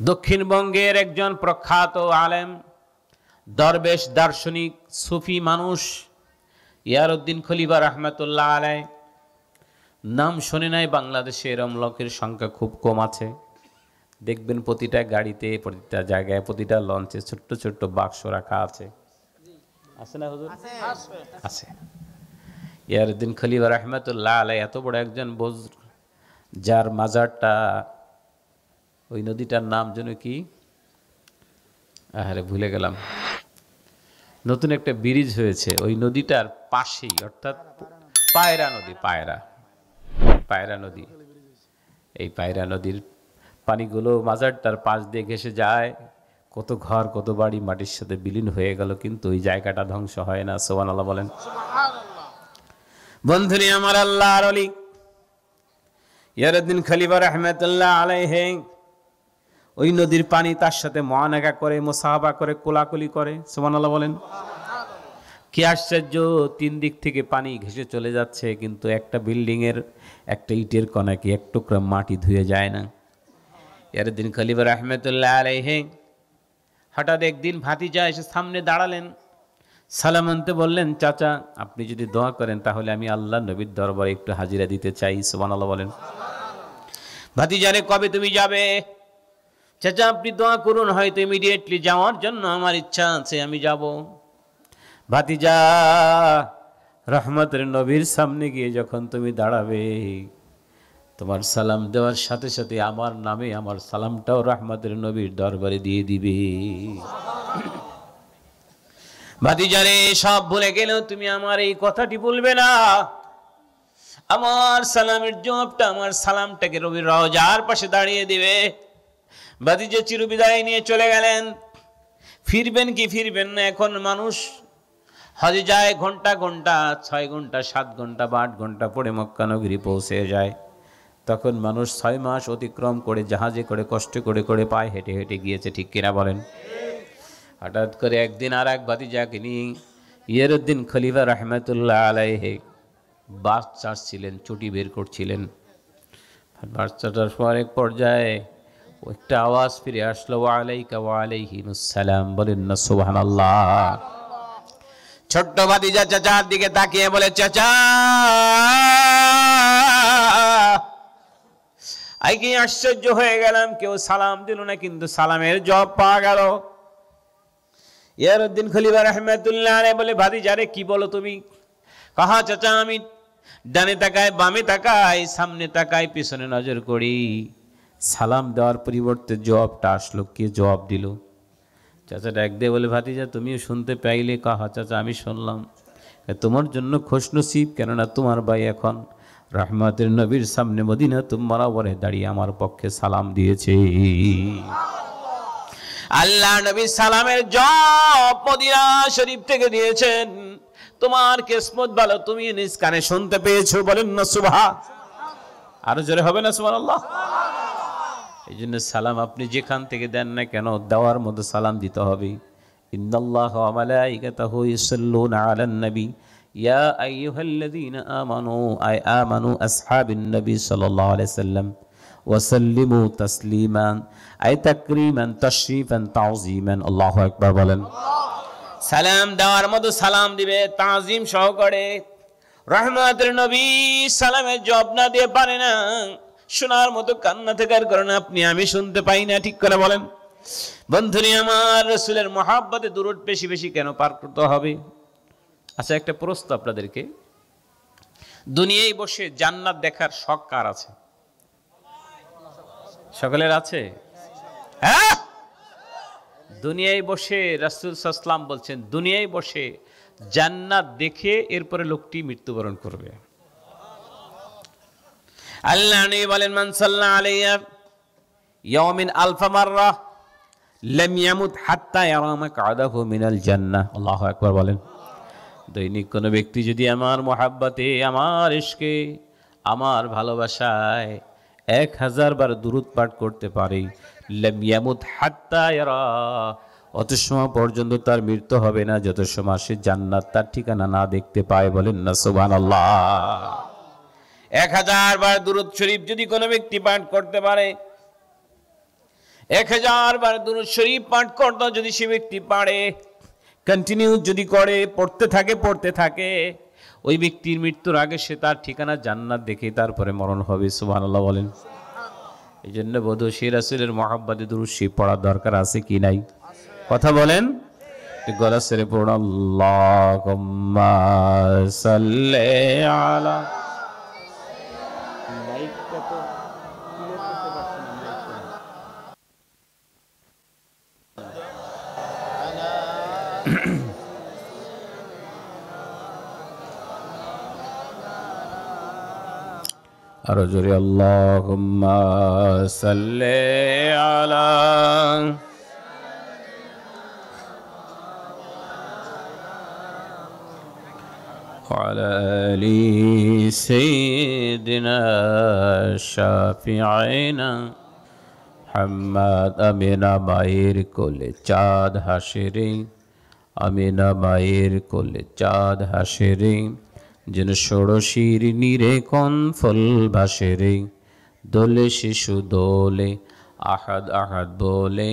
দক্ষিণবঙ্গের একজন প্রখ্যাত আলেম, দরবেশ, দার্শনিক, সুফি মানুষ ইয়ারউদ্দিন খলিফা রহমতুল্লাহ আলাই। নাম শুনে নাই বাংলাদেশে এরম লোকের সংখ্যা খুব কম আছে। দেখবেন প্রতিটা গাড়িতে, প্রতিটা জায়গায়, প্রতিটা লঞ্চে ছোট্ট ছোট্ট বাক্স রাখা আছে। আছে না হুজুর? আছে। ইয়ারউদ্দিন খলিফা রহমতুল্লাহ আলাই এত বড় একজন বুজুর্গ, যার মাজারটা ওই নদীটার নাম যেন কি, আরে ভুলে গেলাম। নতুন একটা ব্রিজ হয়েছে ওই নদীটার পাশেই, অর্থাৎ পায়রা নদী, পায়রা নদী। এই পায়রা নদীর পানিগুলো মাজারটার পাশ দিয়ে ঘেসে যায়। কত ঘর, কত বাড়ি মাটির সাথে বিলীন হয়ে গেল, কিন্তু ওই জায়গাটা ধ্বংস হয় না। সুবহানাল্লাহ বলেন। বন্ধুরে আমার, আল্লাহর ওলি ইয়ারউদ্দিন খলিফা রাহমাতুল্লাহ আলাইহি ওই নদীর পানি তার সাথে মুআনাকা করে, মুসাহাবা করে, কোলাকুলি করে। সুবহানাল্লাহ বলেন। কি আশ্চর্য, তিন দিক থেকে পানি ঘেসে চলে যাচ্ছে, কিন্তু একটা বিল্ডিং এর একটা ইটের কণা কি এক টুকরা মাটি ধুয়ে যায় না। ইয়ারউদ্দিন খলিফা রাহমাতুল্লাহ আলাইহি হঠাৎ একদিন ভাতিজা এসে সামনে দাঁড়ালেন, সালাম আনতে বললেন, চাচা আপনি যদি দোয়া করেন তাহলে আমি আল্লাহ নবীর দরবারে একটু হাজিরা দিতে চাই। সুবহানাল্লাহ বলেন। ভাতিজারে, কবে তুমি যাবে? চাচা আপনি দোয়া করুন, হয়তো ইমিডিয়েটলি যাওয়ার জন্য আমার ইচ্ছা আছে, আমি যাব। ভাতিজা, রহমতের নবীর সামনে গিয়ে যখন তুমি দাঁড়াবে, তোমার সালাম দেওয়ার সাথে সাথে আমার নামে আমার সালামটাও রহমতের নবীর দরবারে দিয়ে দিবে। ভাতিজারে, সব ভুলে গেলেও তুমি আমার এই কথাটি বলবে না। আমার সালামের জবাবটা, আমার সালামটাকে নবীর রওজার পাশে দাঁড়িয়ে দিবে। ভাতিজা চিরবিদায় নিয়ে চলে গেলেন। ফিরবেন কি ফিরবেন না? এখন মানুষ হজে যায় ঘন্টা ঘন্টা, 6 ঘন্টা, 7 ঘন্টা বা 8 ঘন্টা পরে মক্কা নগরী পৌঁছে যায়। তখন মানুষ 6 মাস অতিক্রম করে, জাহাজে করে, কষ্ট করে করে, পায়ে হেঁটে হেঁটে গিয়েছে। ঠিক কিনা বলেন? হঠাৎ করে একদিন আর এক ভাতিজাকে নিয়ে ইয়ারউদ্দিন খলিফা রহমতুল্লাহ আলাইহি বাস চাচ্ছিলেন, ছুটি বের করছিলেন। বাস চাটার পর এক পর্যায়ে একটা আওয়াজ ফিরে আসলো, ওয়া আলাইকা ওয়া আলাইহিমুস সালাম। বলেন না সুবহানাল্লাহ। ছোট্ট ভাতিজা চাচার দিকে তাকিয়ে বলে, চাচা আই কি আশ্চর্য হয়ে গেলাম, কেউ সালাম দিল না, কিন্তু সালামের জবাব পাওয়া গেল। ইয়ারউদ্দিন খলিফা রাহমাতুল্লাহ আলাইহি বলে, ভাতিজারে কি বলো তুমি? কাহা চাচা, আমি ডানে তাকাই, বামে তাকাই, সামনে তাকাই, পিছনে নজর করি, সালাম দেওয়ার পরিবর্তে জবাবটা আসলো। কে জবাব দিল? চাচা ডাক দিয়ে বলে, ভাতিজা তুমিও শুনতে পাইলে? কাহা চাচা, আমি শুনলাম। তোমার জন্য খুশনসিব, কেননা তোমার ভাই এখন রহমতের নবীর সামনে মদিনা মুনাওয়ারায় দাঁড়িয়ে আমার পক্ষে সালাম দিয়েছে। আল্লাহ নবী সালামের জবাব মদিনা শরীফ থেকে দিয়েছেন। তোমার কিসমত ভালো, তুমি নিজ কানে শুনতে পেয়েছো। বলেন না সুবহান। আরো জোরে হবে না সুবহানাল্লাহ? এই জন্য সালাম আপনি যেখান থেকে দেন না কেন, দেওয়ার মতো সালাম দিতে হবে। ইন্নাল্লাহা ওয়া মালাইকাতাহু ইউসাল্লুনা আলান নবী ইয়া আইয়ুহাল্লাযীনা আমানু আসহাবিন নবী সাল্লাল্লাহু আলাইহি সাল্লাম ওয়া সাল্লিমু তাসলিমান, আই তাকরীমান, তাশরীফান, তাওযীমান। আল্লাহু আকবার বলেন। সালাম দেওয়ার মতো সালাম দিবে, তাজিম সহকারে। রহমতের নবী সালামের জবাব না দিয়ে পারে না, শোনার মতো কান্না থাকার কারণে আপনি আমি শুনতে পাই না। ঠিক করে বলেন। বন্ধুনি আমার, রাসূলের মহব্বতে দুরূদ বেশি বেশি কেন পাঠ করতে হবে? আচ্ছা, একটা প্রশ্ন আপনাদেরকে, দুনিয়ায় বসে জান্নাত দেখার শখ কার আছে? সকলের আছে? হ্যাঁ, দুনিয়ায় বসে রাসূল সাল্লাল্লাহু আলাইহি ওয়াসাল্লাম বলছেন, দুনিয়ায় বসে জান্নাত দেখে এরপরে লোকটি মৃত্যুবরণ করবে। আল্লাহ নবী বলেন, মান সাল্লা আলাইয়া ইয়াওমিন আলফা মাররা লাম ইয়ামুত হাত্তা ইয়ারা মাকআদাহু মিনাল জান্নাহ। আল্লাহু আকবার বলেন। দৈনিক কোনো ব্যক্তি যদি আমার মহাব্বতে, আমার ইশকে, আমার ভালোবাসায় 1000 বার দুরূদ পাঠ করতে পারে, লাম ইয়ামুত হাত্তা ইয়ারা, অত সময় পর্যন্ত তার মৃত্যু হবে না যত সময় সে জান্নাত তার ঠিকানা না দেখতে পায়। বলেন না সুবহানাল্লাহ। 1000 বার দুরূদ শরীফ যদি কোনো ব্যক্তি পাঠ করতে পারে, 1000 বার দুরূদ শরীফ পাঠ করতে যদি সে ব্যক্তি পারে, কন্টিনিউ যদি করে, পড়তে থাকে, ওই ব্যক্তির মৃত্যুর আগে সে তার ঠিকানা জান্নাত দেখে তারপরে মরণ হবে। সুবহানাল্লাহ বলেন। এই জন্য বধূ রাসূলের মহব্বতে দুরূদ শরীফ পড়ার দরকার আছে কি নাই? কথা বলেন। গলা ছেড়ে পড়ুন, আল্লাহুম্মা সাল্লি আলা। মাইকটা তো ক্লিয়ার করতে পারছি না, আরো জোরে, আল্লাহুম্মা সাল্লি আলা। وعلى آل سيدنا شافعنا محمد আমিনা মায়ের কোলে চাঁদ হাসে রে, আমিনা মায়ের কোলে চাঁদ হাসে রে, যেন ষোড়শীর নীরে কোন ফুল ভাসে রে, দোলে শিশু দোলে আহাদ আহাদ বলে,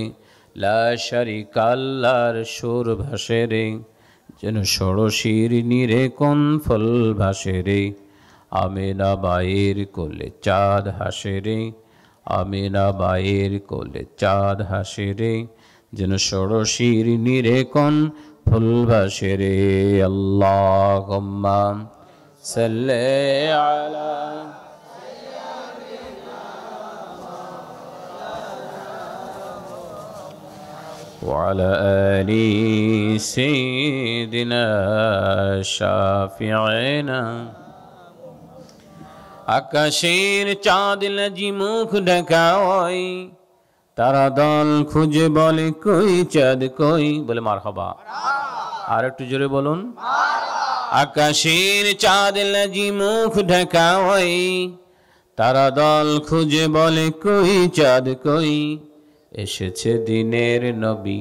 লা শারিকা আল্লাহর সুর ভাসে রে, যেন ষোড়শীর নীরে কোন ফুল ভাসে রে, আমিনা মায়ের কোলে চাঁদ হাসে রে, আমিনা মায়ের কোলে চাঁদ হাসে রে, যেন ষোড়শীর নীরে কোন ফুল ভাসে রে। আল্লাহুম্মা সাল্লি আলা وعلى آل سيدنا شافعنا। আকাশের চাঁদ লাজি মুখ ঢাকা হয়, তারা দল খুঁজে বলে কই চাঁদ কই, বলে মারহাবা। আর একটু জোরে বলুন, আকাশের চাঁদ লাজি মুখ ঢাকা হয়, তারা দল খুঁজে বলে কই চাঁদ কই, এসেছে দিনের নবী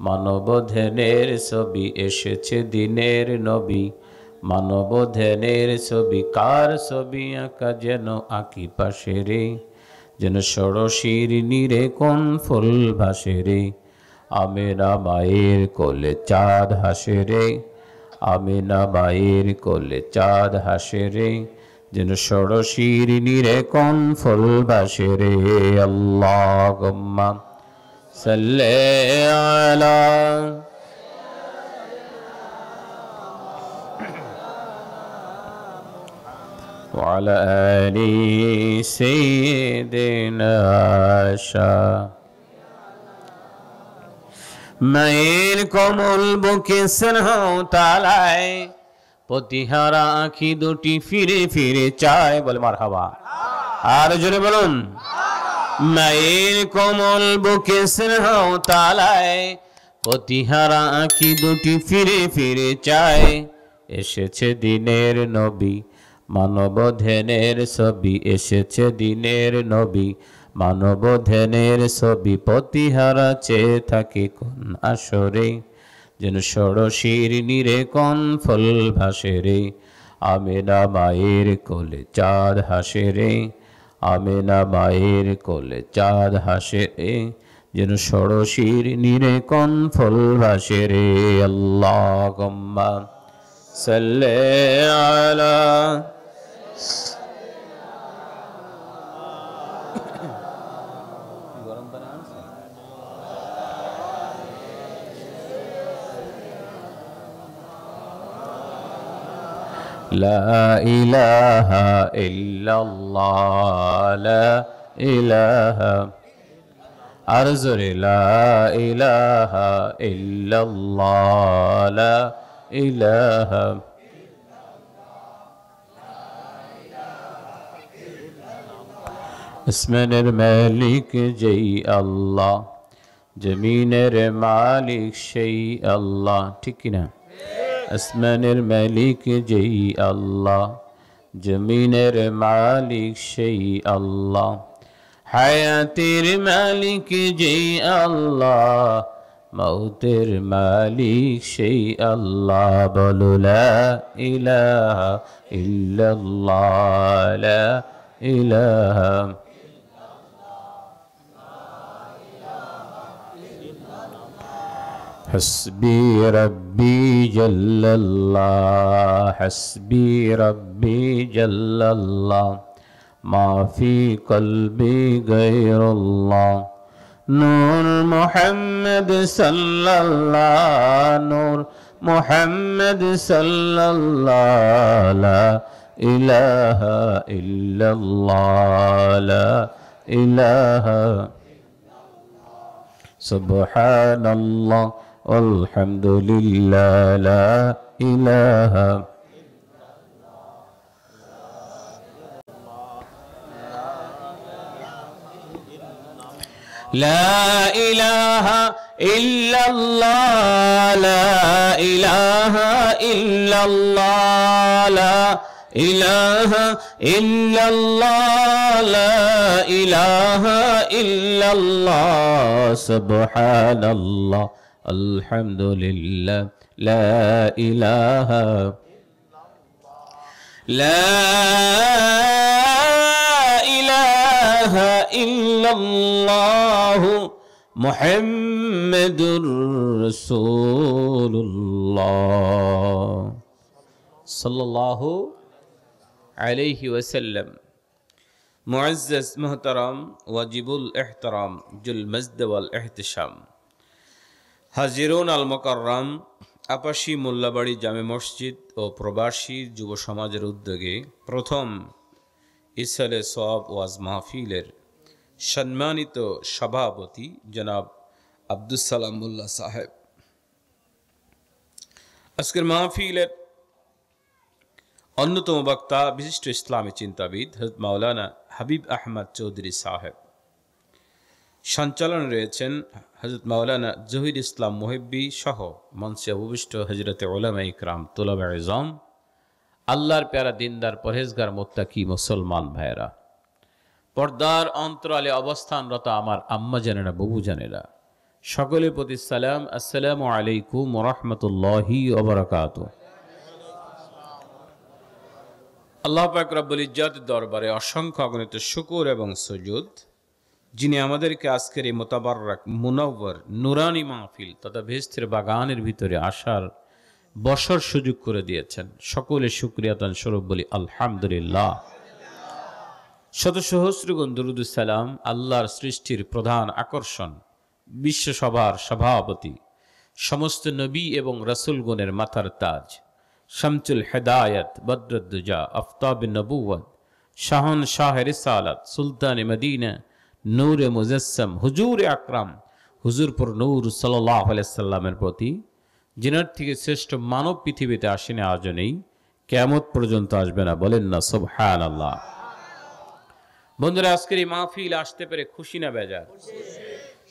মানব ধ্যানের ছবি, এসেছে দিনের নবী মানব ধ্যানের ছবি, কার ছবি আঁকা যেন আঁকি পাশে রে, যেন ষোড়শীর নীরে কোন ফুল ভাসে রে, আমিনা মায়ের কোলে চাঁদ হাসে রে, আমিনা মায়ের কোলে চাঁদ হাসে রে, যেন ষোড়শীর নীরে কোন ফুল ভাসে রে। আল্লাহুম্মা সাল্লি আলা وعلى آل سيدنا মায়ের কোমল বুকে স্নেহ তালায়, প্রতিহারা আঁখি দুটি ফিরে ফিরে চায়, বলে মারহাবা। আর জোরে বলুন, মায়ের কোমল বুকে স্নেহ তালায়, প্রতিহারা আঁখি দুটি ফিরে ফিরে চায়, এসেছে দিনের নবী মানব ধ্যানের ছবি, এসেছে দিনের নবী মানব ধ্যানের ছবি, প্রতিহারা চেয়ে থাকে কোন আসরে, যেন ষোড়শীর নীরে কোন ফুল ভাসে রে, আমিনা মায়ের কোলে চাঁদ হাসে রে, আমিনা মায়ের কোলে চাঁদ হাসে রে, যেন ষোড়শীর নীরে কোন ফুল ভাসে রে। আল্লাহুম্মা সাল্লি আলা লা ইলাহা ইল্লাল্লাহ, লা ইলাহা, আর জোরে, লা ইলাহা ইল্লাল্লাহ, লা ইলাহা। আসমানের মালিক যেই আল্লাহ, জমিনের মালিক সেই আল্লাহ, ঠিক কিনা? আসমানের মালিক যেই আল্লাহ, জমিনের মালিক সেই আল্লাহ, হায়াতের মালিক যেই আল্লাহ, মৌতের মালিক সেই আল্লাহ, বলো লা ইলাহা ইল্লাল্লাহ, লা ইলাহা حسبي ربي جل الله حسبي ربي جل الله ما في قلبي غير الله نور محمد صلى الله نور محمد صلى الله لا إله إلا الله لا إله سبحان الله والحمد لله لا إله لا إله إلا الله لا إله إلا الله لا إله إلا الله لا إله إلا الله سبحان الله الحمد لله لا إله لا إله إلا الله محمد رسول الله صلى الله عليه وسلم معزز محترم واجب الاحترام جل مجد والاحتشام হাজিরুন আল মুকাররম আপাসী মোল্লাবাড়ি জামে মসজিদ ও প্রবাসী যুব সমাজের উদ্যোগে প্রথম ইসালে সওয়াব ওয়াজ মাহফিলের সম্মানিত সভাপতি জনাব আব্দুস সালাম মোল্লা সাহেব, আজকের মাহফিলের অন্যতম বক্তা বিশিষ্ট ইসলামী চিন্তাবিদ হযরত মাওলানা হাবিব আহমদ চৌধুরী সাহেব, সঞ্চালনে রয়েছেন হযরত মাওলানা জহির ইসলাম মুহিব্বি সহ মঞ্চে উপবিষ্ট হযরতে উলামা ইকরাম তুলাবা ইজম, আল্লাহর প্যারা দিনদার পরহেজগার মুত্তাকি মুসলমান ভাইরা, পর্দার অন্তরালে অবস্থানরত আমার আম্মা জানেরা বাবু জানেরা, সকলের প্রতি সালাম। আসসালামু আলাইকুম ওয়া রাহমাতুল্লাহি ওয়া বারাকাতুহু। আল্লাহ পাক রব্বুল ইজ্জতের দরবারে অসংখ্য অগণিত শুকর এবং সুজুদ, যিনি আমাদেরকে আজকের এই মুতাবাররাক মুনাওয়ার নুরানি মাহফিল তথা বেহেশতের বাগানের ভিতরে আসার বসার সুযোগ করে দিয়েছেন। সকলে শুকরিয়াতান স্বরূপ বলি আলহামদুলিল্লাহ। শত সহস্রগুণ দুরূদ সালাম আল্লাহর সৃষ্টির প্রধান আকর্ষণ, বিশ্বসভার সভাপতি, সমস্ত নবী এবং রাসূলগণের মাথার তাজ, শামসুল হেদায়াত, বদরুদ্দুজা, আফতাবে নবুওয়াত, শাহন শাহ রিসালাত, সুলতান মদিনা, নূরে মুজাসসাম, হুজুরে আকরাম, হুজুরপুর নূর সাল্লাল্লাহু আলাইহি সাল্লামের প্রতি, যিনার থেকে শ্রেষ্ঠ মানব পৃথিবীতে আসেনি, আজও নেই, কিয়ামত পর্যন্ত আসবে না, বলেন না সুবহানাল্লাহ। বন্ধুরা, আজকের এই মাহফিল আসতে পেরে খুশি না বেজার?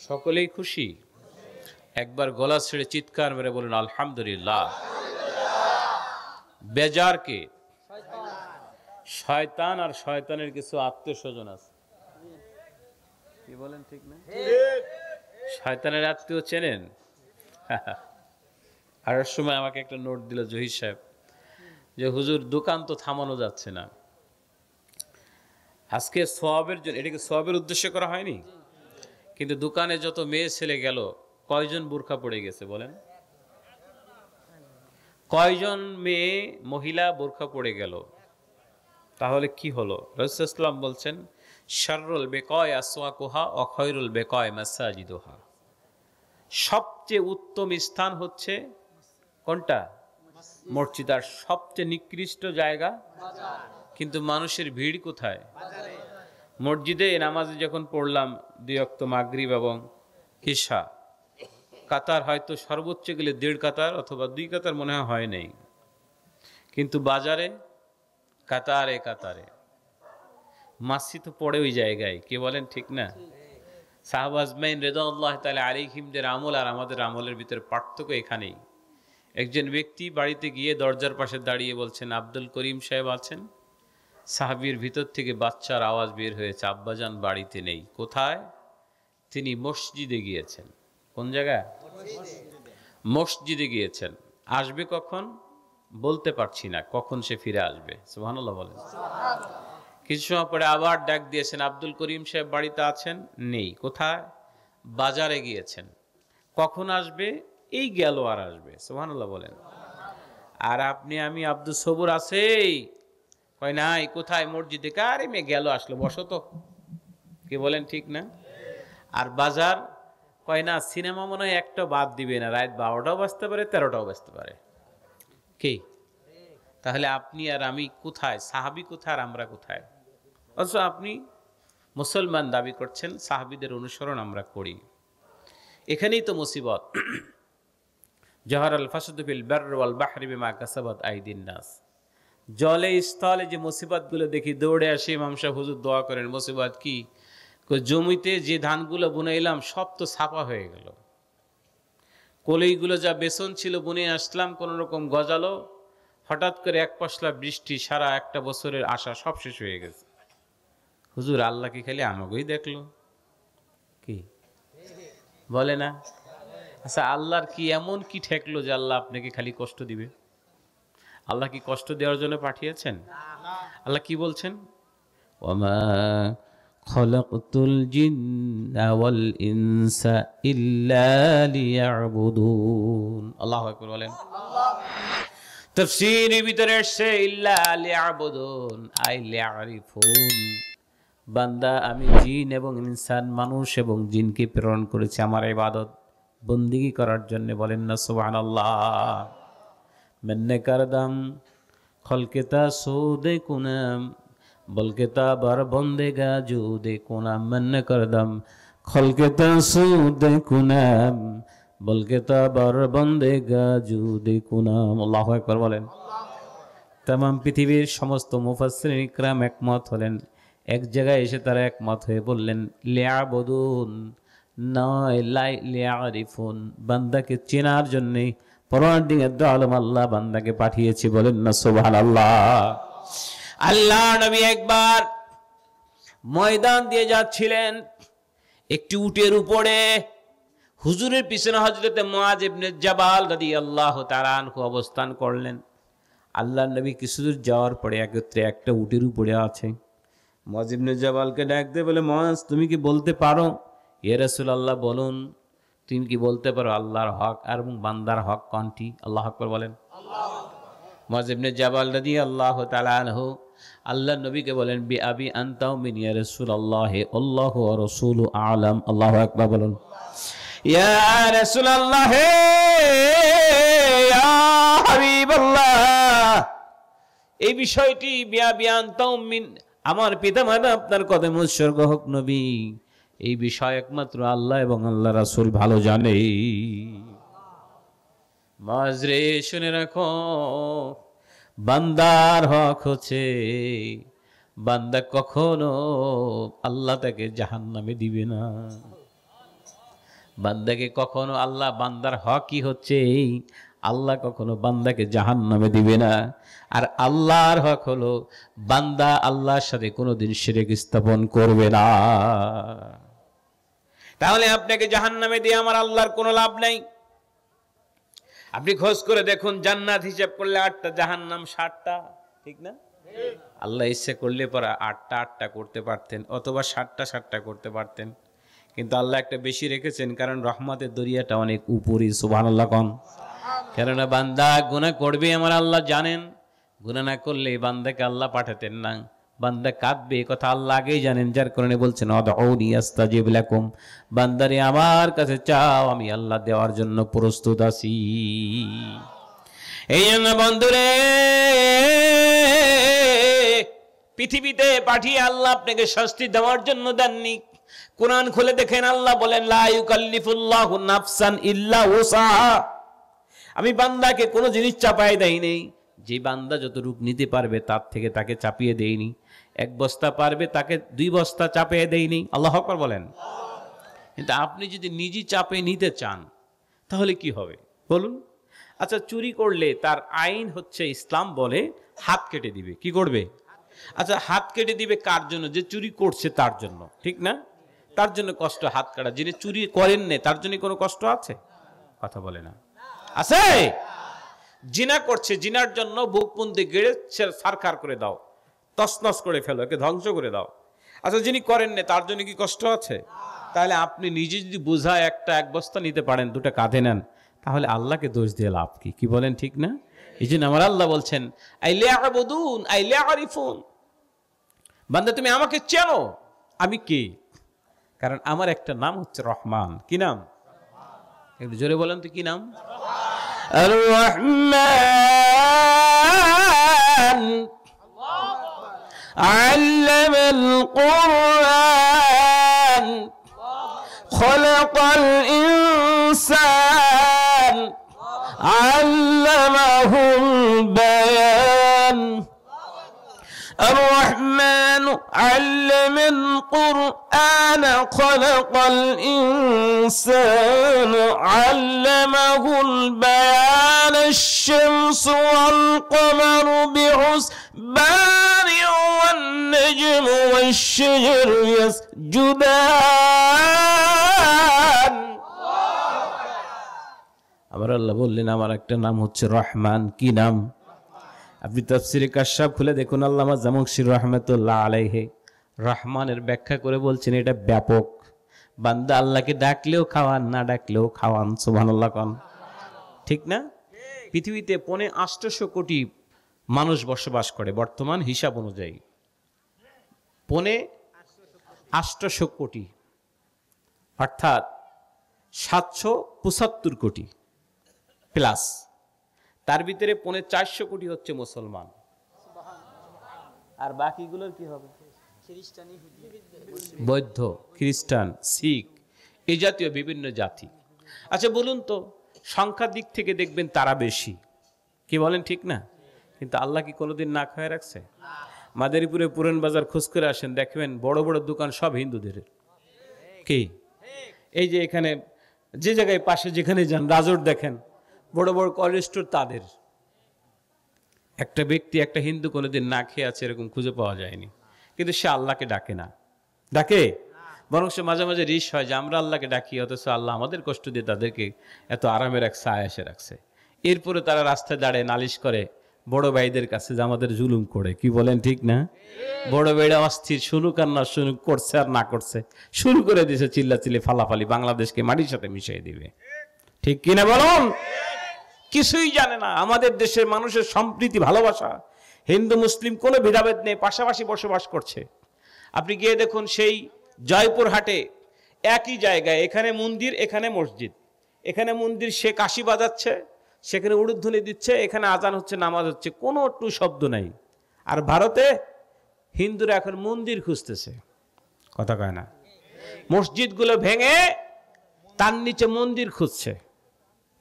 সকলেই খুশি। একবার গলা ছেড়ে চিৎকার মেরে বলুন আলহামদুলিল্লাহ। বেজার কে? শয়তান আর শয়তানের কিছু আত্মীয় স্বজন আছে, কি বলেন ঠিক না? শয়তানের আত্মীয় চেনেন? আর সময় আমাকে একটা নোট দিল জহির সাহেব, যে হুজুর দোকান তো থামানো যাচ্ছে না, আজকে সওয়াবের জন্য, এটাকে সওয়াবের উদ্দেশ্যে করা হয়নি, কিন্তু দোকানে যত মেয়ে ছেলে গেল, কয়জন বোরকা পড়ে গেছে বলেন? কয়জন মেয়ে মহিলা বোরকা পড়ে গেল? তাহলে কি হলো? রাসূলুল্লাহ সাল্লাল্লাহু আলাইহি ওয়াসাল্লাম বলছেন, শাররুল বিকায় আসওয়াকুহা ওয়া খায়রুল বিকায় মাসাজিদুহা। সবচেয়ে উত্তম স্থান হচ্ছে কোনটা? মসজিদ। আর সবচেয়ে নিকৃষ্ট জায়গা বাজার। কিন্তু মানুষের ভিড় কোথায়? বাজারে। মসজিদে নামাজে যখন পড়লাম 2 ওয়াক্ত মাগরিব এবং ইশা, কাতার হয়তো সর্বোচ্চ গেলে 1.5 কাতার অথবা 2 কাতার মনে হয় নাই, কিন্তু বাজারে কাতারে কাতারে। মাসি তো পড়ে ওই জায়গায়, কে বলেন ঠিক না? সাহাবা আজমাইন রাদিয়াল্লাহু তাআলা আলাইহিমদের আমল আর আমাদের আমলের ভিতরে পার্থক্য এখানেই। একজন ব্যক্তি বাড়িতে গিয়ে দরজার পাশে দাঁড়িয়ে বলছেন, আব্দুল করিম সাহেব আছেন? সাহাবীর ভিতর থেকে বাচ্চার আওয়াজ বের হয়েছে, আব্বাজান বাড়িতে নেই। কোথায়? তিনি মসজিদে গিয়েছেন। কোন জায়গায়? মসজিদে গিয়েছেন। আসবে কখন বলতে পারছি না, কখন সে ফিরে আসবে। সুবহানাল্লাহ বলেন। কিছু সময় পরে আবার ডাক দিয়েছেন, আব্দুল করিম সাহেব বাড়িতে আছেন? নেই। কোথায়? বাজারে গিয়েছেন। কখন আসবে এই গেল আর আসবে, সুবহানাল্লাহ বলেন। আর আপনি আমি আব্দুল সবুর আছে, কয় নাই কোথায় মসজিদে, কারে মেয়ে গেল আসলো, বসো তো, কি বলেন ঠিক না? আর বাজার, কয় না সিনেমা মনে হয় একটা বাদ দিবে না, রাত 12টাও বাজতে পারে 13টাও বাজতে পারে, কি? তাহলে আপনি আর আমি কোথায়, সাহাবি কোথায় আর আমরা কোথায়? অথচ আপনি মুসলমান দাবি করছেন, সাহাবিদের অনুসরণ আমরা করি। এখানেই তো মুসিবত। জহরাল ফাসাদু ফিল বাররি ওয়াল বাহরি বিমা কাসাবাত আইদিন নাস। জলে স্থলে যে মুসিবতগুলো দেখি, দৌড়ে আসি ইমাম সাহেব হুজুর দোয়া করেন, মুসিবত কি? জমিতে যে ধানগুলো বুনাইলাম সব তো ছাপা হয়ে গেল, কলইগুলো যা বেসন ছিল বুনে আসলাম, কোন রকম গজালো, হঠাৎ করে এক পশলা বৃষ্টি, সারা একটা বছরের আশা সব শেষ হয়ে গেছে। হুজুর আল্লাহ কি খালি আমাকেই দেখলো, কি বলে না? আচ্ছা, আল্লাহর কি এমন কি ঠেকলো যে আল্লাহ আপনাকে খালি কষ্ট দিবে? আল্লাহ কি কষ্ট দেওয়ার জন্য পাঠিয়েছেন? আল্লাহ কি বলছেন? ওয়ামা খালাকতুল জিন্না ওয়াল ইনসা ইল্লা লিয়াবুদুন। আল্লাহু আকবার বলেন। তাফসীরের ভিতরে এসেছে ইল্লা লিয়াবুদুন, আই লিয়ারিফুন। বান্দা আমি জিন এবং ইনসান, মানুষ এবং জিনকে প্রেরণ করেছি আমার ইবাদত বন্দিগি করার জন্য। বলেন না সুবহানাল্লাহ। मैंने करदम खलकेता सूदे कुनम बलकेता बर बंदेगा जूदे कुनम। मैंने करदम खलकेता सूदे कुनम बलकेता बर बंदेगा जूदे कुनम। আল্লাহু আকবার বলেন। तमाम পৃথিবীর সমস্ত মুফাসসিরিন ইকরাম একমত হলেন, এক জায়গায় এসে তারা একমত হয়ে বললেন লিয়াবুদুন, নয় লিয়ারিফুন। বান্দাকে চেনার জন্য পরওয়ারদিগার দু আলম আল্লাহ বান্দাকে পাঠিয়েছি। বলেন না সুবহানাল্লাহ। আল্লাহ নবী একবার ময়দান দিয়ে যাচ্ছিলেন, একটি উটের উপরে হুজুরের পিছনে হযরতে মুআয ইবনে জাবাল রাদিয়াল্লাহু তাআলা আনহু অবস্থান করলেন। আল্লাহ নবী কিছুদূর যাওয়ার পরে একত্রে একটা উটের উপরে আছে। মুআয ইবনে জাবালকে ডাক দিয়ে বলে, মুআয তুমি কি বলতে পারো? ইয়া রাসূলুল্লাহ বলুন, তুমি কি বলতে পারো আল্লাহর হক আর বান্দার হক কোনটি? আল্লাহু আকবার বলেন। মুআয ইবনে জাবাল রাদিয়াল্লাহু তাআলা আনহু আল্লাহর নবীকে বলেন, বি আবি আনতা মিন ইয়া রাসূলুল্লাহ আল্লাহু ওয়া রাসূলু আ'লাম। আল্লাহু আকবার বলুন। ইয়া রাসূলুল্লাহ, ইয়া হাবিবাল্লাহ, এই বিষয়টি বি আবি আনতা মিন, আমার পিতামাতা আপনার কদমে উৎসর্গ হোক নবী, এই বিষয় একমাত্র আল্লাহ এবং আল্লাহ রাসূল ভালো জানে। মাজরে শুনে রাখো, বান্দার হক হচ্ছে বান্দা কখনো আল্লাহ তাকে জাহান্নামে দিবে না। বান্দাকে কখনো আল্লাহ, বান্দার হকই হচ্ছে আল্লাহ কখনো বান্দাকে জাহান্নামে দিবে না। আর আল্লাহর হক হলো বান্দা আল্লাহর সাথে কোনোদিন শিরক স্থাপন করবে না। তাহলে আপনাকে জাহান্নামে দিয়ে আমার আল্লাহর কোনো লাভ নাই। আপনি খোঁজ করে দেখুন, জান্নাত হিসাব করলে 8টা, জাহান্নাম 60টা, ঠিক না? আল্লাহ ইচ্ছে করলে পরে 8টা করতে পারতেন, অথবা 60টা করতে পারতেন, কিন্তু আল্লাহ একটা বেশি রেখেছেন, কারণ রহমতের দরিয়াটা অনেক উপরে। সুবহানাল্লাহ কোন। কেননা বান্দা গুনাহ করবে আমার আল্লাহ জানেন, গুনাহ না করলে বান্দাকে আল্লাহ পাঠাতেন না। বান্দা কাঁদবে, কথা আল্লাহ আগেই জানেন, যার কারণে বলছেন উদউনি আস্তাজিব লাকুম, বান্দারে আমার কাছে চাও, আমি আল্লাহ দেওয়ার জন্য প্রস্তুত আছি। এই জন্য বন্ধুরে, পৃথিবীতে পাঠিয়ে আল্লাহ আপনাকে শাস্তি দেওয়ার জন্য দেননি। কোরআন খুলে দেখেন, আল্লাহ বলেন লা ইউকাল্লিফুল্লাহু নাফসান ইল্লা উসাহা, আমি বান্দাকে কোনো জিনিস চাপায় দেই নেই, যে বান্দা যত রূপ নিতে পারবে তার থেকে তাকে চাপিয়ে দেইনি। 1 বস্তা পারবে তাকে 2 বস্তা চাপিয়ে দেইনি। আল্লাহু আকবার বলেন। কিন্তু আপনি যদি নিজে চাপে নিতে চান তাহলে কি হবে বলুন? আচ্ছা, চুরি করলে তার আইন হচ্ছে, ইসলাম বলে হাত কেটে দিবে। কি করবে? আচ্ছা, হাত কেটে দিবে কার জন্য? যে চুরি করছে তার জন্য, ঠিক না? তার জন্য কষ্ট হাত কাটা। যিনি চুরি করেন না তার জন্য কোনো কষ্ট আছে? কথা বলে না, আছে? জিনা করছে, জিনার জন্য বুকবন্দি গেড়ে সারখার করে দাও, তছনছ করে ফেলো, একে ধ্বংস করে দাও। আচ্ছা, যিনি করেন না তার জন্য কি কষ্ট আছে? তাহলে আপনি নিজে যদি বোঝা 1 বস্তা নিতে পারেন, 2টা কাঁধে নেন, তাহলে আল্লাহকে দোষ দিয়ে লাভ কি? কি বলেন, ঠিক না? এই জন্য আমার আল্লাহ বলছেন আইলিয়াবুদুন আইলিয়ারিফুন, বান্দা তুমি আমাকে চেনো আমি কে, কারণ আমার একটা নাম হচ্ছে রহমান। কি নাম? একটু জোরে বলেন তো, কি নাম? আর রহমান আল্লামাল কুরআন খালাকাল ইনসান আল্লামাহুল বায়ান। الرحمن علم القرآن خلق الإنسان علمه البيان الشمس والقمر بحسبان والنجم والشجر يسجدان। আমার আল্লাহ বললেন আমার একটা নাম হচ্ছে রহমান। কি নাম? আপনি তাফসীরে কাশফ খুলে দেখুন, আল্লামা জামশরী রাহমাতুল্লাহ আলাইহি রহমানের ব্যাখ্যা করে বলছেন এটা ব্যাপক। বান্দা আল্লাহকে ডাকলেও খাওয়ান, না ডাকলেও খাওয়ান। সুবহানাল্লাহ কোন ঠিক না? পৃথিবীতে 850 কোটি মানুষ বসবাস করে বর্তমান হিসাব অনুযায়ী, 850 কোটি, অর্থাৎ 775 কোটি প্লাস। তার ভিতরে 450 কোটি হচ্ছে মুসলমান, আর বাকিগুলোর কি হবে? বৌদ্ধ, খ্রিস্টান, শিখ, এই জাতীয় বিভিন্ন জাতি। আচ্ছা বলুন তো, সংখ্যার দিক থেকে দেখবেন তারা বেশি, কি বলেন, ঠিক না? কিন্তু আল্লাহ কি কোনোদিন না খায় রাখছে? মাদারীপুরে পুরান বাজার খোঁজ করে আসেন, দেখবেন বড় বড় দোকান সব হিন্দুদের। কি এই যে এখানে যে জায়গায় পাশে যেখানে যান রাজোর দেখেন বড় বড় কোল্ড স্টোর তাদের। একটা ব্যক্তি, একটা হিন্দু কোনোদিন না খেয়ে আছে এরকম খুঁজে পাওয়া যায়নি। কিন্তু সে আল্লাহকে ডাকে না, ডাকে, বরং সে মাঝে মাঝে রিস হয় যে আমরা আল্লাহকে ডাকি, অথচ আল্লাহ আমাদের কষ্ট দিয়ে তাদেরকে এত আরামের এক ছায়া এসে রাখছে। এরপরে তারা রাস্তায় দাঁড়ায় নালিশ করে বড় ভাইদের কাছে যে আমাদের জুলুম করে। কি বলেন, ঠিক না? বড় ভাইরা অস্থির, শুনুক আর না শুনুক, করছে আর না করছে, শুরু করে দিয়েছে চিল্লাচিল্লি ফালাফালি, বাংলাদেশকে মাটির সাথে মিশিয়ে দিবে। ঠিক কিনা বলুন? কিছুই জানে না। আমাদের দেশের মানুষের সম্প্রীতি, ভালোবাসা, হিন্দু মুসলিম কোনো ভেদাভেদ নেই, পাশাপাশি বসবাস করছে। আপনি গিয়ে দেখুন সেই জয়পুর হাটে একই জায়গায়, এখানে মন্দির এখানে মসজিদ, এখানে মন্দির সে কাশি বাজাচ্ছে, সেখানে উলুধ্বনি দিচ্ছে, এখানে আজান হচ্ছে, নামাজ হচ্ছে, কোনো টু শব্দ নাই। আর ভারতে হিন্দুরা এখন মন্দির খুঁজতেছে, কথা কয় না, মসজিদগুলো ভেঙে তার নিচে মন্দির খুঁজছে।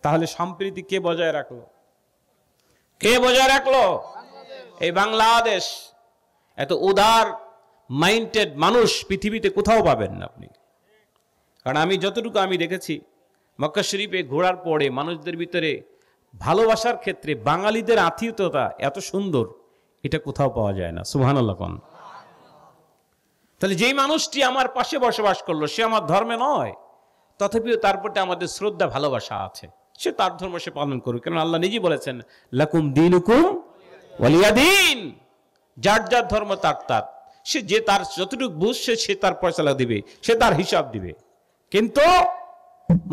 তাহলে সম্প্রীতি কে বজায় রাখলো? কে বজায় রাখলো? এই বাংলাদেশ। এত উদার মাইন্ডেড মানুষ পৃথিবীতে কোথাও পাবেন না আপনি। কারণ আমি যতটুকু আমি দেখেছি মক্কা শরীফে ঘোরার পরে মানুষদের ভিতরে ভালোবাসার ক্ষেত্রে বাঙালিদের আত্মীয়তা এত সুন্দর, এটা কোথাও পাওয়া যায় না। সুবহানাল্লাহ কোন। তাহলে যেই মানুষটি আমার পাশে বসবাস করলো সে আমার ধর্মে নয়, তথাপিও তার প্রতি আমাদের শ্রদ্ধা ভালোবাসা আছে, সে তার ধর্ম সে পালন করুক। কারণ আল্লাহ নিজেই বলেছেন লাকুম দীনুকুম ওয়ালিয়া দীন, যার যার ধর্ম তার তার, সে যে তার যতটুকু বুঝছে সে তার ফয়সালা দিবে, সে তার হিসাব দিবে। কিন্তু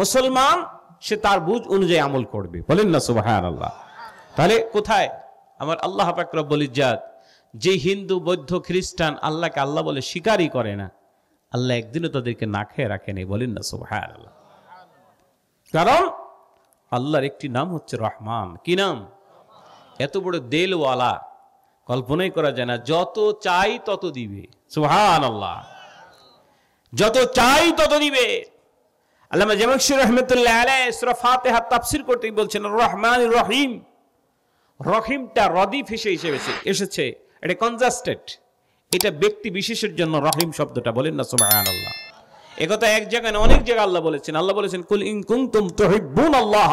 মুসলমান সে তার বুঝ অনুযায়ী আমল করবে। বলেন না সুবহানাল্লাহ। তাহলে কোথায় আমার আল্লাহ পাক রব্বুল ইজ্জাত, যে হিন্দু বৌদ্ধ খ্রিস্টান আল্লাহকে আল্লাহ বলে স্বীকারই করে না, আল্লাহ একদিনও তাদেরকে না খেয়ে রাখেনি। বলেন না সুবহানাল্লাহ। কারণ আল্লাহর একটি নাম হচ্ছে রহমান। কি নাম? এত বড় দেলওয়ালা, কল্পনাই করা যায় না। যত চাই তত দিবে। সুবহানাল্লাহ। যত চাই তত দিবে। আল্লামা জামশরী রাহমাতুল্লাহ আলাইহি সূরা ফাতিহা তাফসীর করতে বলছেন রহমানির রহিম। রহিমটা রদিফ হিসেবে এসেছে, এটা কনজাস্টেড, এটা ব্যক্তি বিশেষের জন্য রহিম শব্দটা। বলেন না সুবহানাল্লাহ। একথা এক জায়গায় না, অনেক জায়গায় আল্লাহ বলেছেন। আল্লাহ বলেছেন কুল ইন কুনতুম তুহিব্বুনাল্লাহ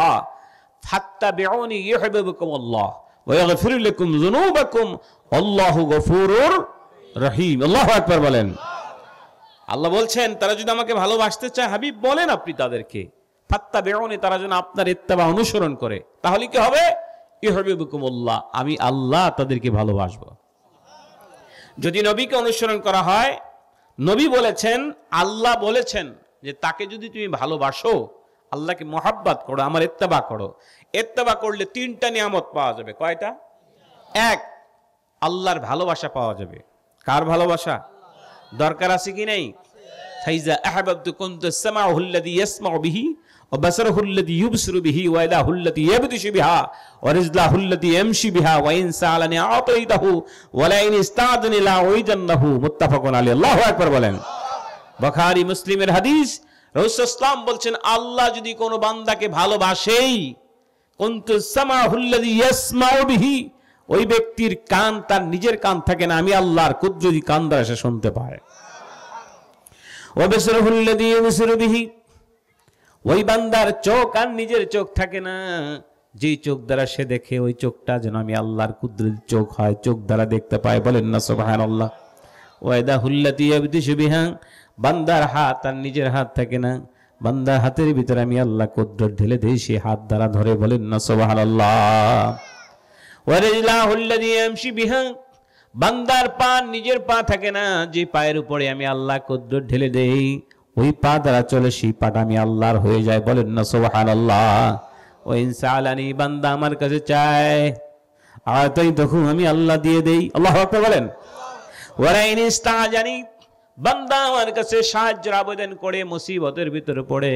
ফাত্তাবিউনি ইউহিব্বুকুমুল্লাহ ওয়া ইয়াগফির লাকুম যুনুবাকুম আল্লাহু গফুরুর রহিম। আল্লাহু আকবার বলেন। আল্লাহ বলছেন তারা যদি আমাকে ভালোবাসতে চায়, হাবিব বলেন আপনি তাদেরকে ফাত্তাবিউনি, তারা যেন আপনার ইত্তেবা অনুসরণ করে, তাহলে কি হবে? ইউহিব্বুকুমুল্লাহ, আমি আল্লাহ তাদেরকে ভালোবাসবো। যদি নবীকে অনুসরণ করা হয়, নবী বলেছেন, আল্লাহ বলেছেন যে তাকে যদি তুমি ভালোবাসো আল্লাহকে মোহাব্বত করো, আমার ইত্তেবা করো। ইত্তেবা করলে তিনটা নিয়ামত পাওয়া যাবে। কয়টা? এক, আল্লাহর ভালোবাসা পাওয়া যাবে। কার ভালোবাসা? দরকার আছে কি নেই? ফাইজা আহবাবতু কুনতু সামাউহু আল্লাযী ইয়াসমাউ বিহি ওয়া বাসারুহু আল্লাযী ইউবসিরু বিহি ওয়া ইয়াদাহু আল্লাতী ইয়াবতিশু বিহা ওয়া রিজলাহু আল্লাতী ইয়ামশি বিহা ওয়া ইন সাআলানি আ'তাইতাহু ওয়া লা ইন ইসতা'যানি লা উইজান্নাহু মুত্তাফাকুন আলাইহি। আল্লাহু আকবার বলেন। বুখারী মুসলিমের হাদিস। রাসূল সাল্লাল্লাহু আলাইহি ওয়াসাল্লাম বলছেন, আল্লাহ যদি কোনো বান্দাকে ভালোবাসেই, কুনতু সামাউহু আল্লাযী ইয়াসমাউ বিহি, ওই ব্যক্তির কান তার নিজের কান থাকে না, আমি আল্লাহর কুদরতি কান দ্বারা সে শুনতে পায়। ওয়া বাসারুহু আল্লাযী ইউবসিরু বিহি, ওই বান্দার চোখ আর নিজের চোখ থাকে না, যেই চোখ দ্বারা সে দেখে ওই চোখটা যেন আমি আল্লাহর কুদরতি চোখ হয়, চোখ দ্বারা দেখতে পায়। বলেন না সুবহানাল্লাহ। ওয়া ইয়াদাহু আল্লাতী ইয়াবতিশু বিহা, বান্দার হাত আর নিজের হাত থাকে না, বান্দার হাতের ভিতরে আমি আল্লাহ কুদরত ঢেলে দেই, সেই হাত দ্বারা ধরে। বলেন না সুবহানাল্লাহ। ওয়া রিজলাহু আল্লাতী ইয়ামশি বিহা, বান্দার পা নিজের পা থাকে না, যে পায়ের উপরে আমি আল্লাহ কুদরত ঢেলে দেই, ওই পা দ্বারা চলে, সেই পাটা আমি আল্লাহর হয়ে যায়। বলেন না সুবহানাল্লাহ। ওয়া ইন সাআলানি, বান্দা আমার কাছে চায়, আ'তাইতাহু, আমি আল্লাহ দিয়ে দেই। আল্লাহু আকবার বলেন। ওয়া লা ইন ইসতা'জানি, বান্দা আমার কাছে সাহায্যের আবেদন করে মুসিবতের ভিতরে পড়ে,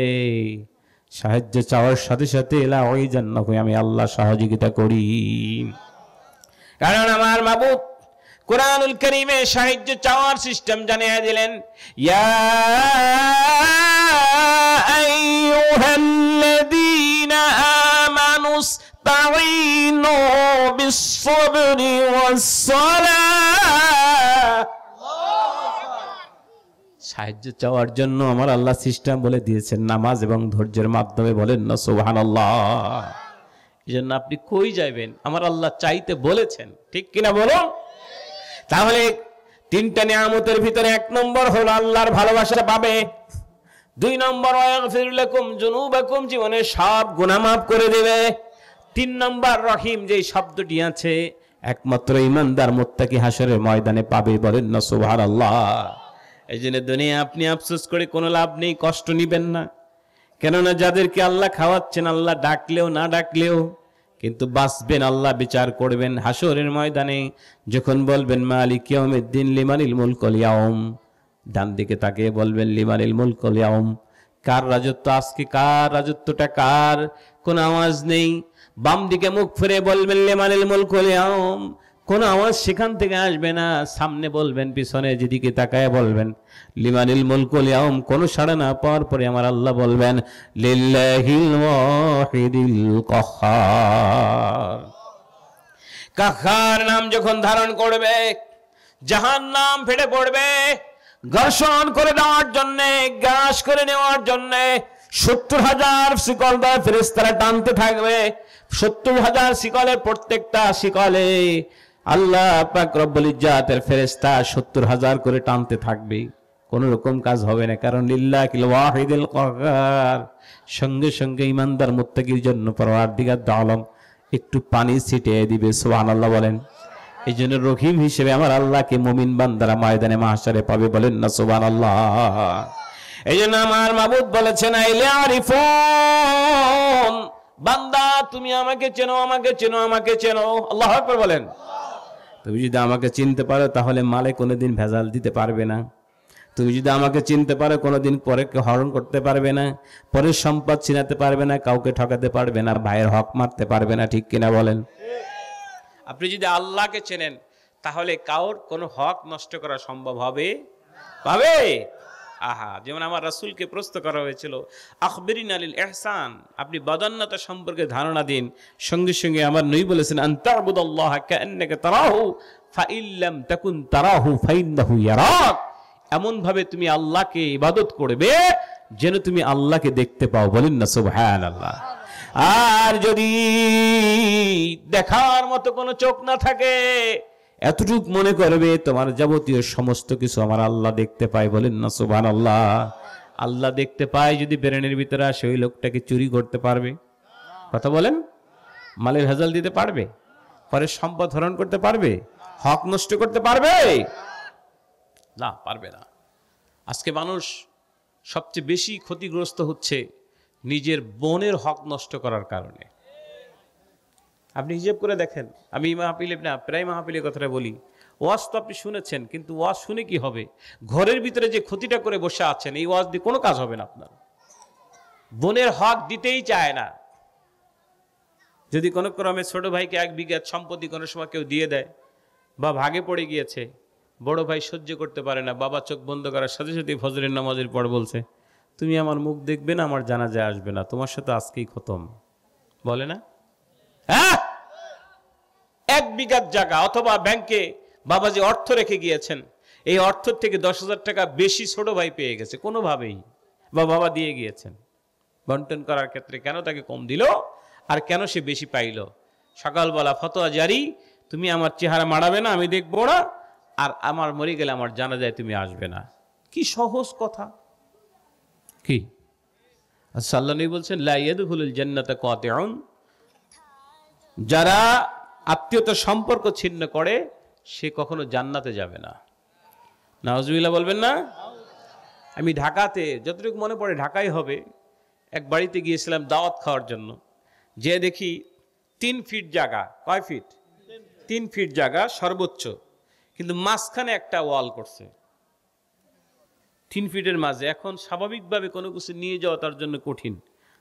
সাহায্য চাওয়ার সাথে সাথে লা উইজান্নাহু, আমি আল্লাহ সহযোগিতা করি। কারণ আমার মাবুদ কুরআনুল কারীমে সাহায্য চাওয়ার সিস্টেম জানিয়ে দিলেন। ইয়া আইয়ুহাল্লাযীনা আমানুস্তাঈনু বিস-সাবরি ওয়াস-সালাহ। সাহায্য চাওয়ার জন্য আমার আল্লাহ সিস্টেম বলে দিয়েছেন, নামাজ এবং ধৈর্যের মাধ্যমে। বলেন না সুবহানাল্লাহ। এই জন্য আপনি কই যাবেন, আমার আল্লাহ চাইতে বলেছেন, ঠিক কিনা বলুন? তাহলে তিনটা নিয়ামতের ভিতরে এক নম্বর হলো আল্লাহর ভালোবাসা পাবে। দুই নম্বর, ওয়াগফির লাকুম যুনুবাকুম, জীবনের সব গুনাহ মাফ করে দেবে। তিন নম্বর, রহিম যে শব্দটি আছে একমাত্র ঈমানদার মুত্তাকি হাসরের ময়দানে পাবে। বলেন না সুবহানাল্লাহ। এই জন্য দুনিয়া আপনি আফসোস করে কোনো লাভ নেই, কষ্ট নিবেন না। কেননা যাদেরকে আল্লাহ খাওয়াচ্ছেন, আল্লাহ ডাকলেও না ডাকলেও কিন্তু বাঁচবেন, আল্লাহ বিচার করবেন হাসরের ময়দানে। যখন বলবেন মালিক ইয়াউমিদ্দিন লিমানিল মুলকুল ইয়াউম, ডান দিকে তাকিয়ে বলবেন লিমানিল মুলকুল ইয়াউম, কার রাজত্ব আজকে, কার রাজত্বটা কার? কোন আওয়াজ নেই। বাম দিকে মুখ ফিরে বলবেন লিমানিল মুলকুল ইয়াউম, কোন আওয়াজ সেখান থেকে আসবে না। সামনে বলবেন, পিছনে যেদিকে তাকায় বলবেন লিমানিল মুলকুল ইয়াউম, কোন সাড়া না পাওয়ার পরে আমার আল্লাহ বলবেন লিল্লাহিল ওয়াহিদিল কাহ্হার। কাহ্হার নাম যখন ধারণ করবে, জাহান্নাম ফেটে পড়বে। ঘর্ষণ করে দেওয়ার জন্য, গ্রাস করে নেওয়ার জন্য ৭০,০০০ শিকল দ্বারা ফেরেশতারা টানতে থাকবে। ৭০,০০০ শিকলের প্রত্যেকটা শিকলে আল্লাহ পাক রব্বুল ইজ্জাতের ফেরেশতা ৭০,০০০ করে টানতে থাকবে, কোন রকম কাজ হবে না। কারণ লিল্লাহিল ওয়াহিদিল কাহ্হার। সঙ্গে সঙ্গে ঈমানদার মুত্তাকির জন্য পরওয়ারদিগার আলম একটু পানি ছিটিয়ে দিবে। সুবহানাল্লাহ বলেন। এই জন্য রহিম হিসেবে আমার আল্লাহকে মুমিন বান্দারা ময়দানে মাহশারে পাবে। বলেন না সুবহানাল্লাহ। এই জন্য আমার মাবুদ বলেছেন আইলে আরিফুন, বান্দা তুমি আমাকে চেনো, আমাকে চেনো, আমাকে চেনো। আল্লাহু আকবার বলেন। তুমি যদি আমাকে চিনতে পারো তাহলে মালে কোনোদিন ভেজাল দিতে পারবে না। তুমি যদি আমাকে চিনতে পারো কোনোদিন পরেকে হরণ করতে পারবে না, পরের সম্পদ ছিনাতে পারবে না, কাউকে ঠকাতে পারবে না, ভাইয়ের হক মারতে পারবে না, ঠিক কিনা বলেন? আপনি যদি আল্লাহকে চেনেন তাহলে কাউর কোনো হক নষ্ট করা সম্ভব হবে পাবে? আহা, যেমন আমার রাসূলকে প্রশ্ন করা হয়েছিল আখবিরিনা লিল ইহসান, আপনি বদান্যতা সম্পর্কে ধারণা দিন। সঙ্গে সঙ্গে আমার নবী বলেছেন আনতাবুদাল্লাহ কাআন্নাকা তারাহু ফাইল্লাম তাকুন তারাহু ফাইন্নাহু ইয়ারাক, এমন ভাবে তুমি আল্লাহকে ইবাদত করবে যেন তুমি আল্লাহকে দেখতে পাও। বলেন না সুবহানাল্লাহ। আর যদি দেখার মতো কোনো চোখ না থাকে, এতটুক মনে করবে তোমার যাবতীয় সমস্ত কিছু আমার আল্লাহ দেখতে পায়। বলেন না সুবহানাল্লাহ। আল্লাহ দেখতে পায় যদি ব্রেনের ভিতরে আসে, ওই লোকটাকে চুরি করতে পারবে? কথা বলেন। মালের ভেজাল দিতে পারবে? পরে সম্পদ হরণ করতে পারবে? হক নষ্ট করতে পারবে? না, পারবে না। আজকে মানুষ সবচেয়ে বেশি ক্ষতিগ্রস্ত হচ্ছে নিজের বোনের হক নষ্ট করার কারণে। আপনি হিসেব করে দেখেন, আমি মাহফিলে না প্রায় মাহফিলে কথাটা বলি, ওয়াজ তো আপনি শুনেছেন, কিন্তু ওয়াজ শুনে কি হবে? ঘরের ভিতরে যে ক্ষতিটা করে বসে আছেন, এই ওয়াজ দিয়ে কোনো কাজ হবে না আপনার। বোনের হক দিতেই চায় না। যদি কোনো ক্রমে ছোট ভাইকে 1 বিঘা সম্পত্তি কোনো সময় কেউ দিয়ে দেয় বা ভাগে পড়ে গিয়েছে, বড় ভাই সহ্য করতে পারে না, বাবা চোখ বন্ধ করার সাথে সাথে ফজরের নামাজের পর বলছে, তুমি আমার মুখ দেখবে না, আমার জানাজায় আসবে না, তোমার সাথে আজকেই খতম, বলে না? হ্যাঁ, 1 বিঘার জায়গা অথবা ব্যাংকে বাবা যে অর্থ রেখে গিয়েছেন, এই অর্থ থেকে 10,000 টাকা বেশি ছোট ভাই পেয়ে গেছে কোনোভাবেই, বা বাবা দিয়ে গিয়েছেন। বন্টন করার ক্ষেত্রে কেন তাকে কম দিল আর কেন সে বেশি পাইল? সকালবেলা ফতোয়া জারি, তুমি আমার চেহারা মাড়াবে না, আমি দেখবো না, আর আমার মরে গেলে আমার জানা যায় তুমি আসবে না। কি সহজ কথা! কি আল্লাহ নবী বলছেন, লা ইয়াদখুলুল জান্নাতা কাতিউন, যারা আত্মীয়তার সম্পর্ক ছিন্ন করে সে কখনো জান্নাতে যাবে না। নাউজুবিল্লাহ বলবেন না? আমি ঢাকাতে যতটুকু মনে পড়ে, ঢাকাই হবে, এক বাড়িতে গিয়েছিলাম দাওয়াত খাওয়ার জন্য। যে দেখি 3 ফিট জায়গা, কয় ফিট? 3 ফিট জায়গা সর্বোচ্চ, কিন্তু মাঝখানে একটা ওয়াল করছে 3 ফিটের মাঝে। এখন স্বাভাবিকভাবে কোনো কিছু নিয়ে যাওয়া তার জন্য কঠিন,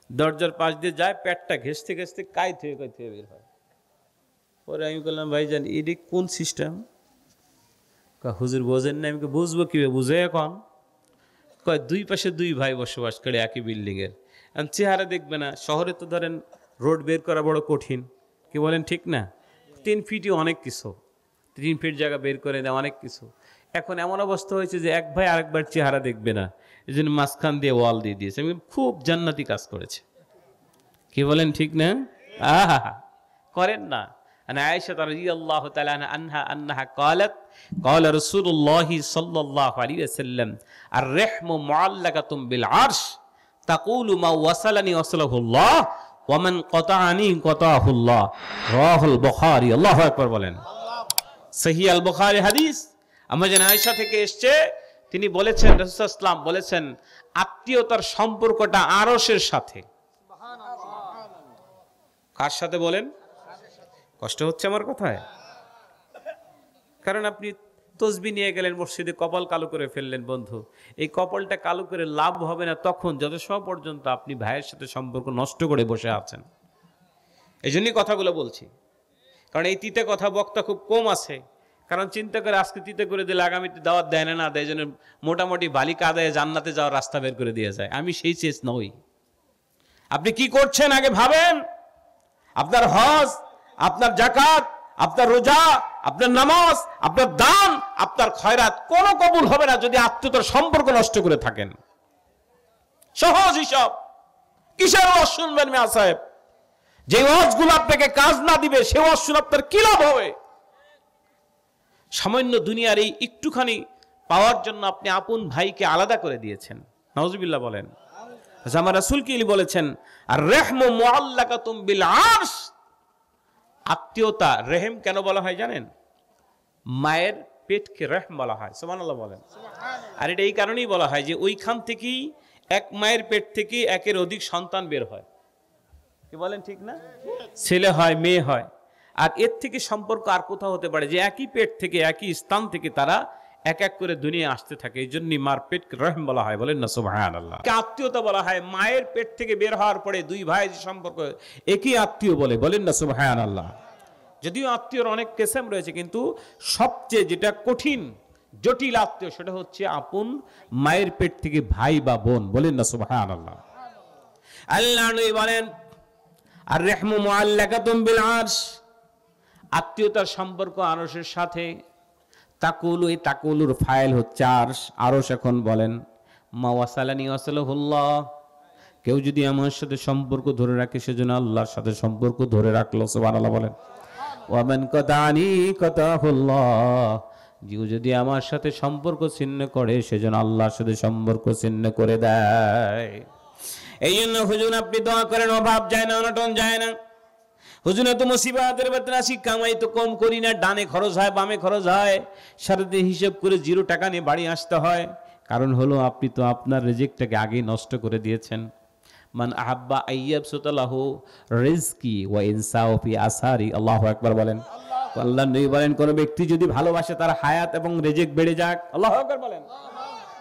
দরজার পাশ দিয়ে যায়, পেটটা ঘেঁষতে ঘেঁষতে কাইতে বের হয়। পরে আমি বললাম, ভাইজান এটি কোন সিস্টেম? হুজুর বোঝেন না। আমি বুঝবো কিভাবে? বুঝে এখন কয় 2 পাশে 2 ভাই বসবাস করে একই বিল্ডিং এর, চেহারা দেখবে না। শহরে তো ধরেন রোড বের করা বড় কঠিন, কি বলেন ঠিক না? 3 ফিটই অনেক কিছু, 3 ফিট জায়গা বের করে দেওয়া অনেক কিছু। এখন এমন অবস্থা হয়েছে যে এক ভাই আরেকবার চেহারা দেখবে না, এই জন্য মাঝখান দিয়ে ওয়াল দিয়ে দিয়েছে। আমি খুব জান্নাতি কাজ করেছে, কি বলেন ঠিক না? আহা, করেন না। আয়েশা রাদিয়াল্লাহু তাআলা আনহা قالت قال رسول الله صلى الله عليه وسلم الرحم معلقة بالعرش تقول ما وصلني وصله الله ومن قطعني قطعه الله رواه البخاري। আল্লাহু আকবার বলেন। সহিহ আল বুখারী হাদিস। আমরা জানি আয়েশা থেকে এসেছে, তিনি বলেছেন, রাসূল সাল্লাল্লাহু আলাইহি ওয়াসাল্লাম বলেছেন, আত্মীয়তার সম্পর্কটা আরশের সাথে। কার সাথে বলেন? কষ্ট হচ্ছে আমার কথায়? কারণ আপনি তসবিহ নিয়ে গেলেন মসজিদে, কপাল কালো করে ফেললেন। বন্ধু, এই কপালটা কালো করে লাভ হবে না তখন যত সময় পর্যন্ত আপনি ভাইয়ের সাথে সম্পর্ক নষ্ট করে বসে আছেন। এই জন্যই কথাগুলো বলছি, কারণ এই তিতে কথা বক্তা খুব কম আছে। কারণ চিন্তা করে আজকে তিতে করে দিলে আগামীতে দাওয়াত দেয় না দেয়, জন্য মোটামুটি বালিকা আদায়ে জান্নাতে যাওয়ার রাস্তা বের করে দিয়ে যায়। আমি সেই চেস নই। আপনি কি করছেন আগে ভাবেন। আপনার হজ, আপনার যাকাত, আপনার রোজা, আপনার নামাজ, আপনার দান, আপনার খয়রাত কোনো কবুল হবে না যদি আত্মীয়তার সম্পর্ক নষ্ট করে থাকেন। সহজ হিসাব। কিসের ওয়াজ শুনবেন মিয়া সাহেব? যে ওয়াজগুলো আপনাকে কাজ না দিবে সে ওয়াজ শুনে আপনার কি লাভ হবে? সামান্য দুনিয়ার এই একটুখানি পাওয়ার জন্য আপনি আপন ভাইকে আলাদা করে দিয়েছেন। নাউজুবিল্লাহ বলেন। আমার রাসূল কি বলেছেন? আর রাহমু মুআল্লাকাতুম বিল আরশ। আত্মীয়তা রেহেম কেন বলা হয় জানেন? মায়ের পেটকে রেহম বলা হয়। সুবহানাল্লাহ বলেন। আর এটা এই কারণেই বলা হয় যে ওইখান থেকেই, এক মায়ের পেট থেকে একের অধিক সন্তান বের হয়, কি বলেন ঠিক না? ছেলে হয়, মেয়ে হয়। আর এর থেকে সম্পর্ক আর কোথাও হতে পারে যে একই পেট থেকে, একই স্থান থেকে তারা এক এক করে দুনিয়া আসতে থাকে। এই জন্যই মার পেটকে রহিম বলা হয়। বলেন না সুবহানাল্লাহ। আত্মীয়তা বলা হয় মায়ের পেট থেকে বের হওয়ার পরে 2 ভাই যে সম্পর্ক, একই আত্মীয় বলে। বলেন না সুবহানাল্লাহ। যদিও আত্মীয়র অনেক কিসম রয়েছে, কিন্তু সবচেয়ে যেটা কঠিন জটিল আত্মীয় সেটা হচ্ছে আপন মায়ের পেট থেকে ভাই বা বোন। বলেন না সুবহানাল্লাহ। আল্লাহ নবী বলেন, আর রাহমু মুআল্লাকাতুম বিল আরশ। আত্মীয়তার সম্পর্ক আরশের সাথে। তাকুলু, এই তাকুলুর ফাইল হচ্ছে আরশ। আরশ এখন বলেন, মা ওয়াসালানি ওয়াসালাহুল্লাহ। কেউ যদি আমার সাথে সম্পর্ক ধরে রাখে সেজন্য আল্লাহর সাথে সম্পর্ক ধরে রাখলো। সুবহানাল্লাহ বলেন। ওয়া মান কাতানি কাতাহুল্লাহ। কেউ যদি আমার সাথে সম্পর্ক ছিন্ন করে সেজন্য আল্লাহর সাথে সম্পর্ক ছিন্ন করে দেয়। এই জন্য হুজুর আপনি দোয়া করেন, অভাব যায় না, অনটন যায় না। হুজুর তো মুসিবতের বেতন আসি, কামাই তো কম করি না, ডানে খরচ হয় বামে খরচ হয়, সারাদিন হিসেব করে 0 টাকা নিয়ে বাড়ি আসতে হয়। কারণ হলো আপনি তো আপনার রিজিকটাকে আগেই নষ্ট করে দিয়েছেন। মান আহাব্বা আইয়াবসুতালাহু রিজকি ওয়া ইনসাউ ফি আসারি, আল্লাহু আকবার বলেন। আল্লাহর নবী বলেন কোন ব্যক্তি যদি ভালোবাসে তার হায়াত এবং রিজিক বেড়ে যাক, আল্লাহু আকবার বলেন।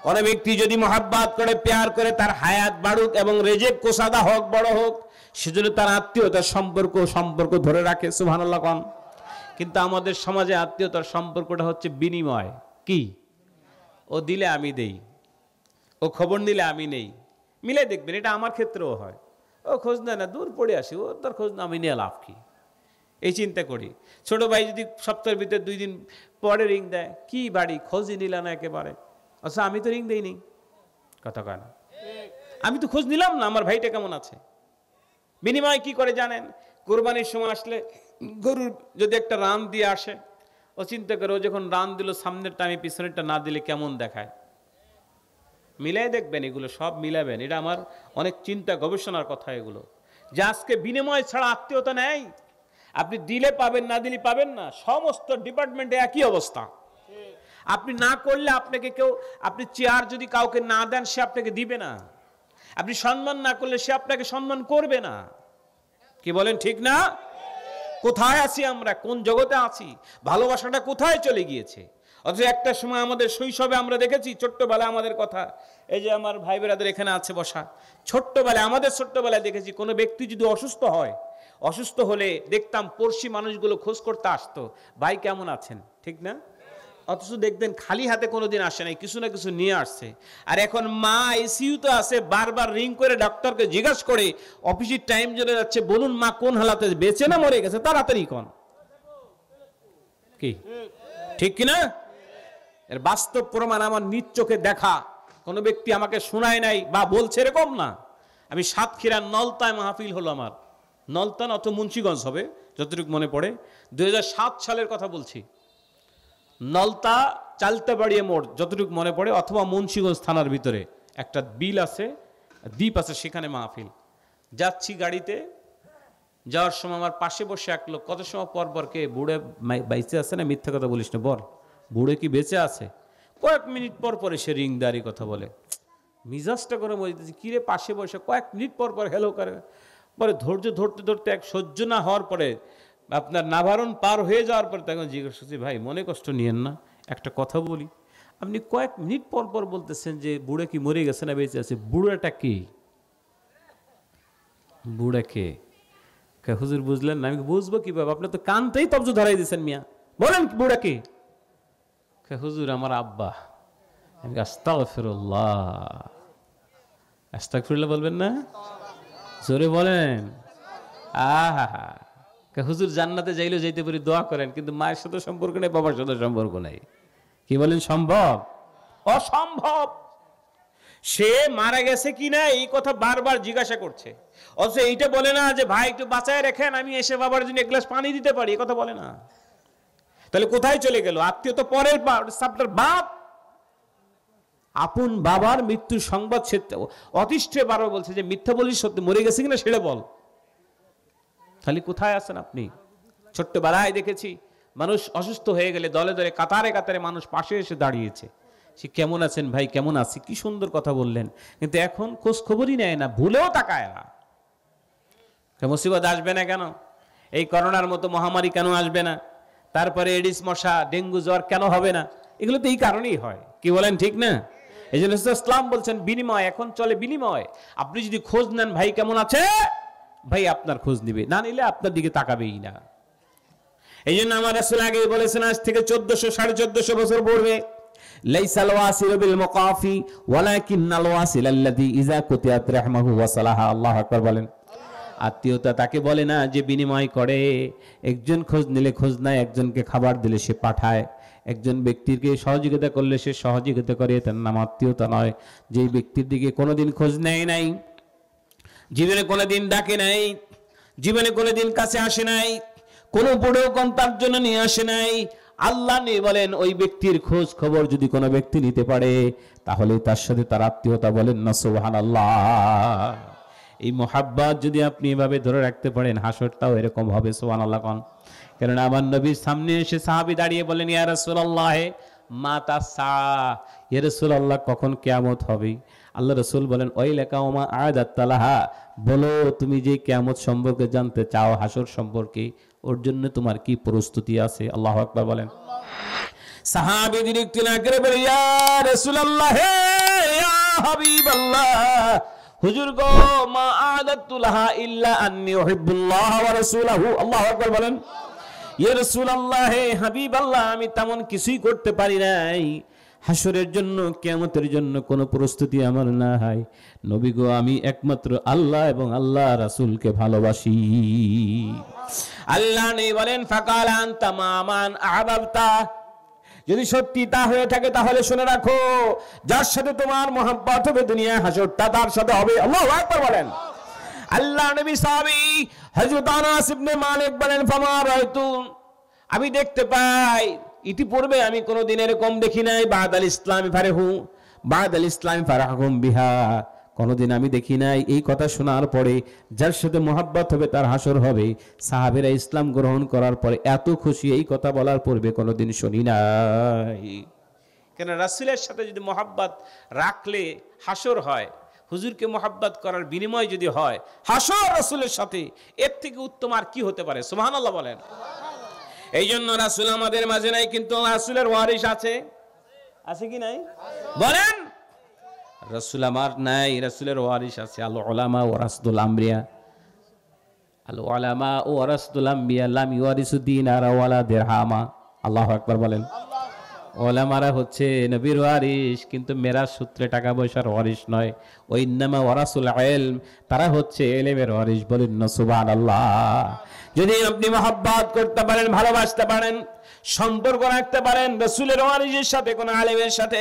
কোন ব্যক্তি যদি মহাব্বত করে প্যার করে তার হায়াত বাড়ুক এবং রিজিক কোসাদা হোক বড় হোক, সেজন্য তার আত্মীয়তার সম্পর্ক ধরে রাখে, সুবহানাল্লাহ কোন। কিন্তু আমাদের সমাজে আত্মীয়তার সম্পর্কটা হচ্ছে বিনিময়। কি? ও দিলে আমি দেই, ও খবর নিলে আমি নেই। মিলে দেখবেন, এটা আমার ক্ষেত্রেও হয়। ও খোঁজ নেয় না, দূর পড়ে আসি, ও তার খোঁজ না, আমি নিয়ে লাভ কি, এই চিন্তা করি। ছোট ভাই যদি সপ্তাহের ভিতরে 2 দিন পরে রিং দেয়, কি বাড়ি খোঁজই নিল না একেবারে, আচ্ছা আমি তো রিং দেইনি, কথা কয় না, আমি তো খোঁজ নিলাম না আমার ভাইটা কেমন আছে। বিনিময় কি করে জানেন? কোরবানির সময় আসলে গরুর যদি একটা রান দিয়ে আসে, ও চিন্তা করে ও যখন রান দিল সামনেরটা আমি পিছনেরটা না দিলে কেমন দেখায়। মিলাই দেখবেন, এগুলো সব মিলাবেন। এটা আমার অনেক চিন্তা গবেষণার কথা এগুলো, যে আজকে বিনিময় ছাড়া আত্মীয়তা নেই। আপনি দিলে পাবেন, না দিলে পাবেন না। সমস্ত ডিপার্টমেন্টে একই অবস্থা। আপনি না করলে আপনাকে কেউ, আপনি চেয়ার যদি কাউকে না দেন সে আপনাকে দিবে না। আপনি সম্মান না করলে সে আপনাকে সম্মান করবে না। কি বলেন, ঠিক না? কোথায় আছি আমরা, কোন জগতে আছি? ভালোবাসাটা কোথায় চলে গিয়েছে? অথচ একটা সময় আমাদের শৈশবে আমরা দেখেছি, ছোট্টবেলায় আমাদের কথা, এই যে আমার ভাই বেরাদের এখানে আছে বসা, ছোট্টবেলায় আমাদের ছোট্টবেলায় দেখেছি কোনো ব্যক্তি যদি অসুস্থ হয়, অসুস্থ হলে দেখতাম পড়শি মানুষগুলো খোঁজ করতে আসতো, ভাই কেমন আছেন, ঠিক না? অথচ দেখবেন খালি হাতে কোনোদিন আসে নাই, কিছু না কিছু নিয়ে আসছে। আর এখন মা আইসিইউতে আছে, বারবার রিং করে ডাক্তারকে জিজ্ঞাসা করে অফিসের টাইম চলে যাচ্ছে, বলুন মা কোন হালাতে, বেঁচে না মরে গেছে, তাড়াতাড়ি কোন। কি ঠিক কিনা? এর বাস্তব প্রমাণ আমার নিজ চোখে দেখা। কোন ব্যক্তি আমাকে শোনায় নাই বা বলছে এরকম না। আমি সাতক্ষীরার নলতায় মাহফিল হলো আমার, নলতা অত মুন্সিগঞ্জ হবে যতটুকু মনে পড়ে, 2007 সালের কথা বলছি। নলতা চালতাবাড়িয়া মোড় যতটুকু মনে পড়ে, অথবা মুন্সিগঞ্জ থানার ভিতরে একটা বিল আছে, দ্বীপ আছে, সেখানে মাহফিল। যাচ্ছি গাড়িতে, যাওয়ার সময় আমার পাশে বসে এক লোক, কত সময় পর পর, কে বুড়ে বাইচে আছে না, মিথ্যা কথা বলিস না বল, বুড়ে কি বেঁচে আছে? কয়েক মিনিট পর পরে সে রিংদারি কথা বলে। মিজাজটা করে বলতেছি, কিরে পাশে বসে কয়েক মিনিট পর পর হেলো করে। পরে ধৈর্য ধরতে ধরতে এক সহ্য না হওয়ার পরে, আপনার নাভারণ পার হয়ে যাওয়ার পরে তখন জিজ্ঞেস করছি, ভাই মনে কষ্ট নিয়েন না, একটা কথা বলি, আপনি কয়েক মিনিট পর পর বলতেছেন যে বুড়ে কি মরে গেছে না বেঁচে আছে, বুড়াটা কি? বুড়া কে? হুজুর বুঝলেন না? আমি বুঝবো কিভাবে, আপনি তো কানতেই তবজ ধরাই দিয়েছেন মিয়া, বলেন বুড়া কে? হুজুর আমার আব্বা। আমি আস্তাগফিরুল্লাহ, আস্তাগফিরুল্লাহ বলবেন না, জোরে বলেন। আহা, হুজুর জান্নাতে যাইলেও যাইতে পারি, দোয়া করেন, কিন্তু মায়ের সাথে সম্পর্ক নেই, বাবার সাথে সম্পর্ক নেই। কি বলেন, সম্ভব? অসম্ভব। সে মারা গেছে কিনা এই কথা বারবার জিজ্ঞাসা করছে, অথচ এইটা বলে না যে ভাই একটু বাঁচায় রাখেন, আমি এসে বাবার জন্য 1 গ্লাস পানি দিতে পারি, এই কথা বলে না। তাহলে কোথায় চলে গেল? আত্মীয় তো পরের সাবটার বাপ। আপন বাবার মৃত্যুর সংবাদ সে অতিষ্ঠে বারবার বলছে যে মিথ্যা বলিস, সত্যি মরে গেছে কিনা সেটা বল। তাহলে কোথায় আছেন আপনি? ছোট্টবেলায় দেখেছি মানুষ অসুস্থ হয়ে গেলে দলে দলে কাতারে কাতারে মানুষ পাশে এসে দাঁড়িয়েছে, সে কেমন আছেন ভাই, কেমন আছি, কি সুন্দর কথা বললেন। কিন্তু এখন খোঁজ খবরই নেয় না, ভুলেও তাকায় না। মুসিবত আসবে না কেন? এই করোনার মতো মহামারী কেন আসবে না? তারপরে এডিস মশা, ডেঙ্গু জ্বর কেন হবে না? এগুলো তো এই কারণেই হয়। কি বলেন, ঠিক না? এই জন্য ইসলাম বলছেন বিনিময়, এখন চলে বিনিময়। আপনি যদি খোঁজ নেন ভাই কেমন আছে, ভাই আপনার খোঁজ নিবে, না নিলে আপনার দিকে তাকাবেই না। এই জন্য আমার রাসূল আগেই বলেছেন, আজ থেকে 1400-1450 বছর পূর্বে, লাইসাল ওয়াসিলু বিল মুকাফি ওয়ালাকিন্নাল ওয়াসিল আল্লাযী ইযা কুতিয়াত রাহমাহু ওয়া সালাহা। আল্লাহু আকবার বলেন। আত্মীয়তা তাকে বলে না যে বিনিময় করে। একজন খোঁজ নিলে খোঁজ নেয়, একজনকে খাবার দিলে সে পাঠায়, একজন ব্যক্তিকে সহযোগিতা করলে সে সহযোগিতা করে, তার নাম আত্মীয়তা নয়। যেই ব্যক্তির দিকে কোনোদিন খোঁজ নেয় নাই, জীবনে কোনোদিন ডাকে নাই, জীবনে কোনোদিন কাছে আসে নাই, কোনো বুড়ো কোন তার জন্য নিয়ে আসে নাই, আল্লাহ নিয়ে বলেন ওই ব্যক্তির খোঁজ খবর যদি কোনো ব্যক্তি নিতে পারে, তাহলে তার সাথে তার আত্মীয়তা, বলেন না সুবহানাল্লাহ। এই মোহাব্বত যদি আপনি এভাবে ধরে রাখতে পারেন, হাসরটাও এরকম হবে, সুবহানাল্লাহ কোন। কারণ আমার নবীর সামনে এসে সাহাবী দাঁড়িয়ে বলেন, ইয়া রাসূলুল্লাহ মাতা সা, ইয়া রাসূলুল্লাহ কখন কিয়ামত হবে? আল্লাহ রাসূল বলেন ওয়াইলাকা ওমা আদাত্তালাহা, বলো তুমি যে কিয়ামত সম্পর্কে জানতে চাও, হাসর সম্পর্কে, ওর জন্য তোমার কি প্রস্তুতি আছে? আল্লাহু আকবার বলেন। সাহাবী বিরক্তি না করে বলে ইয়া রাসূলুল্লাহ, হে ইয়া হাবিবাল্লাহ, হুজুর গো, মা আদাতু লাহা ইল্লা আন্নী উহিব্বুল্লাহ ওয়া রাসূলাহু। আল্লাহু আকবার বলেন। ইয়া রাসূলুল্লাহ, হে হাবিবাল্লাহ, আমি তেমন কিছুই করতে পারি নাই, হাসরের জন্য, কিয়ামতের জন্য কোনো প্রস্তুতি আমার নাই। নবী গো, আমি একমাত্র আল্লাহ এবং আল্লাহ রাসূলকে ভালোবাসি। আল্লাহ নেই বলেন ফাকালা আনতা মামান আহবাবতা, যদি সত্যি তা হয়ে থাকে তাহলে শুনে রাখো, যার সাথে তোমার মহব্বত হবে দুনিয়ায় হাসরটা তার সাথে হবে। আল্লাহু আকবার বলেন। আল্লাহ নবী সাহাবী হযরত আনাস ইবনে মালিক বলেন ফামা রায়তু, আমি দেখতে পাই, ইতিপূর্বে আমি কোনোদিন এরকম দেখি নাই, বাদাল ইসলামি ফারাহু, বাদাল ইসলামি ফারাহুম বিহা, কোনোদিন আমি দেখি নাই এই কথা শোনার পরে যার সাথে মহব্বত হবে তার হাসর হবে। সাহাবীরা ইসলাম গ্রহণ করার পরে এত খুশি এই কথা বলার পূর্বে কোনোদিন শুনি নাই। কেন রাসূলের সাথে যদি মহব্বত রাখলে হাসর হয়, হুজুরকে মহব্বত করার বিনিময় যদি হয় হাসর রাসূলের সাথে, এর থেকে উত্তম আর কি হতে পারে? সুবহানাল্লাহ বলেন। এই জন্য রাসূল আমাদের মাঝে নাই, কিন্তু রাসূলের ওয়ারিস আছে। আছে কি নাই বলেন? রাসূল আমার নাই, রাসূলের ওয়ারিস আছে। আল উলামা ওয়ারাসতুল আমবিয়া, আল উলামা ওয়ারাসতুল আমবিয়া লাম ইওয়ারিসু দিনারা ওয়ালা দিরহামা। আল্লাহু আকবার বলেন। ওলামারা হচ্ছে নবীর ওয়ারিস, কিন্তু মেরাজ সূত্রে টাকা পয়সার ওয়ারিস নয়। ওয়াইন্নামা ওয়ারাসুল ইলম, তারা হচ্ছে ইলমের ওয়ারিস। বলেন না সুবহানাল্লাহ। যদি আপনি মহব্বত করতে পারেন, ভালোবাসতে পারেন, সম্পর্ক রাখতে পারেন রাসূলের ওয়ারিসের সাথে, কোন আলেমের সাথে,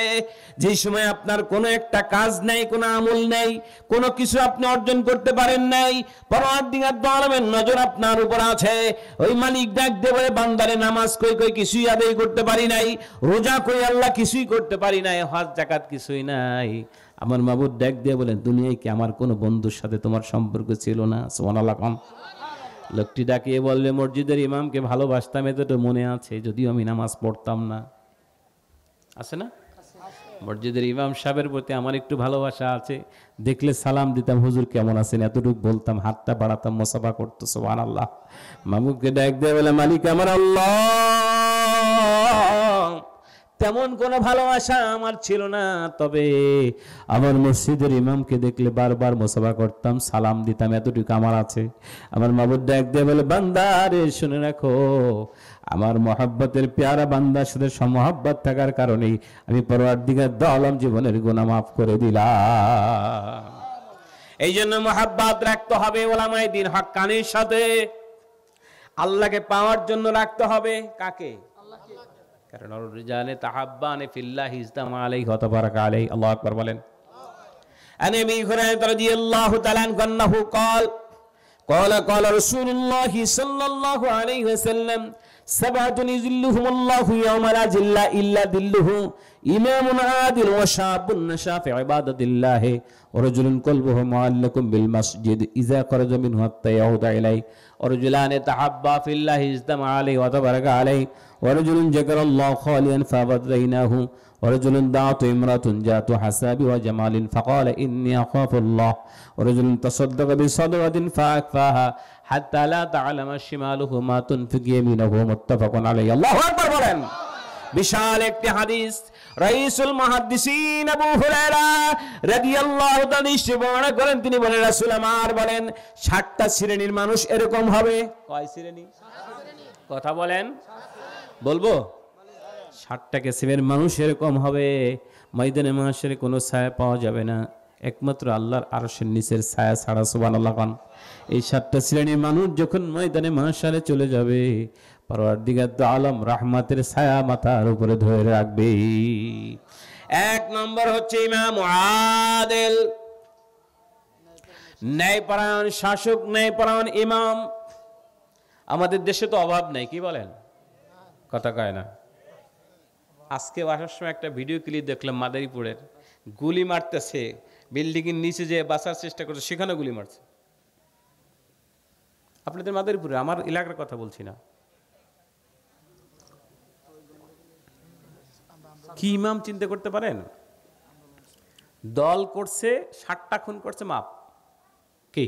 যে সময় আপনার কোনো একটা কাজ নাই, কোনো আমল নাই, কোনো কিছু আপনি অর্জন করতে পারেন নাই, পরওয়ারদিগার দু আলমের নজর আপনার উপর আছে, ওই মালিক ডাক দিয়ে বলে বান্দারে নামাজ কই কই কিছুই আদায় করতে পারি নাই, রোজা কই আল্লাহ কিছুই করতে পারি নাই, হজ যাকাত কিছুই নাই, আমার মাবুদ ডাক দিয়ে বলেন দুনিয়ায় কি আমার কোনো বন্ধুর সাথে তোমার সম্পর্ক ছিল না? সুবহানাল্লাহ। লোকটি ডাকিয়ে বললে মসজিদের ইমামকে ভালোবাসতাম, এতটা মনে আছে, যদিও আমি নামাজ পড়তাম না। আছে না? মসজিদের ইমাম সাহেবের প্রতি আমার একটু ভালোবাসা আছে, দেখলে সালাম দিতাম, হুজুর কেমন আছেন এতটুকু বলতাম, হাতটা বাড়াতাম, মুসাফা করতো। সুবহানাল্লাহ। মামুককে ডাক দিয়ে বলে মালিক আমার আল্লাহ, তেমন কোনো ভালোবাসা আমার ছিল না, তবে আমার মসজিদের ইমামকে দেখলে বারবার মুসাফা করতাম, সালাম দিতাম, এতটুকু আমার আছে। আমার মাবুদ ডাক দিয়ে বলে বান্দা রে শুনে রাখো, আমার মহব্বতের পেয়ারা বান্দার সাথে সমহব্বত থাকার কারণেই আমি পরওয়ারদিগার দু আলম জীবনের গুনাহ মাফ করে দিলাম। এই জন্য মহব্বত রাখতে হবে ওলামায়ে দ্বীন হক্কানির সাথে, আল্লাহকে পাওয়ার জন্য রাখতে হবে। কাকে? কারণ রিজালে তাহাব্বানে ফিল্লাহি ইজতামা আলাইহি ওয়া তাবারাকা আলাইহি। আল্লাহু আকবার বলেন। আন আবি হুরায়রা রাদিয়াল্লাহু তাআলা আনহু قال قال رسول الله صلى الله عليه وسلم سبعة يظلهم الله يوم لا ظل إلا ظله إمام عادل وشاب نشأ في عبادة الله ورجل قلبه معلق بالمسجد إذا خرج منه حتى يعود إليه ورجلان تحابا في الله اجتمعا عليه وتبارك عليه ورجل ذكر الله خاليا فابت بينه ورجل دعته امرأة ذات حساب وجمال فقال إني أخاف الله ورجل تصدق بصدقة فأخفاها حتى لا تعلم شماله ما تنفق يمينه متفق عليه। الله أكبر বলেন। বিশাল একটি হাদিস, রাইসুল মুহাদ্দিসিন আবু হুরায়রা রাদিয়াল্লাহু তাআলা বর্ণনা করেন, তিনি বলেন রাসূল আমার বলেন 60টা শ্রেণীর মানুষ এরকম হবে। কয় শ্রেণী? কথা বলেন, বলবো? 60টা কিসিমের মানুষ এরকম হবে, ময়দানে মাহশরে কোনো ছায়া পাওয়া যাবে না, একমাত্র আল্লাহর আরশের নিচের ছায়া ছাড়া। সুবহানাল্লাহ। এই 7টা শ্রেণীর মানুষ যখন ময়দানে মাহশরে চলে যাবে, পরওয়ারদিগার দু আলম রহমতের ছায়া মাথার উপরে ধরে রাখবে। এক নম্বর হচ্ছে ইমাম আদিল, ন্যায়পরায়ণ শাসক, ন্যায়পরায়ণ ইমাম। আমাদের দেশে তো অভাব নেই, কি বলেন? কথা কয় না। আজকে আসার সময় একটা ভিডিও ক্লিপ দেখলাম, মাদারীপুরের, গুলি মারতেছে, বিল্ডিং এর নিচে যে বাঁচার চেষ্টা করছে সেখানে গুলি মারছে। আপনাদের মাদারীপুরে, আমার এলাকার কথা বলছি না। কি ইমাম চিন্তা করতে পারেন? দল করছে 60টা খুন করছে, মাপ কি?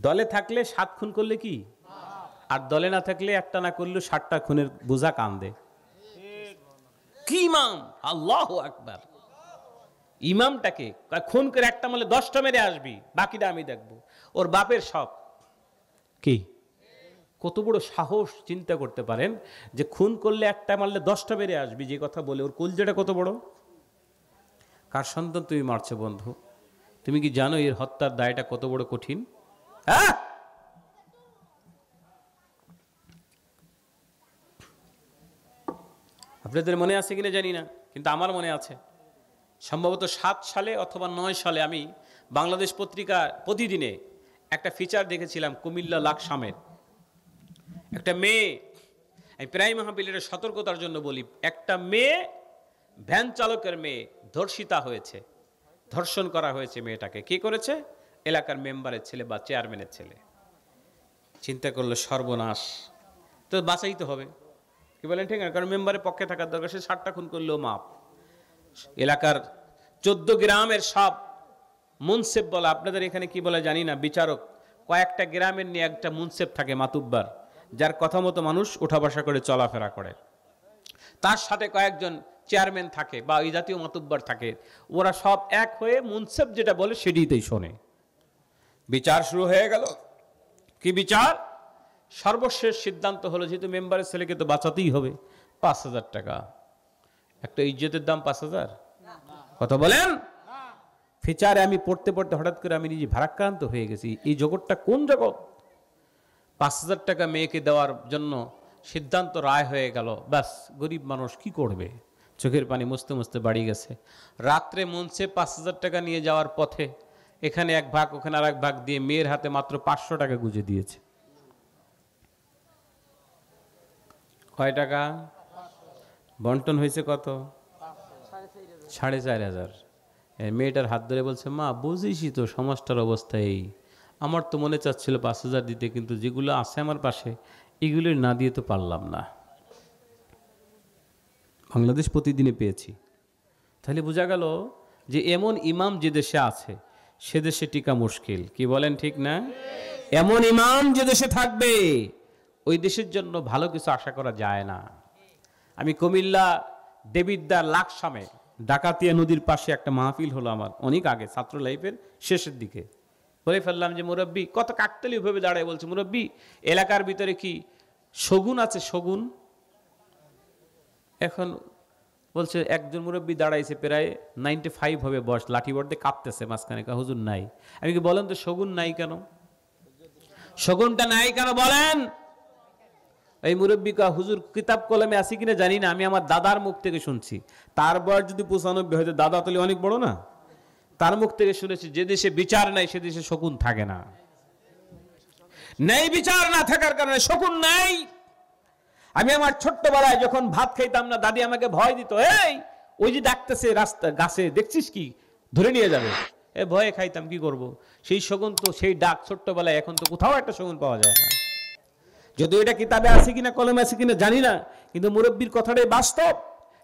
দলে থাকলে 7 খুন করলে কি, আর দলে না থাকলে একটা না করলেও 60টা খুনের বোঝা কান্দে। কি ইমাম! আল্লাহু আকবার। ইমামটাকে খুন করে একটা মারলে 10টা মেরে আসবি, বাকিটা আমি দেখবো। ওর বাপের সব কি, কত বড় সাহস! চিন্তা করতে পারেন যে খুন করলে একটা মারলে 10টা মেরে আসবি, যে কথা বলে ওর কলজেটা কত বড়। কার সন্তান তুমি মারছো বন্ধু? তুমি কি জানো এর হত্যার দায়টা কত বড় কঠিন? হ্যাঁ, আপনাদের মনে আছে কিনা জানি না, কিন্তু আমার মনে আছে। সম্ভবত 7 সালে অথবা 9 সালে আমি বাংলাদেশ পত্রিকা প্রতিদিনে একটা ফিচার দেখেছিলাম কুমিল্লা লাকসামের একটা মেয়ে। আমি প্রায় মাহফিলের সতর্কতার জন্য বলি, একটা মেয়ে, ভ্যান চালকের মেয়ে ধর্ষিতা হয়েছে, ধর্ষণ করা হয়েছে। মেয়েটাকে কে করেছে? এলাকার মেম্বারের ছেলে বা চেয়ারম্যানের ছেলে। চিন্তা করলো সর্বনাশ, তো বাঁচাইতে হবে, কি বলেন ঠিক না? কারণ মেম্বারের পক্ষে থাকার দরকার। সে 60টা খুন করলেও মাপ। এলাকার 14 গ্রামের সব মুনসেফ বলা, আপনাদের এখানে কি বলে জানি না, বিচারক, কয়েকটা গ্রামের নিয়ে একটা মুনসেফ থাকে, মাতুব্বার, যার কথা মতো মানুষ উঠা বসা করে চলাফেরা করে। তার সাথে কয়েকজন চেয়ারম্যান থাকে বা এই জাতীয় মাতুব্বার থাকে। ওরা সব এক হয়ে মুনসেফ যেটা বলে সেটিতেই শোনে। বিচার শুরু হয়ে গেল। কি বিচার? সর্বশেষ সিদ্ধান্ত হলো, যেহেতু মেম্বারের ছেলেকে তো বাঁচাতেই হবে, 5,000 টাকা। একটা ইজ্জতের দাম 5,000, কথা বলেন? ফিচারে আমি পড়তে পড়তে হঠাৎ করে আমি নিজে ভারাক্রান্ত হয়ে গেছি। এই জগৎটা কোন জগৎ? 5,000 টাকা মেয়েকে দেওয়ার জন্য সিদ্ধান্ত, রায় হয়ে গেল। ব্যাস, গরিব মানুষ কি করবে? চোখের পানি মুছতে মুছতে বাড়ি গেছে। রাত্রে মঞ্চে 5,000 টাকা নিয়ে যাওয়ার পথে এখানে এক ভাগ ওখানে আর এক ভাগ দিয়ে মেয়ের হাতে মাত্র 500 টাকা গুঁজে দিয়েছে। কয় টাকা বন্টন হয়েছে? কত? 4,500। মেয়েটার হাত ধরে বলছে, মা বুঝিসই তো সমাজটার অবস্থা এই, আমার তো মনে চাচ্ছিল 5,000 দিতে, কিন্তু যেগুলো আছে আমার পাশে এগুলো না দিয়ে তো পারলাম না। বাংলাদেশ প্রতিদিনে পেয়েছি। তাহলে বোঝা গেল যে এমন ইমাম যে দেশে আছে সে দেশে টিকা মুশকিল। কি বলেন ঠিক না? এমন ইমাম যে দেশে থাকবে ওই দেশের জন্য ভালো কিছু আশা করা যায় না। আমি কুমিল্লা দেবিদ্দার লাকসামে ডাকাতিয়া নদীর পাশে একটা মাহফিল হলো আমার, অনেক আগে, ছাত্র লাইফের শেষের দিকে। বলে ফেললাম যে মুরব্বী, কত কাকতালি ভাবে দাঁড়ায় বলছে, মুরব্বী এলাকার ভিতরে কি শগুন আছে? শগুন? এখন বলছে, একজন মুরব্বী দাঁড়াইছে, প্রায় 95 হবে বয়স, লাঠি বর্দে কাঁপতেছে মাঝখানে, হুজুর নাই। আমি কি বলেন তো শগুন নাই কেন? শগুনটা নাই কেন বলেন? এই মুরব্বী কা, হুজুর কিতাব কলমে আছে কিনা জানি না, আমি আমার দাদার মুখ থেকে শুনছি। তার বয়স যদি 95 হয়তো, দাদা তাহলে অনেক বড় না? তার মুখ থেকে শুনেছি যে দেশে বিচার নাই সে দেশে শকুন থাকে না। নেই বিচার না থাকার কারণে শকুন নাই। আমি আমার ছোট্টবেলায় যখন ভাত খাইতাম না, দাদি আমাকে ভয় দিত, এই ওই যে ডাকতেছে রাস্তা গাছে, দেখছিস কি, ধরে নিয়ে যাবে। এ ভয়ে খাইতাম, কি করব? সেই শকুন তো, সেই ডাক ছোট্টবেলায়, এখন তো কোথাও একটা শকুন পাওয়া যায় না। যদিও এটা কিতাবে আছে কিনা কলমে আছে কিনা জানি না, কিন্তু মুরব্বীর কথাটাই বাস্তব।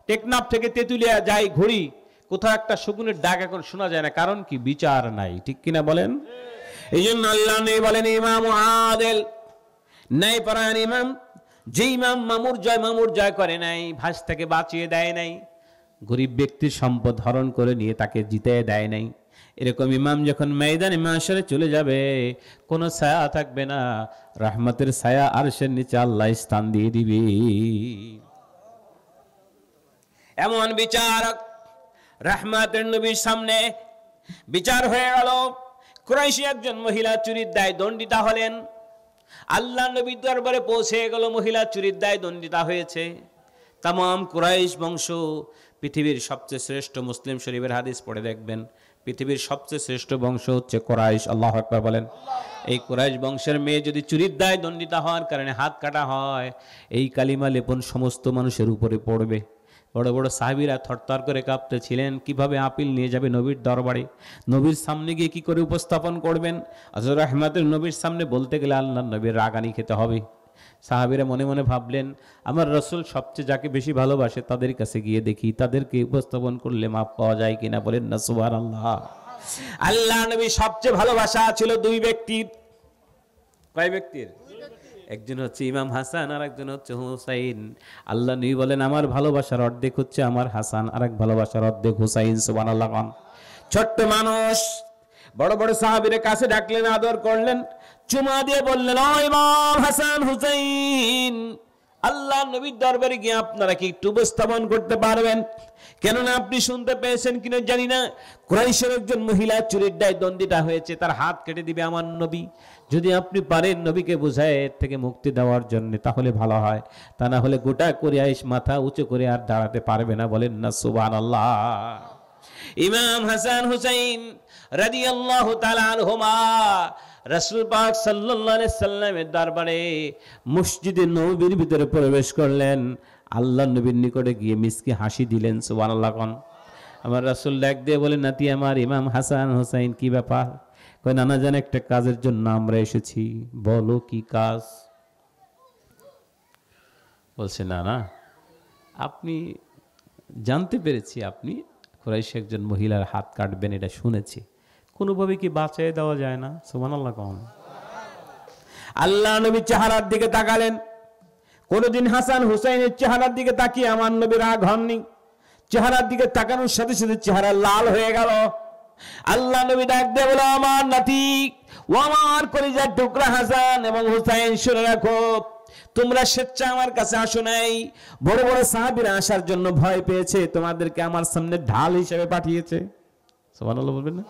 টেকনাফ থেকে তেঁতুলিয়া যাই ঘুরি, কোথাও একটা শকুনের ডাক এখন শোনা যায় না। কারণ কি? বিচার নাই। ঠিক কিনা বলেন? এই জন্য আল্লাহ নেই বলেন ইমাম আদেল, ন্যায় পরায়ণ ইমাম, যে ইমাম মামুর জয় করে নাই, ভাস থেকে বাঁচিয়ে দেয় নাই, গরিব ব্যক্তির সম্পদ হরণ করে নিয়ে তাকে জিতে দেয় নাই, এরকম ইমাম যখন ময়দানে মাশরে চলে যাবে, কোনো ছায়া থাকবে না, রহমতের ছায়া আরশের নিচে আল্লাহ স্থান দিয়ে দিবে। এমন বিচারক রহমতের নবীর সামনে বিচার হয়ে গেল। কুরাইশি একজন মহিলা চুরির দায়ে দণ্ডিতা হলেন। আল্লাহ নবীর দরবারে পৌঁছে গেল, মহিলা চুরির দায়ে দণ্ডিতা হয়েছে। তামাম কুরাইশ বংশ, পৃথিবীর সবচেয়ে শ্রেষ্ঠ, মুসলিম শরীফের হাদিস পড়ে দেখবেন, পৃথিবীর সবচেয়ে শ্রেষ্ঠ বংশ হচ্ছে কুরাইশ। আল্লাহু আকবার বলেন। এই কুরাইশ বংশের মেয়ে যদি চুরির দায়ে দণ্ডিতা হওয়ার কারণে হাত কাটা হয়, এই কালিমা লেপন সমস্ত মানুষের উপরে পড়বে। বড় বড় সাহাবীরা থরথর করে কাঁপতেছিলেন, কিভাবে আপিল নিয়ে যাবে নবীর দরবারে, নবীর সামনে গিয়ে কি করে উপস্থাপন করবেন। হযরত রহমতের নবীর সামনে বলতে গেলে আল্লাহর নবীর রাগানি খেতে হবে। সাহাবীরা মনে মনে ভাবলেন, আমার রাসূল সবচেয়ে যাকে বেশি ভালোবাসে তাদের কাছে গিয়ে দেখি তাদেরকে উপস্থাপন করলে মাপ পাওয়া যায় কিনা। বলেন না সুবহানাল্লাহ। আল্লাহ নবী সবচেয়ে ভালোবাসা ছিল দুই ব্যক্তির। কয় ব্যক্তির? একজন হচ্ছে ইমাম হাসান আর একজন হচ্ছে হুসাইন। আল্লাহ নবী বলেন, আমার ভালোবাসার অর্ধেক হচ্ছে আমার হাসান, আর এক ভালোবাসার অর্ধেক হুসাইন। সুবহানাল্লাহ। ছোট্ট মানুষ বড় বড় সাহাবীদের কাছে ডাকলেন, আদর করলেন, চুমা দিয়ে বললেন, ও ইমাম হাসান হুসাইন, আল্লাহ নবীর দরবারে গিয়ে আপনারা কি একটু উপস্থাপন করতে পারবেন? কেননা আপনি শুনতে পেয়েছেন কিনা জানি না, কুরাইশের একজন মহিলা চুরির দায়ে দণ্ডিতা হয়েছে, তার হাত কেটে দিবে আমার নবী। যদি আপনি পারেন নবীকে বোঝায় এর থেকে মুক্তি দেওয়ার জন্য, তাহলে ভালো হয়। তা না হলে গোটা কুরাইশ মাথা উঁচু করে আর দাঁড়াতে পারবে না। বলেন না সুবহানাল্লাহ। ইমাম হাসান হুসাইন রাদিয়াল্লাহু তাআলা আনহুমা রাসূল পাক সাল্লাল্লাহু আলাইহি সাল্লামের দরবারে মসজিদে নববীর ভিতরে প্রবেশ করলেন। আল্লাহর নবীর নিকটে গিয়ে মিসকি হাসি দিলেন। সুবহানাল্লাহ। আমার রাসূল ডাক দিয়ে বলেন, নাতি আমার ইমাম হাসান হুসাইন, কি ব্যাপার? কয়, নানা জান একটা কাজের জন্য আমরা এসেছি। বলো কি কাজ? বলছে, না না, আপনি জানতে পেরেছি আপনি কুরাইশ একজন মহিলার হাত কাটবেন, এটা শুনেছি। কোনোভাবে কি বাঁচিয়ে দেওয়া যায় না? সুবহানাল্লাহ। আল্লাহ নবী চেহারার দিকে তাকালেন। কোনদিন হাসান হুসাইনের চেহারার দিকে তাকিয়ে আমার নবী রাগ হননি। চেহারার দিকে তাকানোর সাথে সাথে চেহারা লাল হয়ে গেল। আল্লাহ নবী ডাক দিয়ে বলে, আমার নাতি ও আমার কলিজার টুকরা হাসান এবং হুসাইন, শুনে রাখো, তোমরা স্বেচ্ছা আমার কাছে আসো নাই। বড় বড় সাহাবীরা আসার জন্য ভয় পেয়েছে, তোমাদেরকে আমার সামনে ঢাল হিসেবে পাঠিয়েছে। সুবহানাল্লাহ বলবেন না?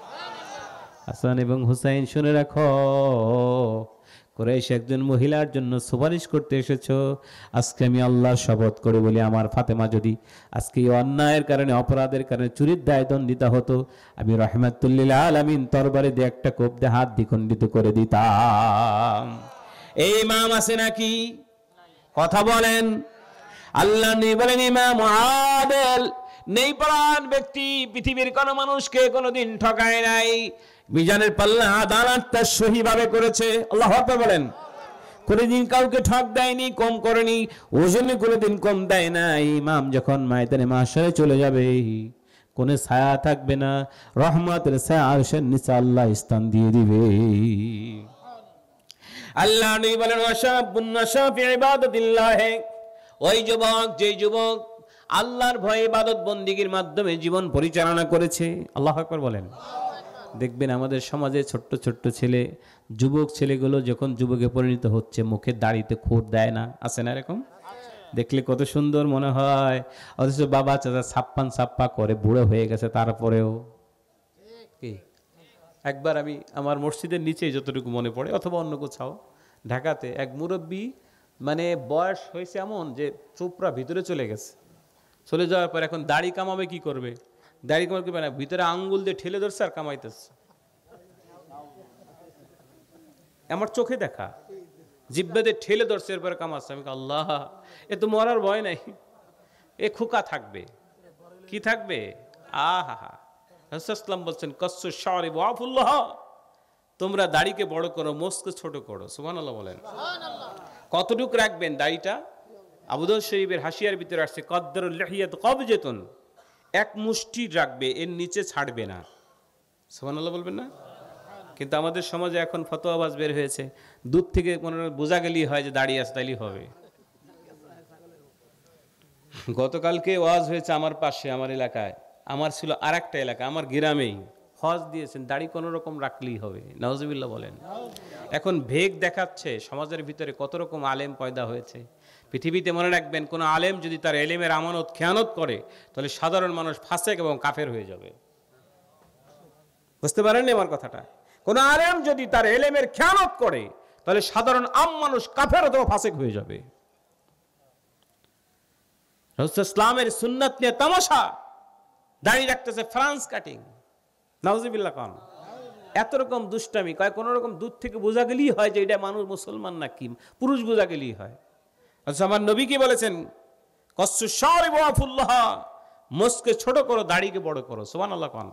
হাসান এবং হুসাইন, শুনে রাখো, কুরাইশ একজন মহিলার জন্য সুপারিশ করতে এসেছো। আজকে আমি আল্লাহর শপথ করে বলি, আমার ফাতেমা যদি আজকে এই অন্যায়ের কারণে, অপরাধের কারণে চুরির দায়ে দণ্ডিত হতো, আমি রাহমাতুল লিল আলামিন তরবারে দিয়ে একটা কোপ দিয়ে হাত দ্বিখণ্ডিত করে দিতাম। এই ইমাম আছে নাকি? কথা বলেন। আল্লাহ নবী বলেন, ইমাম আদেল নেইপরান ব্যক্তি পৃথিবীর কোন মানুষকে কোনোদিন ঠকায় নাই। মিজানের পাল্লা আদালত তার সহিভাবে করেছে। আল্লাহু আকবার বলেন। কোনোদিন কাউকে ঠক দেয়নি, কম করেনি, ওজনে কোনোদিন কম দেয় না। ইমাম যখন ময়দানে মাশারে চলে যাবে, কোনো ছায়া থাকবে না, রহমতের ছায়া আরশের নিচে আল্লাহ স্থান দিয়ে দিবে। আল্লাহ নবী বলেন, ওয়াশাবুন নাশা ফি ইবাদাতিল্লাহ, ওই যুবক, যেই যুবক আল্লাহর ভয়ে ইবাদত বন্দেগীর মাধ্যমে জীবন পরিচালনা করেছে। আল্লাহু আকবার বলেন। দেখবেন আমাদের সমাজে ছোট্ট ছোট্ট ছেলে, যুবক ছেলেগুলো যখন যুবকে পরিণত হচ্ছে, মুখে দাড়িতে খুঁত দেয় না, আছে না এরকম? দেখলে কত সুন্দর মনে হয়, অথচ বাবা চাচা ছাপ্পান ছাপ্পা করে বুড়ো হয়ে গেছে, তারপরেও কি। একবার আমি আমার মসজিদের নিচে যতটুকু মনে পড়ে, অথবা অন্য কোথাও ঢাকাতে, এক মুরব্বী, মানে বয়স হয়েছে এমন যে চোপড়া ভিতরে চলে গেছে। চলে যাওয়ার পর এখন দাড়ি কামাবে কি করবে? দাড়ি কামাবে না, ভিতরে আঙ্গুল দিয়ে ঠেলে ধরছে আর কামাইতেছে। আমার চোখে দেখা, জিব্বাতে ঠেলে ধরছে, এরপরে কামাচ্ছে। আমি আল্লাহ, এ তো মরার ভয় নাই, এ খোকা থাকবে। কি থাকবে? আহা হা। রাসূলুল্লাহ বলছেন, কাসসু শারি ওয়াফুল্লাহ, তোমরা দাড়িকে বড় করো, মোসকে ছোট করো। সুবহানাল্লাহ বলেন। কতটুক রাখবেন দাড়িটা? আবু দাউদ শরীফের হাসিয়ার ভিতরে আসছে, কদ্দারুল লিহিয়াত কবজাতুন, এক মুষ্টি রাখবে, এর নিচে ছাড়বে না। সুবহানাল্লাহ বলবেন না? কিন্তু আমাদের সমাজে এখন ফতোয়াবাজ বের হয়েছে, দূর থেকে মনে বোঝা গেলেই হয় যে দাড়ি আছে, তাইলেই হবে। গতকালকে ওয়াজ হয়েছে আমার পাশে, আমার এলাকায়, আমার ছিল আর একটা এলাকা, আমার গ্রামেই হজ দিয়েছেন, দাড়ি কোনো রকম রাখলেই হবে। নাউজুবিল্লাহ বলেন। এখন ভেগ দেখাচ্ছে সমাজের ভিতরে, কত রকম আলেম পয়দা হয়েছে পৃথিবীতে। মনে রাখবেন, কোন আলেম যদি তার এলেমের আমানত খেয়ানত করে, তাহলে সাধারণ মানুষ ফাসেক এবং কাফের হয়ে যাবে। বুঝতে পারেননি আমার কথাটা? কোন আলেম যদি তার এলেমের খেয়ানত করে, তাহলে সাধারণ আম মানুষ কাফের অথবা ফাসেক হয়ে যাবে। রাসূল ইসলামের সুন্নাত নিয়ে তামাশা, দাড়ি রাখতেছে ফ্রান্স কাটিং। নাউজুবিল্লাহ কোন এত রকম দুষ্টামি, কয় কোন রকম দূর থেকে বোঝা গেলেই হয় যে এটা মানুষ মুসলমান নাকি পুরুষ, বোঝা গেলেই হয়। আচ্ছা, আমার নবী কি বলেছেন? কাসসু শারি ওয়াফুল্লাহ, মুসকে ছোট করো, দাড়িকে বড় করো। সুবহানাল্লাহ কোন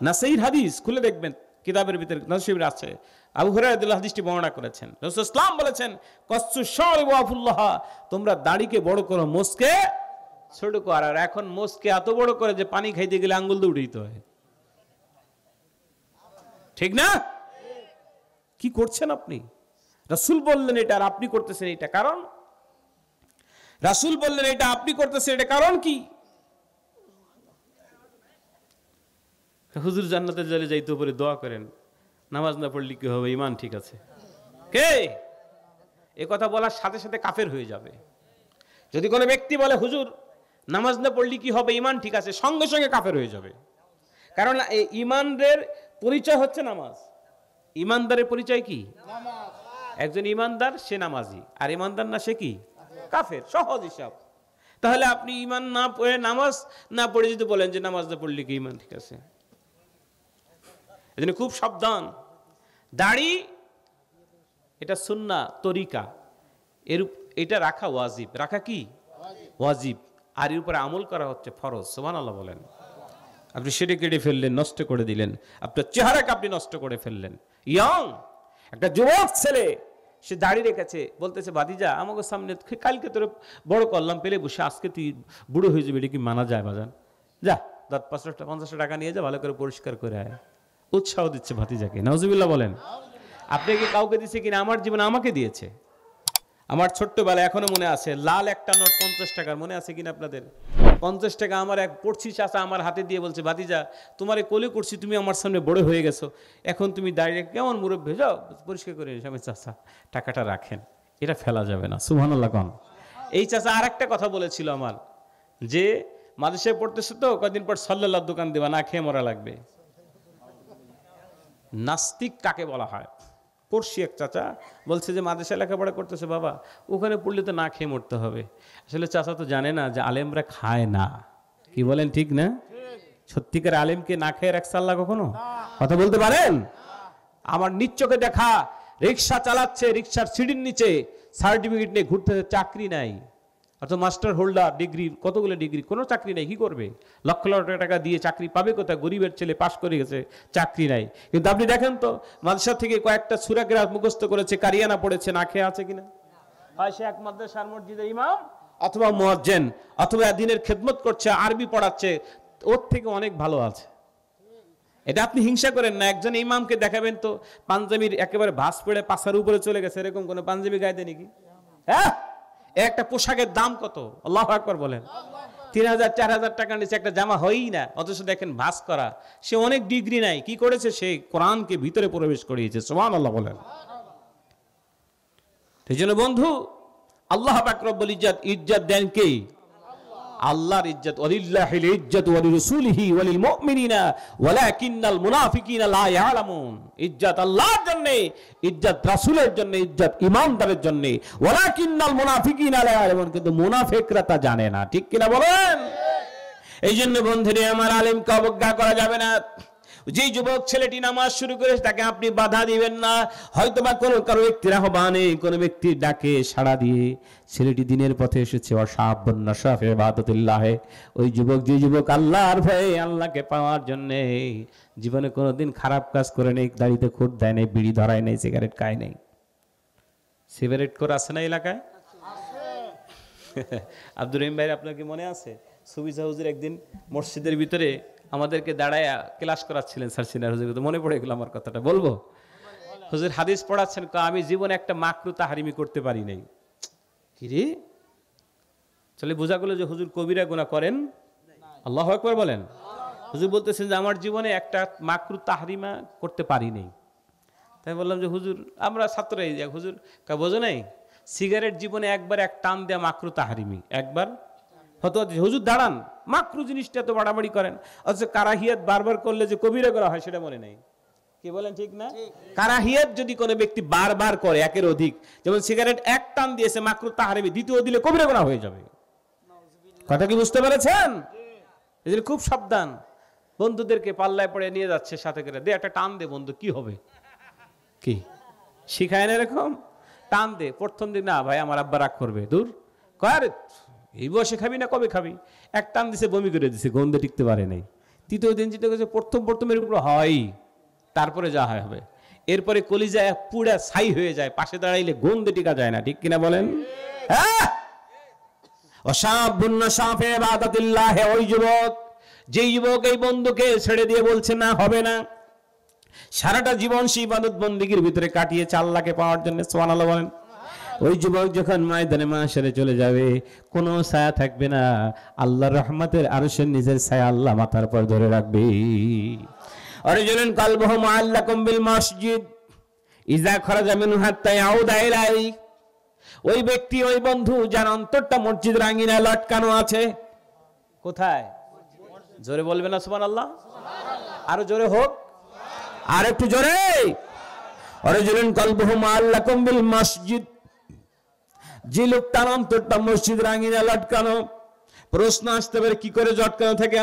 না? সেই হাদিস খুলে দেখবেন, কিতাবের ভিতরে নসিবের আছে, আবু হুরায়রা রাদিয়াল্লাহু হাদিসটি বর্ণনা করেছেন। রাসূল ইসলাম বলেছেন কসসু শারিব ওয়াফুল্লাহ, তোমরা দাড়িকে বড় করো, মোসকে ছোট করো। আর এখন মোসকে এত বড় করে যে পানি খাইতে গেলে আঙ্গুল দিয়ে উঠাইতে হয়, ঠিক না? কি করছেন আপনি? রাসূল বললেন এটা আর আপনি করতেছেন এটা, কারণ রাসূল বললেন এটা আপনি করতেছেন এটা, কারণ কি? হুজুর জান্নাতে চলে যাইতে পারে, দোয়া করেন, নামাজ না পড়লে কি হবে, ঈমান ঠিক আছে। কে এই কথা বলার সাথে সাথে কাফের হয়ে যাবে। যদি কোনো ব্যক্তি বলে হুজুর নামাজ না পড়লে কি হবে, ঈমান ঠিক আছে, সঙ্গে সঙ্গে কাফের হয়ে যাবে। কারণ এই ঈমানের পরিচয় হচ্ছে নামাজ। ঈমানদারের পরিচয় কি? নামাজ। একজন ঈমানদার সে নামাজি, আর ঈমানদার না সে কি? কাফের। সহজ হিসাব। তাহলে আপনি ঈমান না পড়ে, নামাজ না পড়ে যদি বলেন যে নামাজ না পড়লে কি ঈমান ঠিক আছে, এজন্য খুব সাবধান। দাড়ি এটা সুন্নাহ তরিকা, এটা রাখা ওয়াজিব। রাখা কি? ওয়াজিব। আর এর উপরে আমল করা হচ্ছে ফরজ। সুবহানাল্লাহ বলেন। আপনি সেটা কেটে ফেললেন, নষ্ট করে দিলেন, আপনার চেহারাকে আপনি নষ্ট করে ফেললেন। ইয়ং একটা যুবক ছেলে, সে দাড়ি রেখেছে, বলতেছে ভাতিজা আমাকে সামনে কালকে তোর বড় করলাম পেলে বসে, আজকে তুই বুড়ো হয়ে যাবে, এটা কি মানা যায় বাজান? যা 50 টাকা নিয়ে যা, ভালো করে পরিষ্কার করে আয়। উৎসাহ দিচ্ছে ভাতিজাকে। নাউজুবিল্লাহ বলেন। আপনাকে কাউকে দিচ্ছে কিনা? আমার জীবনে আমাকে দিয়েছে। আমার ছোট্টবেলায় এখনো মনে আছে, লাল একটা নোট 50 টাকার, মনে আছে কিনা আপনাদের? 50 টাকা আমার এক পড়ছি চাচা আমার হাতে দিয়ে বলছে ভাতিজা তোমার কোলে করছি, তুমি আমার সামনে বড় হয়ে গেছো, এখন তুমি দাঁড়িয়ে কেমন মুরব্বি, যাও পরিষ্কার করে নিস। আমি চাচা টাকাটা রাখেন, এটা ফেলা যাবে না। সুবহানাল্লাহ কোন। এই চাচা আর একটা কথা বলেছিল আমার, যে মাদ্রাসায় পড়তেছে তো, কয়েকদিন পর সাল্লাল্লাহ দোকান দেবা, না খেয়ে মরা লাগবে। নাস্তিক কাকে বলা হয়? পড়শি এক চাচা বলছে যে মাদ্রাসায় লেখাপড়া করতেছে, বাবা ওখানে পড়লে তো না খেয়ে মরতে হবে। আসলে চাচা তো জানে না যে আলেমরা খায় না। কি বলেন, ঠিক না? সত্যিকার আলেমকে না খেয়ে রাখছে আল্লাহ কখনো? কথা বলতে পারেন? আমার নিজ চোখে দেখা, রিক্সা চালাচ্ছে, রিক্সার সিঁড়ির নিচে সার্টিফিকেট নিয়ে ঘুরতেছে, চাকরি নাই। অথবা মাস্টার হোল্ডার ডিগ্রি, কতগুলো ডিগ্রি, কোনো চাকরি নাই। কি করবে? লক্ষ লক্ষ টাকা দিয়ে চাকরি পাবে কোথায়? গরিবের ছেলে পাশ করে গেছে, চাকরি নাই। কিন্তু আপনি দেখেন তো, মাদ্রাসা থেকে কয়েকটা সূরা কিরাত মুখস্থ করেছে, কারিয়ানা পড়েছে, না খেয়ে আছে কিনা? হয় সে এক মাদ্রাসার মসজিদের ইমাম, অথবা মুয়াজ্জিন, অথবা দিনের খেদমত করছে, আরবি পড়াচ্ছে, ওর থেকে অনেক ভালো আছে। এটা আপনি হিংসা করেন না। একজন ইমামকে দেখাবেন তো পাঞ্জাবির একেবারে ভাঁজ পড়ে পাছার উপরে চলে গেছে, এরকম কোন পাঞ্জাবি গায়ে দেয় নাকি? হ্যাঁ, একটা পোশাকের দাম কত? আল্লাহু আকবার বলেন। 3000 4000 টাকার নিচে একটা জামা হয়ই না, অথচ দেখেন ভাঁজ করা। সে অনেক ডিগ্রি নাই, কি করেছে? সে কোরআনকে ভিতরে প্রবেশ করিয়েছে। সুবহানাল্লাহ বলেন। সেই জন্য বন্ধু, আল্লাহ পাক রব্বুল ইজ্জত ইজ্জত দেন কে? আল্লাহর ইজ্জত। ওয়ালিল্লাহিল ইজ্জতু ওয়ালিরাসূলিহি ওয়ালিল মুমিনিনা ওয়ালাকিন্নাল মুনাফিকিনা লা ইয়ালামুন। ইজ্জত আল্লাহর জন্য, ইজ্জত রাসূলের জন্য, ইজ্জত ঈমানদারের জন্য। ওয়ালাকিন্নাল মুনাফিকিনা লা ইয়ালামুন, কিন্তু মুনাফিকরা তা জানে না। ঠিক কিনা বলেন? এই জন্য বন্ধুরে আমার, আলেমকে অবজ্ঞা করা যাবে না। যে যুবক ছেলেটি নামাজ শুরু করেছে তাকে আপনি বাধা দিবেন না। হয়তোবা কারো ব্যক্তির আহ্বানে, কোনো ব্যক্তির ডাকে সাড়া দিয়ে ছেলেটি দিনের পথে এসেছে, অসাবন নশাফ ইবাদতুল্লাহ। ওই যুবক, যে যুবক আল্লাহর ভয়ে, আল্লাহকে পাওয়ার জন্য জীবনে কোনোদিন খারাপ কাজ করে নেই, দাড়িতে খুঁত দেয় নেই, বিড়ি ধরায় নেই, সিগারেট খায় নেই। সিগারেট করে আছে না এলাকায়? আব্দুর রহিম ভাই, আপনার কি মনে আছে? সুবিজা হুজুর একদিন মসজিদের ভিতরে আমাদেরকে দাঁড়ায় ক্লাস করাচ্ছিলেন, স্যার সিনিয়র হুজুর, তো মনে পড়ে গেল আমার কথাটা, বলবো? হুজুর হাদিস পড়াচ্ছেন, আমি জীবনে একটা মাকরু তাহরিমি করতে পারি নাই। কি রে? চলে বোঝা গেল যে হুজুর কবিরা গুনাহ করেন। আল্লাহু আকবার বলেন। হুজুর বলতেছেন যে আমার জীবনে একটা মাকরু তাহরিমা করতে পারি নাই। তাই বললাম যে হুজুর, আমরা ছাত্রই, হুজুর বোঝো নাই, সিগারেট জীবনে একবার এক টান দেয়া মাকরু তাহরিমি, একবার হতো। হুজুর দাঁড়ান, মাকরু জিনিসটা তো বাড়াবাড়ি করেন, অথচ কারাহিয়াত বারবার করলে যে কবিরা করা হয় সেটা মনে নেই। কি বলেন, ঠিক না? কারাহিয়াত যদি কোনো ব্যক্তি বারবার করে, একের অধিক, যেমন সিগারেট এক টান দিয়েছে মাকরু তাহরিমি, দ্বিতীয় দিলে কবিরা করা হয়ে যাবে। কথা কি বুঝতে পেরেছেন? এজন্য খুব সাবধান। বন্ধুদেরকে পাল্লায় পড়ে নিয়ে যাচ্ছে সাথে করে, দে একটা টান দে বন্ধু, কি হবে? কি শিখায় না এরকম? টান দে। প্রথম দিন না ভাই আমার আব্বা রাগ করবে, দূর কর, এই বয়সে খাবি না, কবে খাবি? এক টান দিছে, বমি করে দিছে, গন্ধে টিকতে পারে নাই। তৃতীয় দিন যেটা গেছে, প্রথম এর উপর হয় তারপরে যা হয় হবে। এরপরে কলিজা পুড়া ছাই হয়ে যায়, পাশে দাঁড়াইলে গন্ধে টিকা যায় না, ঠিক কিনা বলেন? হ্যাঁ, ওই যুবক, যেই যুবক এই বন্ধুকে ছেড়ে দিয়ে বলছে না হবে না, সারাটা জীবন সেই ইবাদত বন্দেগীর ভিতরে কাটিয়েছে আল্লাহকে পাওয়ার জন্য, সুবহানাল্লাহ বলেন। ওই যুবক যখন ময়দানে মাশারে চলে যাবে, কোনো ছায়া থাকবে না, আল্লাহর রহমতের আরশের নিজের ছায়া আল্লাহ মাথার পর ধরে রাখবে। আরজুলুন কলবুহু মুআল্লাকুম বিল মসজিদ ইযা খারাজা মিনহু হাত্তা ইয়াউদা ইলাইহি। ওই ব্যক্তি, ওই বন্ধু যার অন্তরটা মসজিদের আঙ্গিনায় লটকানো আছে। কোথায়? জোরে বলবেন না সুবহানাল্লাহ? আরো জোরে হোক, আর একটু জোরে। আরজুলুন কলবুহু মুআল্লাকুম বিল মসজিদ, যে লোকটার অন্তরটা মসজিদের আঙ্গিনায় লটকানো। প্রশ্ন আসতে পারে কি করে লটকানো থাকে?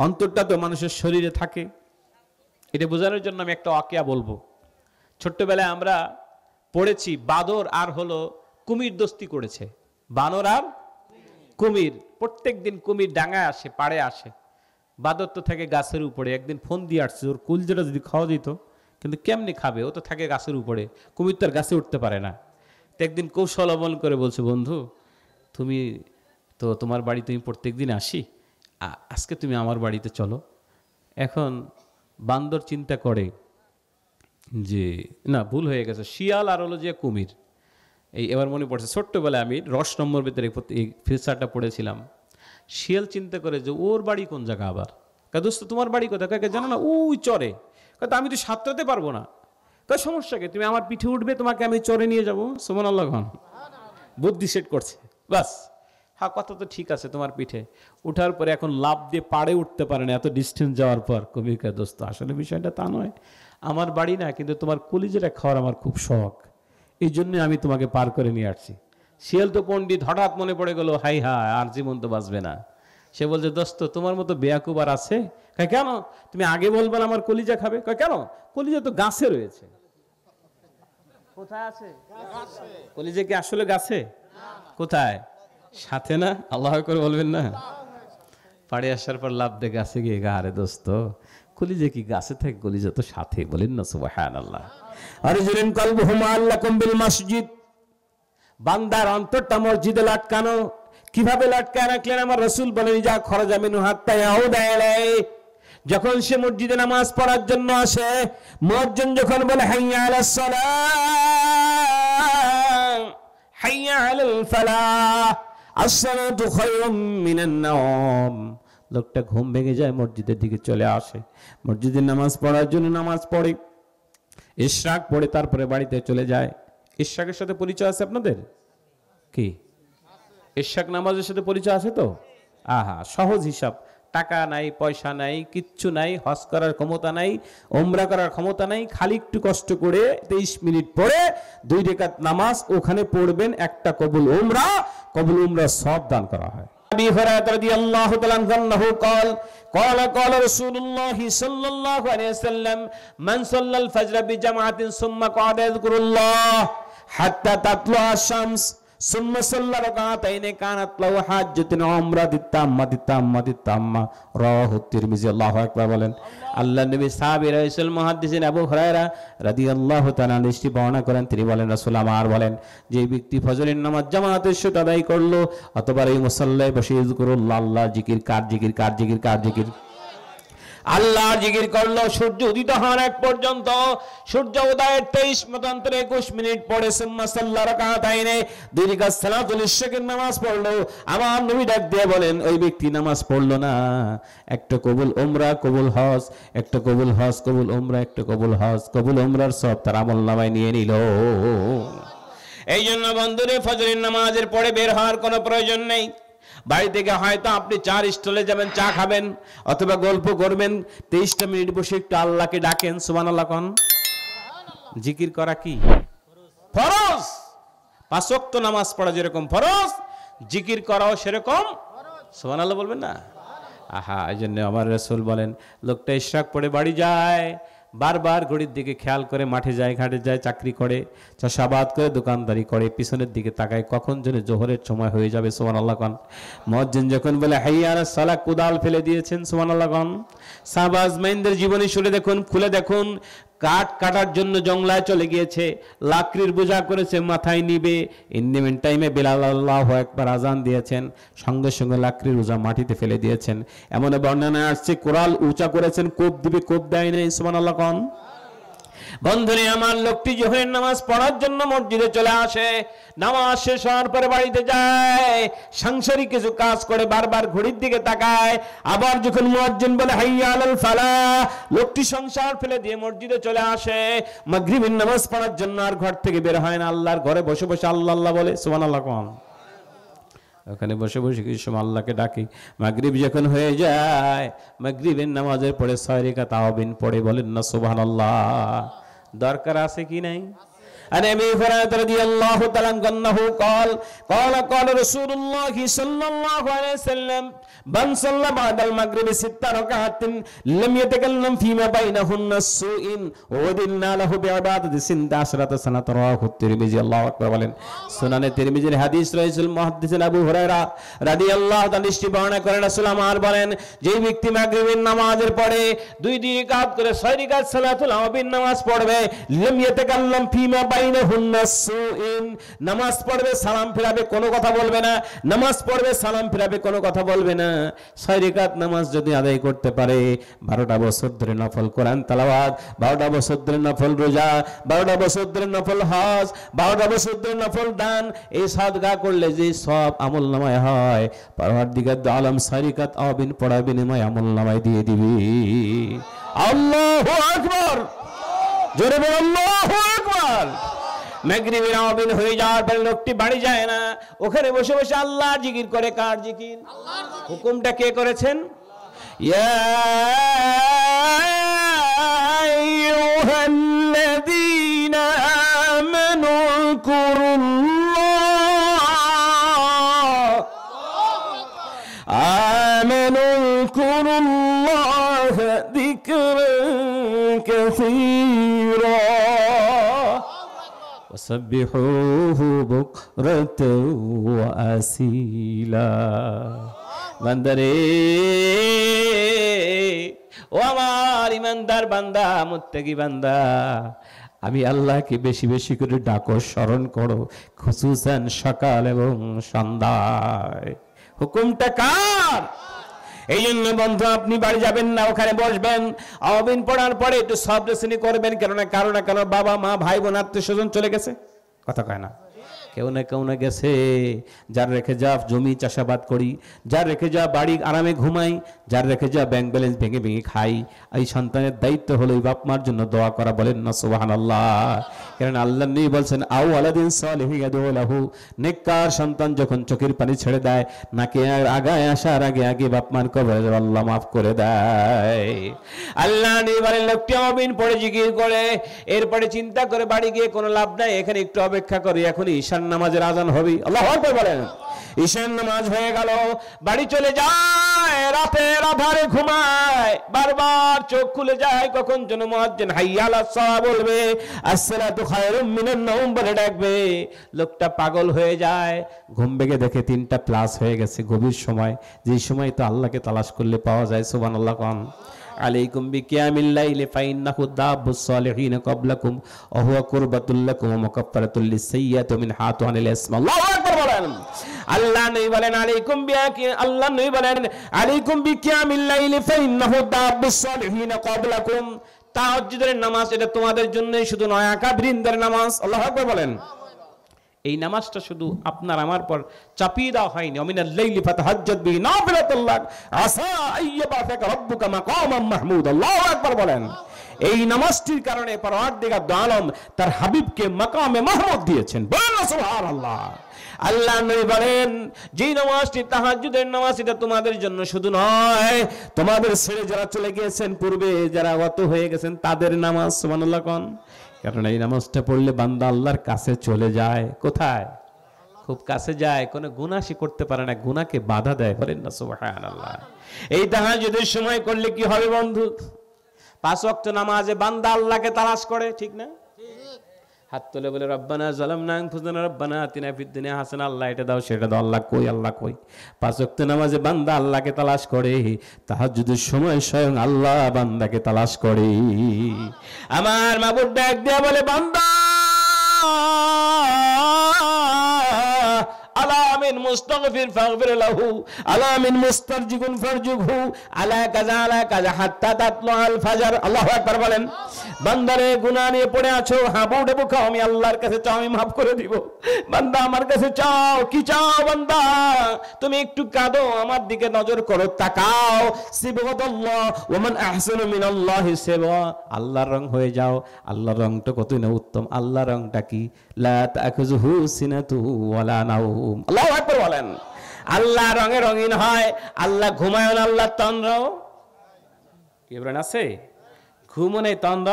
অন্তরটা তো মানুষের শরীরে থাকে। এটা বোঝানোর জন্য আমি একটা ওয়াকিয়া বলবো। ছোট্টবেলায় আমরা পড়েছি বাদর আর হলো কুমির দোস্তি করেছে। বানর আর কুমির, প্রত্যেক দিন কুমির ডাঙায় আসে, পাড়ে আসে, বাদর তো থাকে গাছের উপরে। একদিন ফোন দিয়ে আসছে ওর কুলজেটা যদি খাওয়া দিত, কিন্তু কেমনি খাবে, ও তো থাকে গাছের উপরে, কুমির তো আর গাছে উঠতে পারে না। তো একদিন কৌশল অবলম্বন করে বলছে, বন্ধু তুমি তো তোমার বাড়ি তুমি প্রত্যেক দিন আসি, আজকে তুমি আমার বাড়িতে চলো। এখন বান্দর চিন্তা করে যে না, ভুল হয়ে গেছে, শিয়াল আর হলো যে কুমির। এবার মনে পড়ছে, ছোট্টবেলায় আমি রস নম্বর ভিতরে এই ফিচারটা পড়েছিলাম। শিয়াল চিন্তা করে যে ওর বাড়ি কোন জায়গা, আবার দোস্ত তোমার বাড়ি কোথায়? কাকে জানো না, ওই চরে। তা আমি তো সাঁতরাতে পারবো না। তার সমস্যা কি, তুমি আমার পিঠে উঠবে, তোমাকে আমি চরে নিয়ে যাবো। সুবহানাল্লাহ, বুদ্ধি সেট করছে, বাস। হ্যাঁ, কথা তো ঠিক আছে, তোমার পিঠে উঠার পরে এখন লাভ দিয়ে পাড়ে উঠতে পারে না, এত ডিস্টেন্স যাওয়ার পর। কবির দোস্ত আসলে বিষয়টা তা নয়, আমার বাড়ি না, কিন্তু তোমার কলিজাটা খাওয়ার আমার খুব শখ, এই জন্য আমি তোমাকে পার করে নিয়ে আসছি। শিয়াল তো পণ্ডিত, হঠাৎ মনে পড়ে গেল, হাই হাই আর জীবন তো বাঁচবে না। সে বলছে, দোস্ত তোমার মতো বেয়াকুব আর আছে? কেন? তুমি আগে বলবে না আমার কলিজা খাবে? কেন? কলিজা তো গাছে রয়েছে। কোথায় আছে কলিজা? কি আসলে গাছে? কোথায়? সাথে না? আল্লাহ করে বলবেন না। পাড়ে আসার পর লাভ দে গাছে গিয়ে, আরে দোস্ত কলিজা কি গাছে থাকে? কলিজা তো সাথে, বলেন না সুবহানাল্লাহ। আরজুলুন কলবুহু মুআল্লাকুম বিল মসজিদ, বান্দার অন্তরটা মসজিদে লটকানো। কিভাবে লটকায় রাখলেন? আমার রাসূল বলেন, যা খরাজা মিনহু হাত্তা ইয়াউদা ইলাইহি, যখন সে মসজিদে নামাজ পড়ার জন্য আসে, মুয়াজ্জিন যখন বলে হাইয়া আলাস সালাহ, হাইয়া আলাল ফালাহ, আস-সালাতু খায়রুম মিনান নাওম, লোকটা ঘুম ভেঙে যায়, মসজিদের দিকে চলে আসে, মসজিদে নামাজ পড়ার জন্য নামাজ পড়ে, ইশরাক পড়ে, তারপরে বাড়িতে চলে যায়। ইশরাকের সাথে পরিচয় আছে আপনাদের? কি ইশরাক নামাজের সাথে পরিচয় আছে তো? আহা, সহজ হিসাব। টাকা নাই, পয়সা নাই, কিচ্ছু নাই, হজ করার ক্ষমতা নাই, ওমরা করার ক্ষমতা নাই, খালি একটু কষ্ট করে 23 মিনিট পরে 2 রাকাত নামাজ ওখানে পড়বেন, একটা কবুল উমরা, কবুল উমরা সব দান করা হয়। আবি হুরায়রা রাদিয়াল্লাহু তাআলা আনহু قال قال رسول الله صلى الله عليه وسلم من صلى الفجر بجماعة ثم قعد يذكر الله حتى تطلع الشمس ثم صلى ركعتين كانت له حجة عمرة التامة رواه الترمذي। আল্লাহু আকবার বলেন। আল্লাহর নবী সাহাবী রাসূল মুহাদ্দিসিন আবু হুরায়রা রাদিয়াল্লাহু তাআলা নিশ্চিত বর্ণনা করেন, তিনি বলেন, রাসূল আমার বলেন, যে ব্যক্তি ফজরের নামাজ জামাতের সাথে আদায় করলো অথবা এই মুসাল্লায় বসে জিকিরুল্লাহ, আল্লাহ জিকির, কার জিকির, কার জিকির, কার জিকির, আল্লাহ জিকির করলো সূর্য উদিত হওয়ার এক পর্যন্ত, সূর্য উদয়ের 23 মতান্তরে 21 মিনিট পরে সুম্মা সাল্লা রাকাতাইনে, 2 রাকাত সালাতুল ইশরাকের নামাজ পড়লো। আমার নবী ডাক দিয়ে বলেন, ওই ব্যক্তি নামাজ পড়লো না, একটা কবুল উমরা, কবুল হজ, একটা কবুল হজ, কবুল উমরা, একটা কবুল হজ, কবুল উমরার সব তার আমলনামায় নিয়ে নিল। এই জন্য বন্ধুরে, ফজরের নামাজের পরে বের হওয়ার কোনো প্রয়োজন নেই। বাড়ি থেকে হয়তো আপনি 4 স্টলে যাবেন, চা খাবেন অথবা গল্প করবেন, 23টা মিনিট বসে একটু আল্লাহকে ডাকেন, সুবহানাল্লাহ কোন। জিকির করা কি ফরজ, 5 ওয়াক্ত নামাজ পড়া যেরকম ফরজ, জিকির করাও সেরকম, সুবহানাল্লাহ বলবেন না? আহা, এই জন্য আমার রাসূল বলেন, লোকটা ইশরাক পড়ে বাড়ি যায়, বারবার ঘড়ির দিকে খেয়াল করে, মাঠে যায়, ঘাটে যায়, চাকরি করে, চাষাবাদ করে, দোকানদারি করে, পিছনের দিকে তাকায় কখন যেন জোহরের সময় হয়ে যাবে, সুবহানাল্লাহ কোন। মুয়াজ্জিন যখন বলে হাইয়া আলাস সালাহ, কুদাল ফেলে দিয়েছেন, সুবহানাল্লাহ কোন। সাহাবা আজমাইনদের জীবনী শুনে দেখুন, খুলে দেখুন, কাঠ কাটার জন্য জঙ্গলায় চলে গিয়েছে, লাকড়ির বোঝা করেছে, মাথায় নিবে। ইন দ্য মিন টাইমে বেলাল আল্লাহু আকবার আজান দিয়েছেন, সঙ্গে সঙ্গে লাকড়ির বোঝা মাটিতে ফেলে দিয়েছেন। এমন বর্ণনা আসছে কোরাল উঁচা করেছেন, কোপ দিবে, কোপ দেয় নাই। সুবহানাল্লাহ কোন বন্ধুরে আমার, লোকটি জোহরের নামাজ পড়ার জন্য মসজিদে চলে আসে, নামাজ শেষ হওয়ার পরে বাড়িতে যায়, সাংসারিক কিছু কাজ করে, বারবার ঘড়ির দিকে তাকায়। আবার যখন মুয়াজ্জিন বলে হাইয়া আলাল ফালাহ, লোকটি সংসার ফেলে দিয়ে মসজিদে চলে আসে মাগরিবের নামাজ পড়ার জন্য। আর ঘর থেকে বের হয় না, আল্লাহর ঘরে বসে বসে আল্লাহ আল্লাহ বলে। সুবহানাল্লাহ কোন ওখানে বসে বসে কিছু সময় আল্লাহকে ডাকি। মাগরিব যখন হয়ে যায়, মাগরিবের নামাজের পরে 6 রাকাত তাওবিন পড়ে, বলেন না সুবহানাল্লাহ। দরকার আছে কি নাই? عن ابي هريره رضي الله تعالى عنه قال رسول الله صلى الله عليه وسلم من صلى بعد المغرب 6 ركعات لم يتكلم فيما بينهن السوء ودنا له بعباده 16 سنه رواه الترمذي। আল্লাহু আকবার বলেন। সুনানে তিরমিজির হাদিস রয়েছে, মুহাদ্দিস আবু হুরায়রা রাদিয়াল্লাহু তাআলা বর্ণনা করেন, রাসূল আমার বলেন, যে ব্যক্তি মাগরিবের নামাজের পরে 2 রাকাত করে 6 রাকাত সালাতুল আওয়াবিন নামাজ পড়বে, লাম ইয়াতাকাল্লাম ফিমা বাইনাহুন্না সুইন, নামাজ পড়বে সালাম ফিরাবে, কোনো কথা বলবে না, নামাজ পড়বে সালাম ফিরাবে, কোনো কথা বলবে না। 6 রাকাত নামাজ যদি আদায় করতে পারে, 12টা বছর ধরে নফল কোরআন তেলাওয়াত, 12টা বছর ধরে নফল রোজা, 12টা বছর ধরে নফল হজ, 12টা বছর ধরে নফল দান, এই সাদকা করলে যে সব আমল নামায় হয়, পরওয়ারদিগার আলম 6 রাকাত আওয়াবিন পড়া বিনিময় আমল নামায় দিয়ে দিবি। আল্লাহু আকবার, জোরে বল আল্লাহু আকবার। মাগরিবের আওয়াবিন হয়ে যাওয়ার পর লোকটি বাড়ি যায় না, ওখানে বসে বসে আল্লাহ জিকির করে। কার জিকির? হুকুমটা কে করেছেন? ইয়া আইয়ুহাল্লাযীনা আমানু কুরুল্লাহ যিকরান কাসীরা وسبحوه بكرة وأصيلا। বান্দারে, ও আমার ইমানদার বান্দা, মুত্তাকি বান্দা, আমি আল্লাহকে বেশি বেশি করে ডাকো, স্মরণ করো, খুসুসান সকাল এবং সন্ধ্যায়। হুকুমটা কার? এই জন্য বন্ধু, আপনি বাড়ি যাবেন না, ওখানে বসবেন, আওয়াবিন পড়ার পরে একটু সব শ্রেণী করবেন। কেননা কারো না কারো বাবা মা ভাই বোন আত্মীয় স্বজন চলে গেছে, কথা কয় না, কেউ না গেছে। যার রেখে যা জমি চাষাবাদ করি, যার রেখে যা বাড়ি আরামে ঘুমাই, যার রেখে যা ব্যাংক ব্যালেন্স ভেঙে ভেঙে খাই। এই সন্তানের দায়িত্ব হলো এই বাপ মার জন্য দোয়া করা, বলেন না সুবহানাল্লাহ। কারণ আল্লাহ নবী বলছেন, আউ আলাদিন সালিহিন ইয়াদউ লাহু, নেককার সন্তান যখন চোখের পানি ছেড়ে দেয়, নাকে আগায় আসার আগে আগে বাপ মার কবরে আল্লাহ মাফ করে দেয়। আল্লাহ নবী বলেন, লোকটি আমিন পড়ে জিকির করে, এরপরে চিন্তা করে বাড়ি গিয়ে কোনো লাভ নাই, এখানে একটু অপেক্ষা করি, এখন ঈশান নামাজের আজান হবে। আল্লাহু আকবার বলেন। ঈশান নামাজ হয়ে গেল, বাড়ি চলে যায়, রাতের আধারে ঘুমায়, বারবার চোখ খুলে যায়, কখন যেন মুয়াজ্জিন হাইয়া আলাস সালাহ বলবে, আসসালাতু খায়রুম মিনান নাওম বলে ডাকবে। লোকটা পাগল হয়ে যায়, ঘুম ভেঙে দেখে 3টা প্লাস হয়ে গেছে, গভীর সময়, যে সময় তো আল্লাহকে তালাশ করলে পাওয়া যায়। সুবহানাল্লাহ। কোন আলাইকুম বিকিয়ামিল লাইলি ফাইন্নাহু দাব্বুস সালিহিন ক্বাবলাকুম ওয়া হুয়া কুরবাতুল লাকুম ওয়া মুকাফফারাতুল লিসসাইয়্যাতি মিন হাতুনিল ইসম। আল্লাহু আকবার বলেন। আল্লাহ নবী বলেন, আলাইকুম বিকিয়ামিল লাইলি ফাইন্নাহু দাব্বুস সালিহিন ক্বাবলাকুম, তাহাজ্জুদের নামাজ এটা তোমাদের জন্যই শুধু নয়, আকাবিরিনদের নামাজ। আল্লাহু আকবার বলেন। এই নামাজটা শুধু আপনার আমার পর চাপিয়ে দেওয়া হয়নি। মিনাল লাইলি ফাতাহাজ্জাদ বিহি নাফিলাতাল লাক আসা আইয়াবাতাকা রাব্বুকা মাকামান মাহমুদ। আল্লাহু আকবার বলেন। এই নামাজটির কারণে পরওয়ারদিগার দু আলম তার হাবিবকে মাকামে মাহমুদ দিয়েছেন। বলেন সুবহানাল্লাহ। আল্লাহ নবী বলেন, যে নামাজটি তাহাজ্জুদের নামাজ, এটা তোমাদের জন্য শুধু নয়, তোমাদের ছেড়ে যারা চলে গিয়েছেন, পূর্বে যারা গত হয়ে গেছেন, তাদের নামাজ। সুবহানাল্লাহ কোন। কারণ এই নামাজটা পড়লে বান্দা আল্লাহর কাছে চলে যায়। কোথায়? খুব কাছে যায়, কোনো গুনাহ সে করতে পারে না, গুনাহকে বাধা দেয়। বলেন না সুবহানাল্লাহ। এই তাহাজ্জুদের সময় করলে কি হবে বন্ধু? 5 ওয়াক্ত নামাজে বান্দা আল্লাহকে তালাশ করে, ঠিক না? হাত তুলে বলে রব্বানা যালামনা আনফুসানা রব্বানা আতিনা ফিদ দুনিয়া হাসানা, আল্লাহ এটা দাও সেটা দাও, আল্লাহ কই আল্লাহ কই। পাঁচ ওয়াক্ত নামাজে বান্দা আল্লাহকে তালাশ করে, তাহাজ্জুদের সময় স্বয়ং আল্লাহ বান্দাকে তালাশ করে। আমার মাবুদ ডাক দিয়া বলে বান্দা আলা মিন মুস্তাগফির ফাগফির লাহু, আলা মিন মুস্তারজিকুন ফারজুকহু, আলা কাযা হাত্তা তাতলুআল ফাজর। আল্লাহু আকবার বলেন। বান্দারে গুনাহ নিয়ে পড়ে আছো, হাবু ডুবু খাও, আমি আল্লাহর কাছে চাও, আমি মাফ করে দিব। বান্দা আমার কাছে চাও, কি চাও বান্দা? তুমি একটু কাঁদো, আমার দিকে নজর করো, তাকাও। সিবগাতুল্লাহ ওয়া মান আহসানু মিনাল্লাহি সিবগা, আল্লাহর রং হয়ে যাও। আল্লাহর রংটা কতই না উত্তম। আল্লাহর রংটা কি? লা তাখুযুহু সিনাতু ওয়ালা নাউম। আল্লাহু আকবার বলেন। আল্লাহ রঙে রঙিন হয়, আল্লাহ ঘুমায় না, আল্লাহ তন্দ্র কি বলেন আছে, ঘুমো নেই তন্দ্র।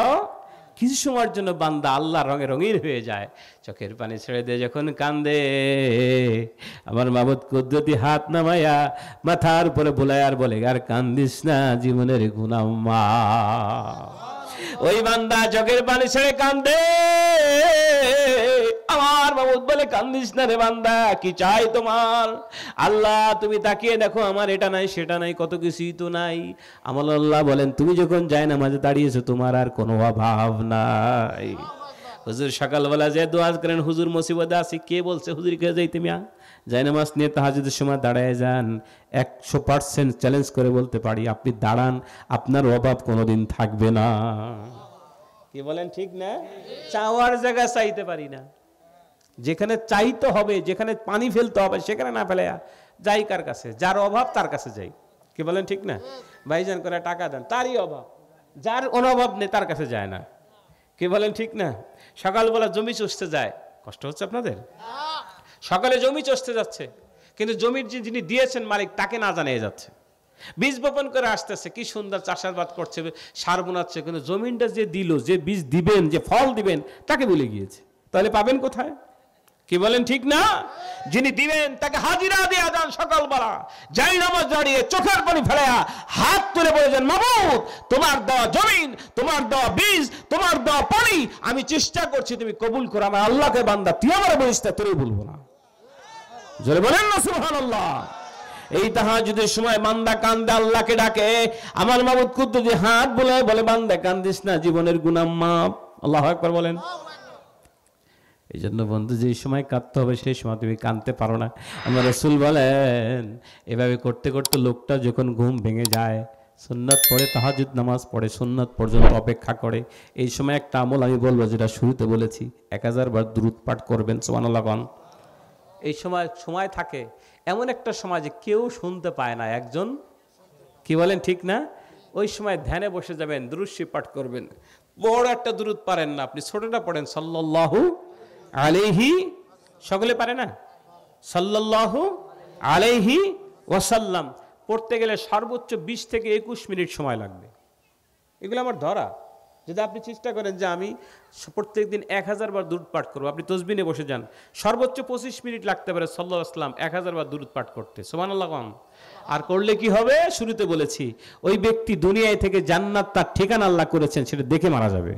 কিছু সময়ের জন্য বান্দা আল্লাহ রঙে রঙিন হয়ে যায়, চোখের পানি ছেড়ে দিয়ে যখন কান্দে, আমার মাবুদ কুদরতি হাত নামাইয়া মাথার উপরে বুলায় আর বলে, আর কান্দিস না জীবনের গুনাহ মাফ। ওই বান্দা চোখের পানি ছেড়ে কান্দে, আমার মাবুদ বলে কান্দিস না রে বান্দা, কি চাই তোমার? আল্লাহ তুমি তাকিয়ে দেখো, আমার এটা নাই সেটা নাই, কত কিছুই তো নাই। আমার আল্লাহ বলেন, তুমি যখন যায় নামাজে দাঁড়িয়েছো তোমার আর কোনো অভাব নাই। হুজুর সকালবেলা যে দোয়া করেন, হুজুর মুসিবতে আছি, কে বলছে হুজুর কে যাইতে মিয়া? যাই নামাজ নিয়ে তাহাজ্জুদের সময় দাঁড়ায় যান, 100% চ্যালেঞ্জ করে বলতে পারি আপনি দাঁড়ান, আপনার অভাব কোনোদিন থাকবে না। কি বলেন ঠিক না? চাওয়ার জায়গা চাইতে পারি না, যেখানে চাইতে হবে, যেখানে পানি ফেলতে হবে সেখানে না ফেলে যাই কার কাছে? যার অভাব তার কাছে যাই। কি বলেন ঠিক না? ভাইজান করে টাকা দেন, তারই অভাব, যার অনভাব নেই তার কাছে যায় না। কি বলেন ঠিক না? সকালবেলা জমি চষতে যায়, কষ্ট হচ্ছে আপনাদের? সকালে জমি চষতে যাচ্ছে, কিন্তু জমির যিনি দিয়েছেন মালিক তাকে না জানিয়ে যাচ্ছে। বীজ বপন করে আসতেছে, কি সুন্দর চাষাবাদ করছে, সার বোনাচ্ছে, কিন্তু জমিনটা যে দিল, যে বীজ দিবেন, যে ফল দিবেন, তাকে ভুলে গিয়েছে। তাহলে পাবেন কোথায়? কি বলেন ঠিক না? যিনি দিবেন তাকে হাজিরা দেয়া যান, সকালবেলা যাই নামাজ দাঁড়িয়ে চোখের পানি ফেলায়া হাত তুলে বলেছেন, মাবুদ তোমার দেওয়া জমিন, তোমার দেওয়া বীজ, তোমার দেওয়া পানি আমি চেষ্টা করছি তুমি কবুল করো। আমার আল্লাহকে বান্দা তুই আমার বলিস, তোরে বলবো না। জোরে বলেন না সুবহানাল্লাহ। এই তাহাজ্জুদের সময় বান্দা কান্দে, আল্লাহকে ডাকে, আমার মাবুদ কুদরতি হাত বুলায় বলে, বান্দা কান্দিস না, জীবনের গুনাহ মাফ। আল্লাহু আকবার বলেন। এই জন্য বন্ধু, যে সময় কাঁদতে হবে সেই সময় তুমি কাঁদতে পারো না। আমার রাসূল বলেন, এভাবে করতে করতে লোকটা যখন ঘুম ভেঙে যায়, সুন্নাত পড়ে, তাহাজ্জুদ নামাজ পড়ে, সুন্নাত পর্যন্ত অপেক্ষা করে, এই সময় একটা আমল আমি বলবো, যেটা শুরুতে বলেছি, 1000 বার দুরূদ পাঠ করবেন, সুবহানাল্লাহ। এই সময় থাকে, এমন একটা সময় যে কেউ শুনতে পায় না একজন। কি বলেন ঠিক না? ওই সময় ধ্যানে বসে যাবেন, দুরূদ শরীফ পাঠ করবেন। বড় একটা দুরূদ পারেন না আপনি, ছোটটা পড়েন, সাল্লাল্লাহু আলাইহি, সকলে পারে না? সাল্লাল্লাহু আলাইহি ওয়াসাল্লাম পড়তে গেলে সর্বোচ্চ 20 থেকে 21 মিনিট সময় লাগবে। এগুলো আমার ধরা। যদি আপনি চেষ্টা করেন যে আমি প্রত্যেক দিন 1000 বার দুরূদ পাঠ করবো, আপনি তসবিহ নিয়ে বসে যান, সর্বোচ্চ 25 মিনিট লাগতে পারে সাল্লাল্লাহু আলাইহি ওয়াসাল্লাম 1000 বার দুরূদ পাঠ করতে, সুবহানাল্লাহ। আর করলে কি হবে? শুরুতে বলেছি, ওই ব্যক্তি দুনিয়ায় থেকে জান্নাত তার ঠিকানা আল্লাহ করেছেন সেটা দেখে মারা যাবে।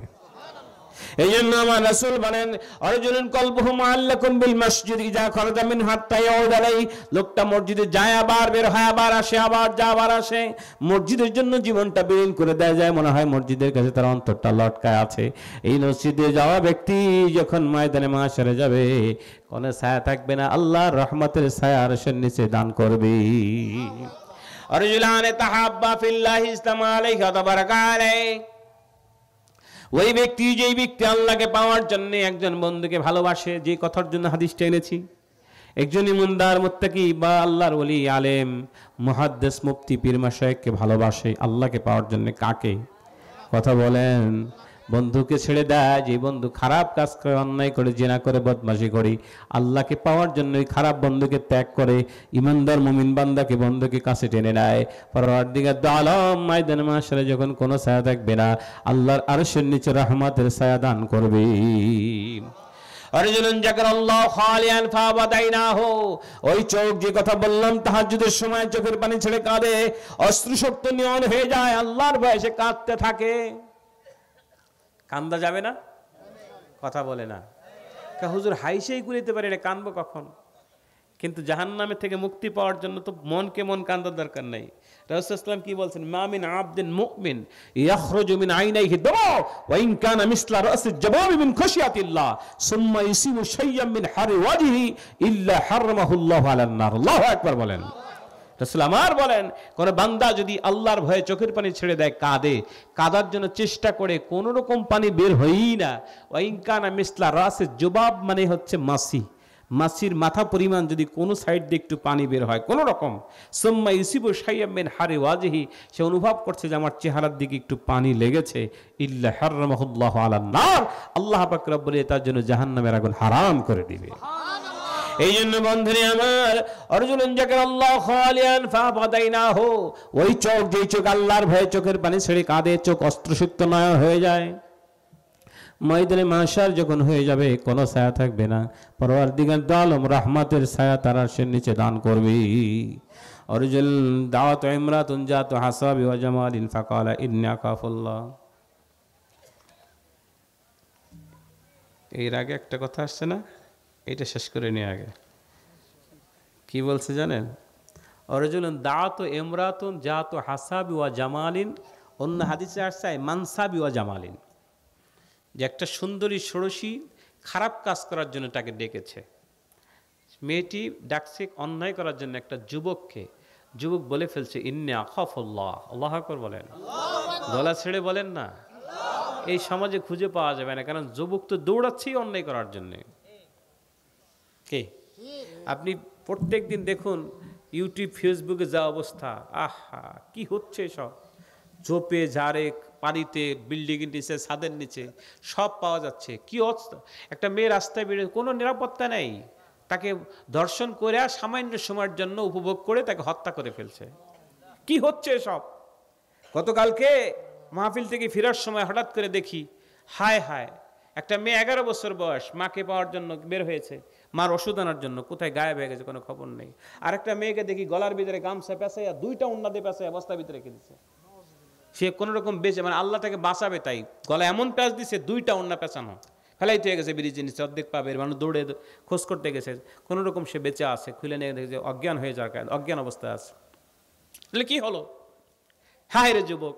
এই জন্য আমার রাসূল বলেন, আরজুলুন কলবুহু মুআল্লাকুন বিল মসজিদ ইযা খারাজা মিন হাত্তা ইয়াউদ আলাইহি, লোকটা মসজিদে যায় আবার বের হয়, আবার আসে, আবার যায় আবার আসে, মসজিদের জন্য জীবনটা বিলীন করে দেয়, যায় মনে হয় মসজিদের কাছে তার অন্তরটা লটকায় আছে। এই মসজিদে যাওয়া ব্যক্তি যখন ময়দানে মাশারে যাবে, কোনো ছায়া থাকবে না, আল্লাহর রহমতের ছায়া আরশের নিচে দান করবে। আরজুলান তাহাব্বা ফিল্লাহি ইসতামা আলাইহি ওয়া তাবারাকা আলাইহি, ওই ব্যক্তি, যেই ব্যক্তি আল্লাহকে পাওয়ার জন্য একজন বন্ধুকে ভালোবাসে, যে কথার জন্য হাদিসটা এনেছি, একজন ইমানদার মুত্তাকি বা আল্লাহর ওলি, আলেম, মুহাদ্দিস, মুফতি, পীর মাশায়েখকে ভালোবাসে আল্লাহকে পাওয়ার জন্য, কাকে? কথা বলেন। বন্ধুকে ছেড়ে দেয়, যে বন্ধু খারাপ কাজ করে, অন্যায় করে, জিনা করে, বদমাশি করে, আল্লাহকে পাওয়ার জন্য ওই খারাপ বন্ধুকে ত্যাগ করে, ইমানদার মুমিন বান্দাকে বন্ধুকে কাছে টেনে নেয়। পরওয়ারদিগার দু আলম ময়দানে মাশারে যখন কোনো ছায়া থাকবে না, আল্লাহর আরশের নিচে রহমতের ছায়া দান করবে। আরজুলুন যাকারাল্লাহু খালিয়ান ফাবাদাইনাহু, ওই চোখ, যে কথা বললাম তাহাজ্জুদের সময় চোখের পানি ছেড়ে কাঁদে, অশ্রুসক্ত নিয়ন হয়ে যায়, আল্লাহর ভয়ে সে কাঁদতে থাকে। কান্দা যাবে না? কথা বলে না। হুজুর হাইসেই কুলিতে পারি না, কানবো কখন? কিন্তু জাহান্নামের থেকে মুক্তি পাওয়ার জন্য তো মনকে মন কান্দার দরকার নাই। রাসূলুল্লাহ সাল্লাল্লাহু আলাইহি ওয়াসাল্লাম কি বলছেন? মা মিন আবদিন মুমিন ইয়াখরুজু মিন আইনাইহি দামা ওয়া ইন কানা মিসলা রাসিল জাবাবি মিন খাশিয়াতিল্লাহ সুম্মা ইসিবু শাইয়্যাম মিন হারি ওয়াজহি ইল্লা হারামাহুল্লাহু আলান নার। আল্লাহু আকবার বলেন। রাসূল আমার বলেন, কোন বান্দা যদি আল্লাহর ভয়ে চোখের পানি ছেড়ে দেয়, কাঁদে, কাঁদার জন্য চেষ্টা করে, কোন রকম পানি বের হয়ই না, ওয়া ইন কানা মিসলা রাসিল জুবাব মানে হচ্ছে মাছি, মাছির মাথা পরিমাণ যদি কোনো সাইড দিয়ে একটু পানি বের হয় কোনো রকম, সুম্মা ইউসিবু শাইয়্যাম মিন হারি ওয়াজহি, সে অনুভব করছে যে আমার চেহারার দিকে একটু পানি লেগেছে, ইল্লা হারামাহুল্লাহু আলান নার, আল্লাহ পাক রব্বুল ইজ্জত তার জন্য জাহান্নামের আগুন হারাম করে দিবে। এই জন্য বন্ধুরে আমার, অরজুলুন যাকারাল্লাহু খালিয়ান ফাবাদাইনাহু, ওই চোখ, যেই চোখ আল্লাহর ভয়ে চোখের পানি ছেড়ে কাঁদে, চোখ অস্ত্রসুক্ত নয় হয়ে যায়, ময়দানে মাশার যখন হয়ে যাবে কোনো ছায়া থাকবে না, পরওয়ারদিগার দু আলম রহমতের ছায়া তার আরশের নিচে দান করবে। অরজুল দাওয়াত ইমরাতুন জাতু হাসাবি ওয়া জামালিন ফাকালা ইন্নী আখাফুল্লাহ। এর আগে একটা কথা আসছে না, এটা শেষ করে নিয়ে আগে কি বলছে জানেন? অরজুলুন দাওয়াত ইমরাতুন জাতু হাসাবি ওয়া জামালিন, অন্য হাদিসে আসছে মানসাবি ওয়া জামালিন, যে একটা সুন্দরী ষোড়শী খারাপ কাজ করার জন্য তাকে ডেকেছে। মেয়েটি ডাকছে অন্যায় করার জন্য একটা যুবককে, যুবক বলে ফেলছে ইন্নী আখাফুল্লাহ। আল্লাহু আকবার বলেন, গলা ছেড়ে বলেন না। এই সমাজে খুঁজে পাওয়া যাবে না, কারণ যুবক তো দৌড়াচ্ছেই অন্যায় করার জন্য। কে আপনি প্রত্যেক দিন দেখুন ইউটিউব ফেসবুকে যা অবস্থা, আহা কি হচ্ছে সব, ঝোপে ঝাড়ে পানিতে, বিল্ডিং এর নিচে, ছাদের নিচে সব পাওয়া যাচ্ছে। কি অবস্থা! একটা মেয়ে রাস্তায় বেরিয়ে, কোনো নিরাপত্তা নেই, তাকে ধর্ষণ করে আর সামান্য সময়ের জন্য উপভোগ করে তাকে হত্যা করে ফেলছে। কি হচ্ছে সব! গতকালকে মাহফিল থেকে ফেরার সময় হঠাৎ করে দেখি, হায় হায়, একটা মেয়ে 11 বছর বয়স, মাকে পাওয়ার জন্য বের হয়েছে, মার ওষুধ আনার জন্য, কোথায় গায়েব হয়ে গেছে, কোনো খবর নেই। আর একটা মেয়েকে দেখি গলার ভিতরে গামছা পেঁচাইয়া, 2টা ওন্না দিয়ে পেঁচাইয়া বস্তার ভিতরে রেখে দিচ্ছে। সে কোনো রকম বেঁচে, মানে আল্লাহ তাকে বাঁচাবে তাই গলা এমন প্যাঁচ দিছে, 2টা ওন্না পেঁচানো, ফেলাইতে হয়ে গেছে ব্রিজের নিচে, অর্ধেক পাবে, মানুষ দৌড়ে খোঁজ করতে গেছে, কোনো রকম সে বেঁচে আছে, খুলে নিয়ে দেখে যে অজ্ঞান হয়ে যাওয়ার কারণে, অজ্ঞান অবস্থায় আছে। তাহলে কি হলো? হায় রে যুবক,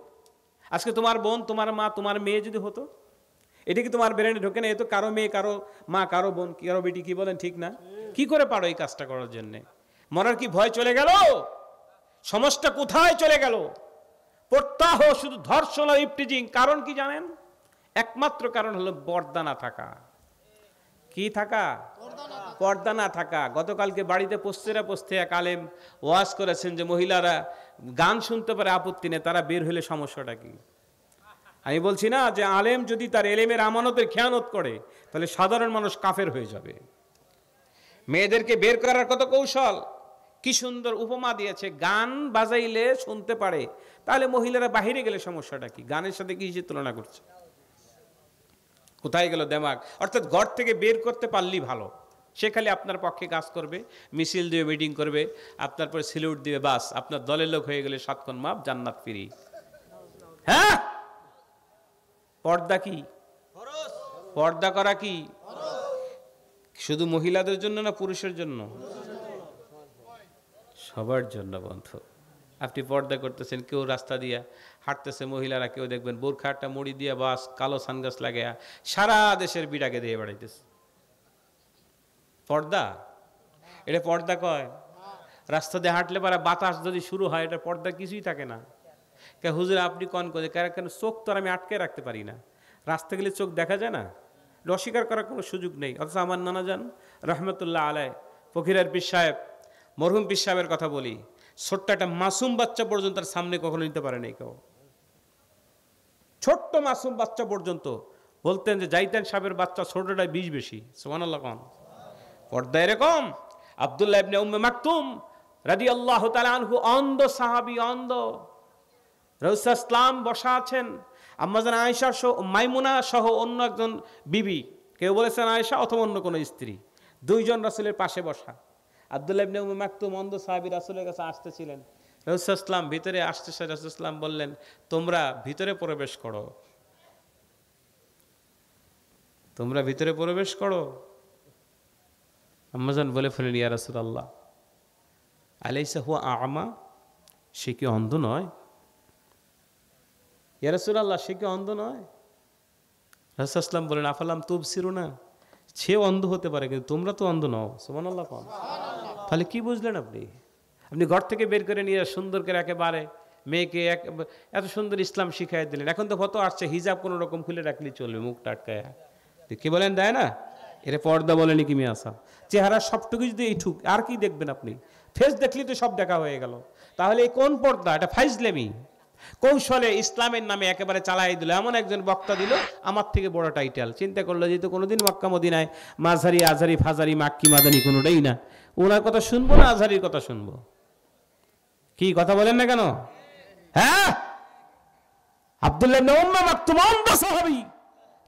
আজকে তোমার বোন, তোমার মা, তোমার মেয়ে যদি হতো, এটা কি তোমার ব্রেনে ঢোকে না? এ তো কারো মেয়ে, কারো মা, কারো বোন, কারো বেটি, কি বলেন ঠিক না? কি করে পারো এই কাজটা করার জন্য? মরার কি ভয় চলে গেল? সমাজটা কোথায় চলে গেল? প্রত্যাহ শুধু ধর্ষণ ও ইফটিজিং। কারণ কি জানেন? একমাত্র কারণ হলো পর্দা না থাকা। কি থাকা? পর্দা না থাকা। গতকালকে বাড়িতে পোস্তে এক আলেম ওয়াজ করেছেন যে মহিলারা গান শুনতে পারে, আপত্তি নেই, তারা বের হলে সমস্যাটা কি? আমি বলছি না যে আলেম যদি তার এলেমের আমানতের খেয়ানত করে তাহলে সাধারণ মানুষ কাফের হয়ে যাবে। মেয়েদেরকে বের করার কত কৌশল, কি সুন্দর উপমা দিয়েছে। গান বাজাইলে শুনতে পারে, তাহলে মহিলারা বাহিরে গেলে সমস্যাটা কি? গানের সাথে কি তুলনা করছে? কোথায় গেল দেমাগ? অর্থাৎ ঘর থেকে বের করতে পারলেই ভালো। সে খালি আপনার পক্ষে কাজ করবে, মিছিল দিয়ে মিটিং করবে, আপনার পরে সিলিউট দিবে, বাস আপনার দলের লোক হয়ে গেলে 7 কোণ মাপ, জান্নাত ফিরি। হ্যাঁ, পর্দা কি? পর্দা করা কি শুধু মহিলাদের জন্য না পুরুষের জন্য? সবার জন্য বন্ধু। আপনি পর্দা করতেছেন, কেউ রাস্তা দিয়ে হাঁটতেছে মহিলারা, কেউ দেখবেন বোরখাটা মুড়ি দিয়ে, বাস কালো সানগ্লাস লাগাইয়া সারা দেশের বিড়াকে দিয়ে বেড়াইতেছে। পর্দা? এটা পর্দা কয়? রাস্তা দিয়ে হাঁটলে পারা বাতাস যদি শুরু হয়, এটা পর্দা কিছুই থাকে না। কে হুজুর আপনি কন করে, কেন? চোখ তো আমি আটকে রাখতে পারি না, রাস্তা গেলে চোখ দেখা যায় না, অস্বীকার করার কোনো সুযোগ নেই। অথচ আমার নানা যান রহমতুল্লাহ আলাই, ফকিরের পীর সাহেব, মরহুম পীর সাহেবের কথা বলি, ছোট্ট একটা মাসুম বাচ্চা পর্যন্ত তার সামনে কখনো নিতে পারে নাই কেউ। ছোট্ট মাসুম বাচ্চা পর্যন্ত বলতেন যে যাইতেন সাহেবের বাচ্চা ছোটটায় 20 বেশি। সুবহানাল্লাহ। কম পর্দা এরকম। আব্দুল্লাহ ইবনে উম্মে মাকতুম রাদিয়াল্লাহু তাআলা আনহু, অন্ধ সাহাবী, অন্ধ। রাসূল ইসলাম বসা আছেন, আম্মাজান আয়েশা সহ, মাইমুনা সহ অন্য একজন বিবি, কেউ বলেছেন আয়েশা অথবা অন্য কোনো স্ত্রী, 2 জন রাসূলের পাশে বসা। আব্দুল্লাহ ইবনে উম্মে মাকতুম অন্ধ সাহাবী রাসূলের কাছে আসতেছিলেন। রাসূল ইসলাম ভিতরে আসতেছে, রাসূল ইসলাম বললেন তোমরা ভিতরে প্রবেশ করো। তোমরা ভিতরে প্রবেশ করো। আম্মাজান বলে ফেলেন, ইয়া রাসূলুল্লাহ আলাইসা হুয়া আ'মা, সে কি অন্ধ নয়? ইয়া রাসূলুল্লাহ, সে কি অন্ধ নয়? রাসূল সাল্লাল্লাহু বলেন, আফালাম তুবসিরুনা, সে অন্ধ হতে পারে কিন্তু তোমরা তো অন্ধ নও। সুবহানাল্লাহ। তাহলে কি বুঝলেন আপনি? আপনি ঘর থেকে বের করে নিয়ে সুন্দর করে একেবারে মেয়েকে এত সুন্দর ইসলাম শিখাই দিলেন। এখন তো কত আসছে, হিজাব কোনো রকম খুলে রাখলেই চলবে, মুখ টাটকায়। কি বলেন, দেয় না? এর পর্দা বলেনি কি মিয়া সাহেব? চেহারা সবটুকু যদি এইটুক, আর কি দেখবেন আপনি? ফেস দেখলেই তো সব দেখা হয়ে গেল। তাহলে এই কোন পর্দা? এটা ফাইজলেমি। কৌশলে ইসলামের নামে একেবারে চালাই দিল। এমন একজন বক্তা দিল, আমার থেকে বড় টাইটেল। চিন্তা করলো যেহেতু কোনোদিন মক্কা মদিনায় মাঝারি আজহারি ফাজারি মাক্কি মাদানি কোনোটাই না, ওনার কথা শুনবো না আজহারির কথা শুনবো? কি কথা বলেন না কেন? হ্যাঁ, আব্দুল্লাহ ইবনে উম্মে মাকতুম অন্ধ সাহাবী,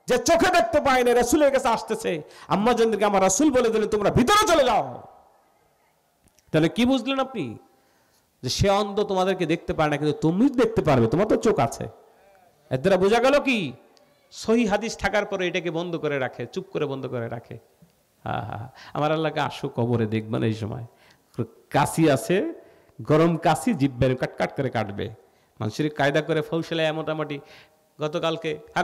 যে চোখে দেখতে পায় না, রাসূলের কাছে আসতেছে। আম্মা জানদেরকে আমার রাসূল বলে দিলেন, তোমরা ভিতরে চলে যাও। তাহলে কি বুঝলেন আপনি? যে সে অন্ধ, তোমাদেরকে দেখতে পারে না, কিন্তু তুমি দেখতে পারবে, তোমার তো চোখ আছে। এর দ্বারা বোঝা গেল কি, সহিহ হাদিস থাকার পরে এটাকে বন্ধ করে রাখে, চুপ করে বন্ধ করে রাখে। আমার আল্লাহকে আসো কবরে দেখবেন, এই সময় কাশি আছে, গরম কাশি, জিব্বের কাট করে কাটবে। মানুষের কায়দা করে ফৌসলায় মোটামুটি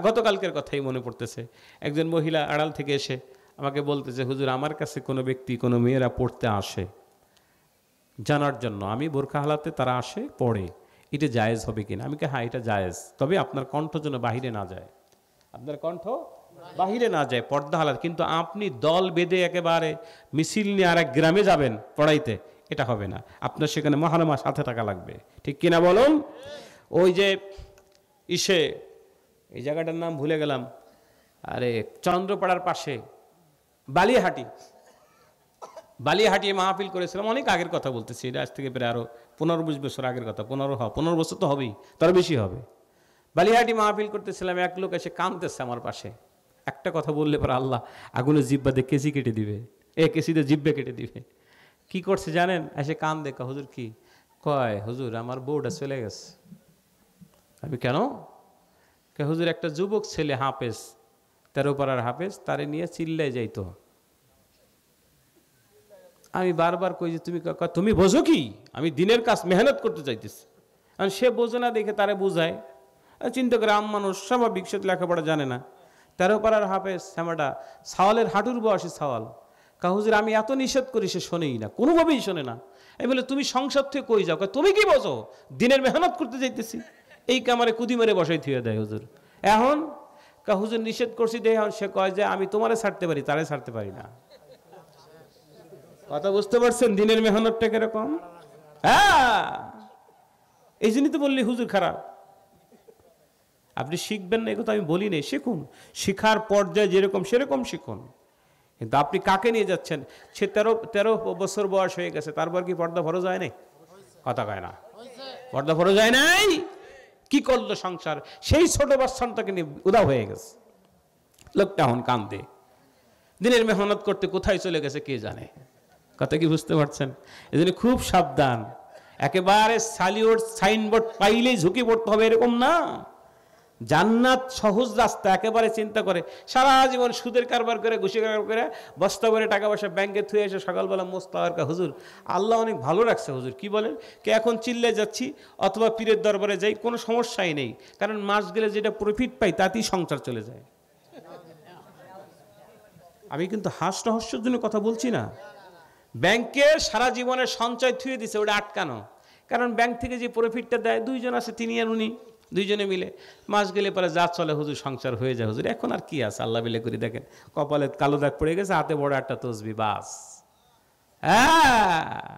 গতকালকের কথাই মনে পড়তেছে। একজন মহিলা আড়াল থেকে এসে আমাকে বলতেছে, হুজুর আমার কাছে কোনো ব্যক্তি, কোনো মেয়েরা পড়তে আসে জানার জন্য, আমি বোরখা হালাতে তারা আসে পড়ে, এটা জায়েজ হবে কিনা? আমি কে, হ্যাঁ এটা জায়েজ, তবে আপনার কণ্ঠ যেন বাহিরে না যায়, আপনার কণ্ঠ বাহিরে না যায়, পর্দা হালাত। কিন্তু আপনি দল বেঁধে একেবারে মিছিল নিয়ে আর এক গ্রামে যাবেন পড়াইতে, এটা হবে না। আপনার সেখানে মহানামা সাথে টাকা লাগবে, ঠিক কিনা বলুন? ওই যে এই জায়গাটার নাম ভুলে গেলাম, আরে চন্দ্রপাড়ার পাশে বালিয়াহাটি মাহফিল করেছিলাম, অনেক আগের কথা বলতেছি, এটা আজ থেকে প্রায় আরো 15-20 বছর আগের কথা। 15 বছর তো হবেই, তার বেশি হবে। বালিয়াহাটি মাহফিল করতেছিলাম, এক লোক এসে কাঁদতেছে আমার পাশে। একটা কথা বললে পরে আল্লাহ আগুনের জিব্বাতে কেসি কেটে দিবে, কেসিতে জিব্বে কেটে দিবে। কি করছে জানেন? এসে কান দেখা, হুজুর কি কয়? হুজুর আমার বউটা চলে গেছে। আমি কেন? হুজুর একটা যুবক ছেলে হাফেজ, 13 পাড়ার হাফেজ, তারে নিয়ে চিল্লায় যাইতো। আমি বারবার কই যে তুমি বোঝো কি, আমি দিনের কাজ মেহনত করতে চাইতেছি। আর সে বোঝে না দেখে তারে বুঝায়। চিন্তা করে, আম মানুষ স্বাভাবিক, সে লেখাপড়া জানে না। 13 পাড়ার হাফেজ শ্যামাটা সাওয়ালের হাঁটুর বয়সী সাওয়াল। হুজুর আমি এত নিষেধ করি, সে শোনেই না, কোনোভাবেই শোনে না। আমি বলে, তুমি সংসার থেকে কই যাও? তুমি কি বোঝো? দিনের মেহনত করতে যাইতেছি। এই কামারে কুদি মেরে বসাই থুয়ে দেয় হুজুর। এখন হুজুর নিষেধ করছি দেখে সে কয় যে আমি তোমারে ছাড়তে পারি, তারে ছাড়তে পারি না। কথা বুঝতে পারছেন দিনের মেহনতটা কিরকম? হ্যাঁ, এই জন্যই তো বললি হুজুর খারাপ। আপনি শিখবেন না, এই কথা আমি বলি নাই, শিখুন। শিখার পর্যায়ে যেরকম সেরকম শিখুন। কিন্তু আপনি কাকে নিয়ে যাচ্ছেন? সে 13 বছর বয়স হয়ে গেছে, তারপর কি পর্দা ফরজ হয় নাই? কথা কয় না, পর্দা ফরজ হয় নাই। কি করলো সংসার? সেই ছোট বাচ্চাটাকে নিয়ে উদাও হয়ে গেছে। লোকটা এখন কান্দে, দিনের মেহনত করতে কোথায় চলে গেছে কে জানে। কথা কি বুঝতে পারছেন? এজন্য খুব সাবধান। একেবারে সালিওর সাইনবোর্ড পাইলেই ঝুঁকি পড়তে হবে এরকম না। জান্নাত সহজ রাস্তা, একেবারে চিন্তা করে সারা জীবন সুদের কারবার করে, ঘুষি কারবার করে, বস্তা করে টাকা পয়সা ব্যাংকে থুয়ে এসে সকালবেলা মোস্তাহার কা, হুজুর আল্লাহ অনেক ভালো রাখছে হুজুর। কি বলেন? কে এখন চিল্লে যাচ্ছি অথবা পীরের দরবারে যাই, কোনো সমস্যাই নেই, কারণ মাস গেলে যেটা প্রফিট পাই তাতেই সংসার চলে যায়। আমি কিন্তু হাস রহস্যের জন্য কথা বলছি না। ব্যাংকে সারা জীবনের সঞ্চয় থুয়ে দিছে, ওটা আটকানো। কারণ ব্যাংক থেকে যে প্রফিটটা দেয়, দুইজন আছে, তিনি আর উনি, দুইজনে মিলে মাস গেলে পরে যা চলে হুজুর, সংসার হয়ে যায় হুজুর। এখন আর কি আছে, আল্লাহ বিলে করে দেখেন, কপালে কালো দাগ পড়ে গেছে, হাতে বড় একটা তসবি, বাস। হ্যাঁ,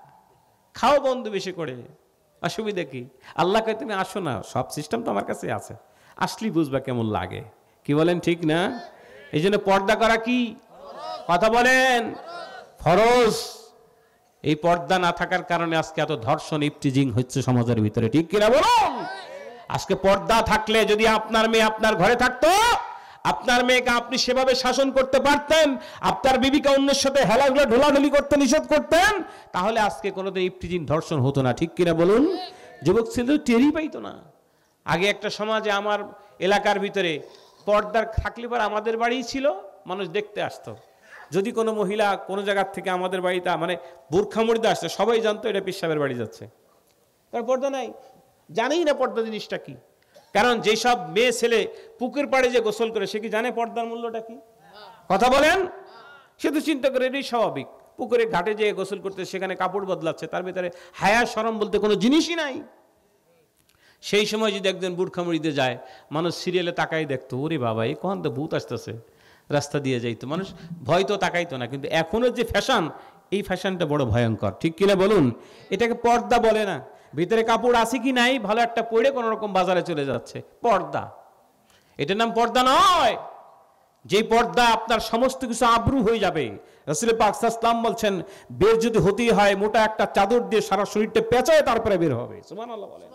খাও বন্ধু বেশি করে, অসুবিধা কি? আল্লাহকে তুমি আসো না, সব সিস্টেম তো আমার কাছে আছে, আসলি বুঝবা কেমন লাগে। কি বলেন, ঠিক না? এই জন্য পর্দা করা কি? কথা বলেন, ফরজ। এই পর্দা না থাকার কারণে আজকে এত ধর্ষণ, ইফটিজিং হচ্ছে সমাজের ভিতরে, ঠিক কিনা বলুন? আজকে পর্দা থাকলে, যদি আপনার মেয়ে আপনার ঘরে থাকতো, আপনার মেয়েকে আপনি সেভাবে শাসন করতে পারতেন, আপনার বিবিকে অন্যের সাথে হেলাগুলো ঢোলাঢুলি করতে নিষেধ করতেন, তাহলে আজকে কোনোদিন ইফটিজিং ধর্ষণ হতো না, ঠিক কিনা বলুন? যুবক ছিল টেরই পাইতো না। আগে একটা সমাজে আমার এলাকার ভিতরে পর্দার থাকলে পর আমাদের বাড়িই ছিল, মানুষ দেখতে আসতো। যদি কোনো মহিলা কোনো জায়গার থেকে আমাদের বাড়িতে মানে বোরখা মরিতে আসতো, সবাই জানতো এটা পেশাবের বাড়ি যাচ্ছে। তার পর্দা নাই, জানেই না পর্দা জিনিসটা কি। কারণ যেসব মেয়ে ছেলে পুকুর পাড়ে যে গোসল করে, সে কি জানে পর্দার মূল্যটা কি? কথা বলেন। সে তো চিন্তা করে এটাই স্বাভাবিক। পুকুরে ঘাটে যেয়ে গোসল করতে, সেখানে কাপড় বদলাচ্ছে, তার ভিতরে হায়া শরম বলতে কোনো জিনিসই নাই। সেই সময় যদি একজন বোরখা মরিতে যায়, মানুষ সিরিয়ালে তাকাই দেখতো, ওরে বাবা এই কখন তো ভূত আসতেছে, রাস্তা দিয়ে যাইতো, মানুষ ভয় তো তাকাইতো না। কিন্তু এখনো যে ফ্যাশন, এই ফ্যাশনটা বড় ভয়ঙ্কর, ঠিক কিনা বলুন? এটাকে পর্দা বলে না। ভিতরে কাপড় আছে কি নাই, ভালো একটা পরে কোনো রকম বাজারে চলে যাচ্ছে, পর্দা। এটার নাম পর্দা নয়। যেই পর্দা আপনার সমস্ত কিছু আবরু হয়ে যাবে। রাসূল পাক সাল্লাল্লাহু আলাইহি ওয়াসাল্লাম বলছেন, বের যদি হতেই হয় মোটা একটা চাদর দিয়ে সারা শরীরটা পেঁচায় তারপরে বের হবে। সুবহানাল্লাহ বলেন।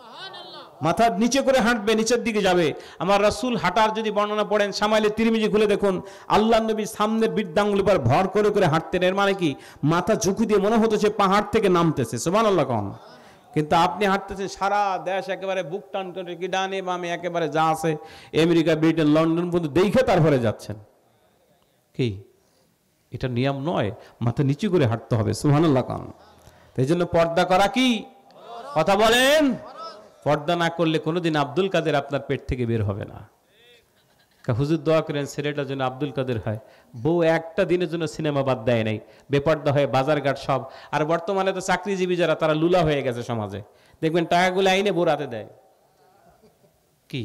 মাথা নিচে করে হাঁটবে, নিচের দিকে যাবে। আমার রাসূল হাঁটার যদি বর্ণনা পড়েন, শামাইলে তিরমিজি খুলে দেখুন, আল্লাহর নবী সামনের বৃদ্ধাঙ্গুলি পর ভর করে করে হাঁটতেন। এর মানে কি? মাথা ঝুঁকি দিয়ে মনে হতো সে পাহাড় থেকে নামতেছে। সুবহানাল্লাহ কোন। কিন্তু আপনি হাঁটতেছেন, সারা দেশ একেবারে বুক টান করে কি ডানে বামে একেবারে যা আছে আমেরিকা, ব্রিটেন, লন্ডন পর্যন্ত দেখে তারপরে যাচ্ছেন। কি এটা নিয়ম নয়, মাথা নিচু করে হাঁটতে হবে। সুবহানাল্লাহ কোন। এই জন্য পর্দা করা কি? কথা বলেন। পর্দা না করলে কোনোদিন আব্দুল কাদের আপনার পেট থেকে বের হবে না। হুজুর দোয়া করেন ছেলেটা যেন আব্দুল কাদের হয়। বউ একটা দিনের জন্য সিনেমা বাদ দেয় নাই, বেপর্দা হয়ে বাজারঘাট সব। আর বর্তমানে তো চাকরিজীবী যারা, তারা লুলা হয়ে গেছে সমাজে। দেখবেন টাকাগুলো আইনে বোরাতে দেয়। কি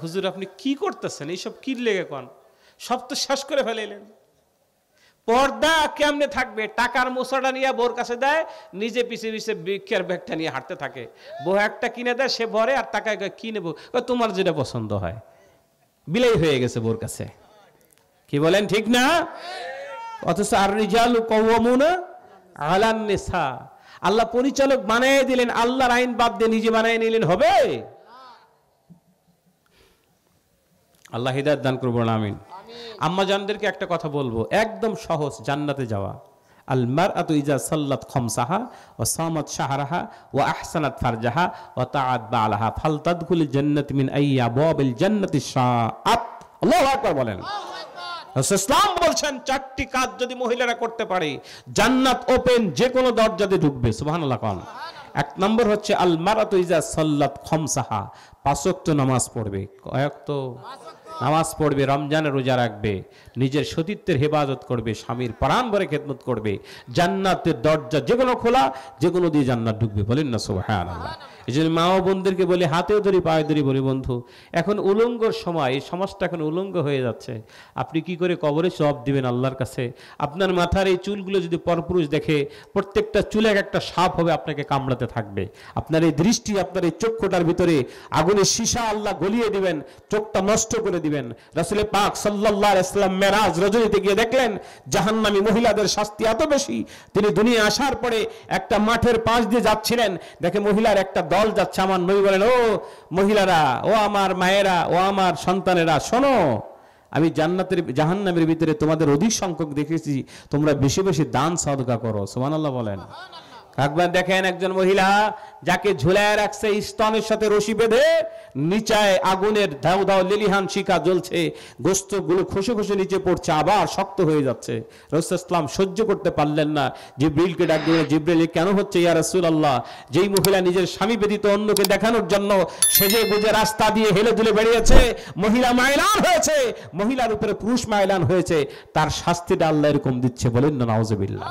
হুজুর আপনি কি করতেছেন, এইসব কি লেগে কন? সব তো শেষ করে ফেলাইলেন। পর্দা কেমনে থাকবে? টাকার মোসাটা নিয়ে বোর কাছে দেয়, নিজে পিছে পিছে ভিক্ষার ব্যাগটা নিয়ে হাঁটতে থাকে। বউ একটা কিনে দেয়, সে ভরে আর টাকায় কি নেবো, তোমার যেটা পছন্দ হয়। বিলাই হয়ে গেছে বোর কাছে। কি বলেন, ঠিক না? অথচ আর রিজালু কাওয়ামুনা আলান নিসা, আল্লাহ পরিচালক বানিয়ে দিলেন, আল্লাহর আইন বাদ দিয়ে নিজে বানিয়ে নিলেন, হবে? আল্লাহ হিদায়াত দান করবেন, আমিন। আম্মা জানদেরকে একটা কথা বলবো, একদম সহজ জান্নাতে যাওয়া। আল মারআতু ইজা সাল্লাত খামসাহা ওয়া সামাত শাহরাহা ওয়া আহসানাত ফারজাহা ওয়া তাআত বালাহা ফালতাদখুলিল জান্নাতি মিন আইয়াবাবিল জান্নাতি শাআত। আল্লাহু আকবার বলেন। ইসলাম বলছেন চারটি কাজ যদি মহিলারা করতে পারে, জান্নাত ওপেন, যে কোনো দরজা দিয়ে ঢুকবে। সুবহানাল্লাহ কোন। এক নম্বর হচ্ছে আল মারআতু ইজা সাল্লাত খামসাহা, 5 ওয়াক্ত নামাজ পড়বে। কয় ওয়াক্ত নামাজ পড়বে, রমজানের রোজা রাখবে, নিজের সতীত্বের হেফাজত করবে, স্বামীর প্রাণ ভরে খেদমত করবে। জান্নাতের দরজা যেগুলো খোলা, যেগুলো দিয়ে জান্নাত ঢুকবে। বলেন না সুবহানাল্লাহ। এই জন্য মা ও বোনদেরকে বলি, হাতেও ধরি পায়ে ধরি বলি, বন্ধু এখন উলঙ্গর সময়, এই সমাজটা এখন উলঙ্গ হয়ে যাচ্ছে। আপনি কি করে কবরে জবাব দিবেন আল্লাহর কাছে? আপনার মাথার এই চুলগুলো যদি পরপুরুষ দেখে, প্রত্যেকটা চুলে একটা সাপ হবে আপনাকে কামড়াতে থাকবে। আপনার এই দৃষ্টি, আপনার এই চক্ষুটার ভিতরে আগুনের সীসা আল্লাহ গলিয়ে দিবেন, চোখটা নষ্ট করে দিবেন। রাসূল পাক সাল্লাল্লাহু আলাইহি ওয়াসাল্লাম মেরাজ রজনীতে গিয়ে দেখলেন জাহান্নামী মহিলাদের শাস্তি এত বেশি। তিনি দুনিয়া আসার পরে একটা মাঠের পাশ দিয়ে যাচ্ছিলেন, দেখে মহিলার একটা দল যাচ্ছে। আমার নবী বলেন, ও মহিলারা, ও আমার মায়েরা, ও আমার সন্তানেরা, শোনো, আমি জান্নাতের জাহান্নামের ভিতরে তোমাদের অধিক সংখ্যক দেখেছি, তোমরা বেশি বেশি দান সদকা করো। সুবহানাল্লাহ বলেন। একবার দেখেন একজন মহিলা যাকে ঝুলায় রাখছে স্তনের সাথে রশি বেঁধে, নিচায় আগুনের দাউ দাউ লিলিহান শিখা জ্বলছে, গোস্তগুলো খসে খসে নিচে পড়ছে, আবার শক্ত হয়ে যাচ্ছে। রাসূল ইসলাম সহ্য করতে পারলেন না, জিবরিলকে ডাক দিলেন, জিবরিল কেন হচ্ছে ইয়া রাসূলুল্লাহ? যেই মহিলা নিজের স্বামী ব্যতীত অন্যকে দেখানোর জন্য সেজে গুজে রাস্তা দিয়ে হেলে দুলে বেরিয়েছে, মহিলা মায়লান হয়েছে, মহিলার উপরে পুরুষ মায়লান হয়েছে, তার শাস্তিটা আল্লাহ এরকম দিচ্ছে। বলেন না নাউজুবিল্লাহ।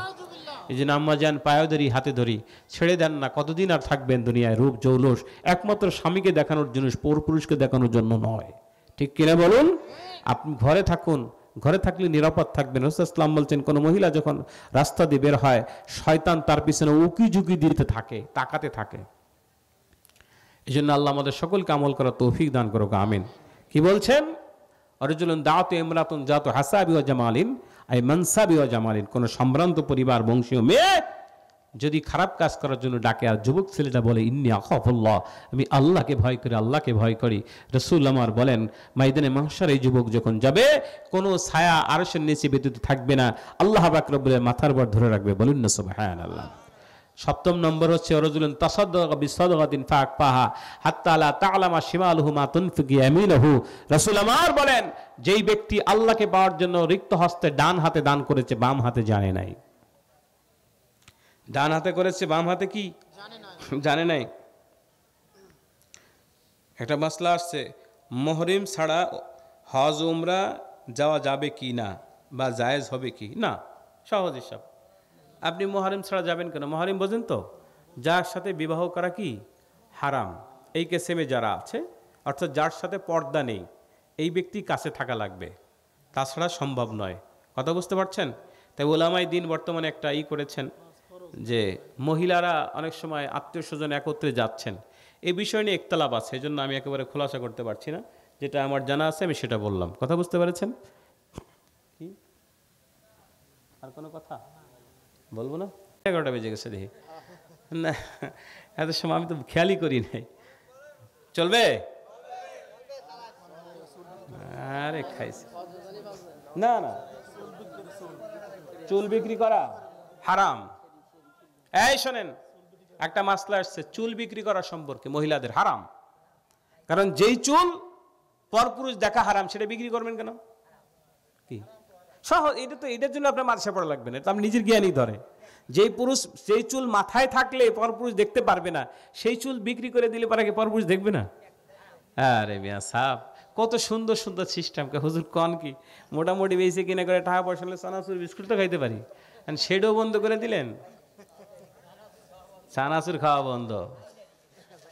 এই জন্য আম্মা জান পায়ে ধরি, হাতে ধরি, ছেড়ে দেন না। কতদিন আর থাকবেন দুনিয়ায়? রূপ জৌলস একমাত্র স্বামীকে দেখানোর জন্য, পরপুরুষকে দেখানোর জন্য নয়। ঠিক কিনা বলুন? আপনি ঘরে থাকুন, ঘরে থাকলে নিরাপদ থাকবেন। রাসূল ইসলাম বলছেন, কোন মহিলা যখন রাস্তা দিয়ে বের হয়, শয়তান তার পিছনে উকি ঝুঁকি দিতে থাকে, তাকাতে থাকে। এই জন্য আল্লাহ আমাদের সকলকে আমল করার তৌফিক দান করুক, আমিন। কি বলছেন? অরজুলুন দাওয়াতু ইমরাতুন জাতু হাসাবি ওয়া জামালিন আই মানসাবি ওয়া জামালিন। কোন সম্ভ্রান্ত পরিবার বংশীয় মেয়ে যদি খারাপ কাজ করার জন্য ডাকে, আর যুবক ছেলেটা বলে ইন্নী আখাফুল্লাহ, আমি আল্লাহকে ভয় করি, আল্লাহকে ভয় করি। রাসূল আমার বলেন, ময়দানে মাহশারে এই যুবক যখন যাবে, কোনো ছায়া আরশের নিচে ব্যতীত থাকবে না, আল্লাহ পাক রব্বুল মাথার উপর ধরে রাখবে। বলুন না সুবহানাল্লাহ। সপ্তম নম্বর হচ্ছে রাজুলুন তাসাদ্দাকা বিসাদকাতিন ফাআকফাহা হাত্তা লা তা'লামা শিমালুহু মা তুনফিকু ইয়ামিনুহু। রাসূল আমার বলেন, যেই ব্যক্তি আল্লাহকে পাওয়ার জন্য রিক্ত হস্তে ডান হাতে দান করেছে, বাম হাতে জানে নাই। ডান হাতে করেছে, বাম হাতে কি জানে নাই। একটা মাসলা আসছে, মুহরিম ছাড়া হজ উমরা যাওয়া যাবে কি না, বা জায়েজ হবে কি না। সহজ হিসাব, আপনি মুহরিম ছাড়া যাবেন কেন? মুহরিম বোঝেন তো, যার সাথে বিবাহ করা কি হারাম। এই কেসেমে যারা আছে, অর্থাৎ যার সাথে পর্দা নেই, এই ব্যক্তি কাছে থাকা লাগবে, তাছাড়া সম্ভব নয়। কথা বুঝতে পারছেন? তাই ওলামায়ে দ্বীন বর্তমানে একটা করেছেন যে মহিলারা অনেক সময় আত্মীয় স্বজন একত্রে যাচ্ছেন, এই বিষয় নিয়ে একতলাপ আছে, এই জন্য আমি একেবারে খোলাসা করতে পারছি না। যেটা আমার জানা আছে আমি সেটা বললাম। কথা বুঝতে পেরেছেন? কি আর কোনো কথা বলবো না? 11টা বেজে গেছে দেখি না, এত সময় আমি তো খেয়ালই করি নাই। চলবে? আরে খাইছে না না, চুল বিক্রি করা হারাম। এই শোনেন, একটা মাসলা আসছে চুল বিক্রি করা সম্পর্কে, মহিলাদের হারাম। কারণ যেই চুল পরপুরুষ দেখা হারাম, সেটা বিক্রি করবেন কেন? কি সহজ, এটা তো এটার জন্য আপনার মাদ্রাসা পড়া লাগবে না, এটা আপনি নিজের জ্ঞানই ধরে। যেই চুল মাথায় থাকলে পরপুরুষ দেখতে পারবে না, সেই চুল বিক্রি করে দিলে পরে পরপুরুষ দেখবে না। আরে মিয়া সাহেব, কত সুন্দর সুন্দর সিস্টেম। হুজুর কন কি মোটামুটি বেশি কিনে করে টাকা পয়সা হলে চানাচুর বিস্কুট তো খাইতে পারি, সেটাও বন্ধ করে দিলেন। চানাচুর খাওয়া বন্ধ।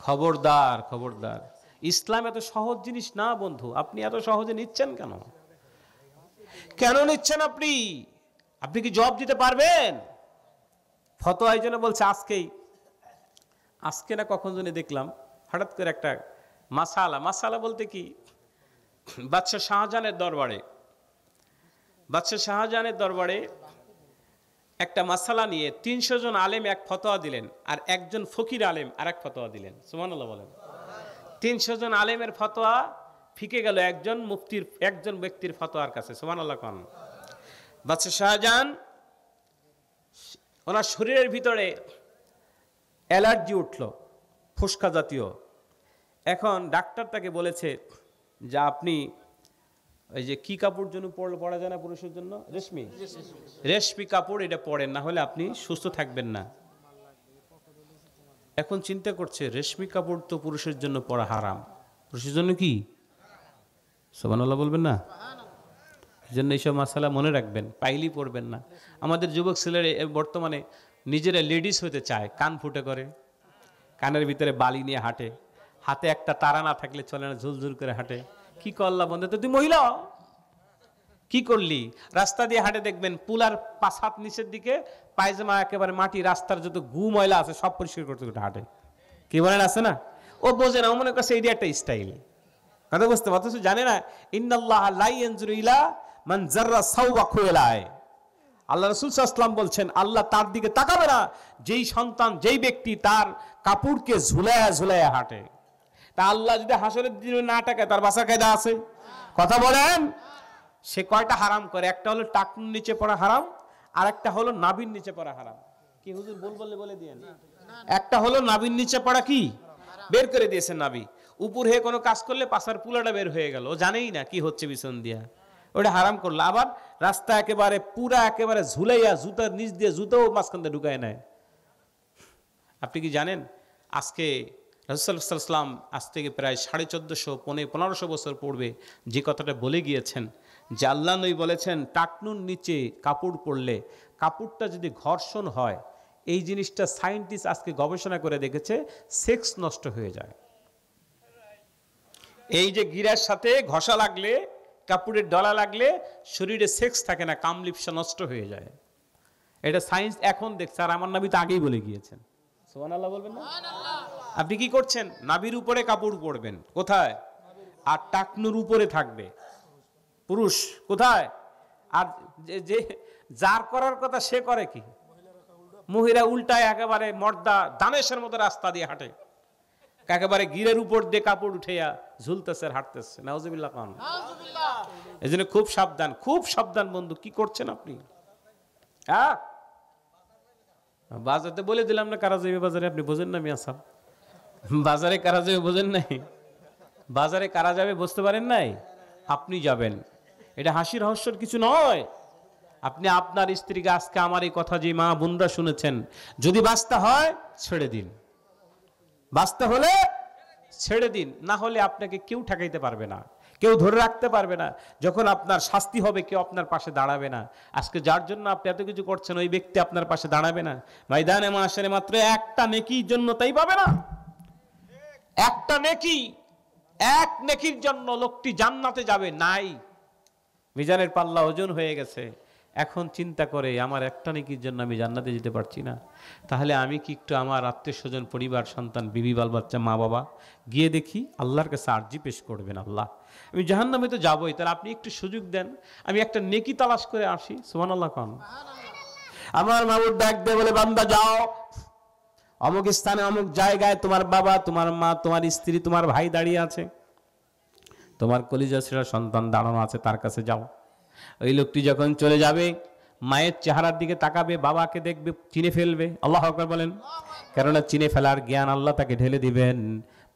খবরদার খবরদার, ইসলাম এত সহজ জিনিস না বন্ধু। আপনি এত সহজে নিচ্ছেন কেন? কেন নিচ্ছেন আপনি? আপনি কি জবাব দিতে পারবেন? ফতোয়া এই জন্য বলছে আজকে না কখন জন্য দেখলাম হঠাৎ করে একটা মাসালা বলতে কি, বাদশাহ শাহজাহানের দরবারে একটা মাসালা নিয়ে 300 জন আলেম এক ফতোয়া দিলেন, আর একজন ফকির আলেম আর এক ফতোয়া দিলেন। সুবহানাল্লাহ বলেন। 300 জন আলেমের ফতোয়া ফিকে গেল একজন ব্যক্তির ফতোয়ার কাছে। সুবহানাল্লাহ কোন। বাদশাহ শাহজাহান, ওনার শরীরের ভিতরে অ্যালার্জি উঠল, ফুসকা জাতীয়। এখন ডাক্তার তাকে বলেছে যে আপনি ওই যে কি কাপড় জন্য পরা যায় না পুরুষের জন্য, রেশমি কাপড়, এটা পরেন, না হলে আপনি সুস্থ থাকবেন না। এখন চিন্তা করছে, রেশমি কাপড় তো পুরুষের জন্য পরা হারাম, পুরুষের জন্য কি? সুবহানাল্লাহ বলবেন না? এই জন্য এইসব মাসালা মনে রাখবেন, পাইলি পড়বেন না। আমাদের যুবক ছেলেরা বর্তমানে নিজেরা লেডিস হতে চায়, কান ফুটে করে, কানের ভিতরে বালি নিয়ে হাঁটে, হাতে একটা তারা না থাকলে চলে না, ঝুলঝুল করে হাঁটে। কি করলা বন্ধু, তো তুই মহিলা কি করলি? রাস্তা দিয়ে হাঁটে দেখবেন পুলার 5 হাত নিচের দিকে পায়জামা একেবারে মাটি, রাস্তার যত গু ময়লা আছে সব পরিষ্কার করতে করতে হাঁটে। কি বলেন, আছে না? ও বোঝে না, ও মনে করছে এইটা একটা স্টাইল। কথা বুঝতে পারছো? জানে না ইন্নাল্লাহা লা ইয়ানজুরু ইলা মান জাররা সাওবা খুলায়। আল্লাহ রাসূল সাল্লাল্লাহু আলাইহি ওয়াসাল্লাম বলছেন, আল্লাহ তার দিকে তাকাবে না যেই ব্যক্তি তার কাপড়কে ঝুলায়া ঝুলায়া হাঁটে। তা আল্লাহ যদি হাসরের দিনে না তাকায়, তার বাঁচার কায়দা আছে? কথা বলেন। সে কয়টা হারাম করে, একটা হলো টাকনুর নিচে পড়া হারাম, আর একটা হলো নাভির নিচে পড়া হারাম। কি হুজুর বললে বলে দিয়েন। একটা হলো নাভির নিচে পড়া, কি বের করে দিয়েছেন নাভি, উপর হয়ে কোনো কাজ করলে পাছার পুলাটা বের হয়ে গেল, ও জানেই না কি হচ্ছে পিছন দিয়া, ওটা হারাম করলো। আবার রাস্তা একেবারে একেবারে ঝুলাইয়া জুতার নিচ দিয়ে জুতাও মাঝখান দিয়ে ঢুকায় নেয়। আপনি কি জানেন আজকে রাসূল সাল্লাল্লাহু আলাইহি ওয়াসাল্লাম আজ থেকে প্রায় 1450-1500 বছর পূর্বে যে কথাটা বলে গিয়েছেন, যে আল্লাহ নবী বলেছেন টাকনুর নিচে কাপড় পরলে কাপড়টা যদি ঘর্ষণ হয়, এই জিনিসটা সায়েন্টিস্ট আজকে গবেষণা করে দেখেছে, সেক্স নষ্ট হয়ে যায়। এই যে গিরার সাথে ঘষা লাগলে, কাপড়ের ডলা লাগলে শরীরে সেক্স থাকে না, কামলিপসা নষ্ট হয়ে যায়। এটা সায়েন্স এখন দেখছে, আর আমার নবী তো আগেই বলে গিয়েছেন। সুবহানাল্লাহ বলবেন না? আপনি কি করছেন? নাভির উপরে কাপড় পরবেন, কোথায়? আর টাকনুর উপরে থাকবে পুরুষ, কোথায়? আর যে যার করার কথা সে করে কি? মহিলা উল্টায় একেবারে মর্দা দানেশের মতো রাস্তা দিয়ে হাঁটে, একেবারে গিরের উপর দিয়ে কাপড় উঠেয়া ঝুলতেছে, হাঁটতেছে। নাউজুবিল্লাহ কান। এই জন্য খুব সাবধান, খুব সাবধান বন্ধু। কি করছেন আপনি? বাজারে বলে দিলাম না কারা যাবে বাজারে, আপনি বোঝেন না মিয়া সাহেব? বাজারে কারা যাবে বোঝেন নাই? বাজারে কারা যাবে বুঝতে পারেন নাই? আপনি যাবেন। এটা হাসি রহস্যের কিছু নয়। আপনি আপনার স্ত্রীকে আজকে আমার এই কথা যে মা বোনরা শুনেছেন, যদি বাঁচতে হয় ছেড়ে দিন, বাঁচতে হলে ছেড়ে দিন, না হলে আপনাকে কেউ ঠেকাইতে পারবে না, কেউ ধরে রাখতে পারবে না। যখন আপনার শাস্তি হবে কেউ আপনার পাশে দাঁড়াবে না। আজকে যার জন্য আপনি এত কিছু করছেন ওই ব্যক্তি আপনার পাশে দাঁড়াবে না। ময়দানে মাশারে মাত্র একটা নেকির জন্য তাই পাবে না। একটা নেকি, এক নেকির জন্য লোকটি জান্নাতে যাবে নাই। মিজানের পাল্লা ওজন হয়ে গেছে, এখন চিন্তা করে আমার একটা নেকির জন্য আমি জান্নাতে যেতে পারছি না, তাহলে আমি কি একটু আমার আত্মীয় স্বজন, পরিবার, সন্তান, বিবি, বাল বাচ্চা, মা বাবা গিয়ে দেখি আল্লাহর কাছে আরজি পেশ করবেন, আল্লাহ আমি জাহান্নামে তো যাবোই, তাহলে আপনি একটু সুযোগ দেন আমি একটা নেকি তালাশ করে আসি। সুবহানাল্লাহ কোন। আমার মাবুদ ডাক দিয়ে বলে, বান্দা যাও অমুক স্থানে অমুক জায়গায় তোমার বাবা, তোমার মা, তোমার স্ত্রী, তোমার ভাই দাঁড়িয়ে আছে, তোমার কলিজা ছেঁড়া সন্তান দাঁড়ানো আছে, তার কাছে যাও। ওই লোকটি যখন চলে যাবে মায়ের চেহারার দিকে তাকাবে, বাবাকে দেখবে, চিনে ফেলবে। আল্লাহু আকবার বলেন। কেননা চিনে ফেলার জ্ঞান আল্লাহ তাকে ঢেলে দিবেন।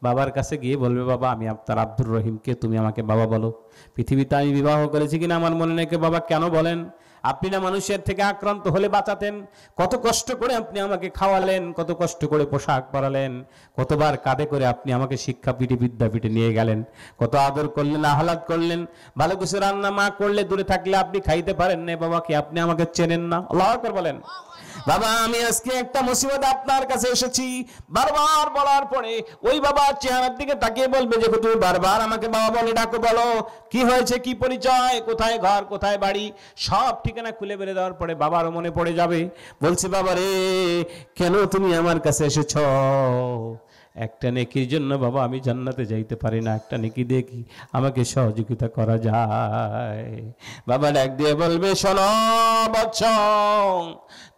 বাবার কাছে গিয়ে বলবে, বাবা আমি আপনার আব্দুর রহিমকে তুমি আমাকে বাবা বলো। পৃথিবীতে আমি বিবাহ করেছি কিনা আমার মনে নেই, বাবা কেন বলেন? আপনি না মানুষের থেকে আক্রান্ত হলে বাঁচাতেন, কত কষ্ট করে আপনি আমাকে খাওয়ালেন, কত কষ্ট করে পোশাক পরালেন, কতবার কাঁধে করে আপনি আমাকে শিক্ষাপীঠে বিদ্যাপীঠে নিয়ে গেলেন, কত আদর করলেন, আহ্লাদ করলেন, ভালো কিছু রান্না মা করলে দূরে থাকলে আপনি খাইতে পারেন না, বাবা কি আপনি আমাকে চেনেন না? আল্লাহু আকবার বলেন। বাবা আমি আজকে একটা মুসিবত আপনার কাছে এসেছি। বারবার বলার পরে ওই বাবার চেহারার দিকে তাকিয়ে বলবে যে তুমি বারবার আমাকে বাবা বলে ডাকো, বলো কি হয়েছে, কি পরিচয়, কোথায় ঘর, কোথায় বাড়ি, সব ঠিকানা খুলে বেড়ে দেওয়ার পরে বাবারও মনে পড়ে যাবে। বলছি বাবা রে কেন তুমি আমার কাছে এসেছো? একটা নেকির জন্য বাবা আমি জান্নাতে যাইতে পারি না, একটা নেকি দিয়ে কি আমাকে সহযোগিতা করা যায়? বাবা ডাক দিয়ে বলবে, শোনো বৎস,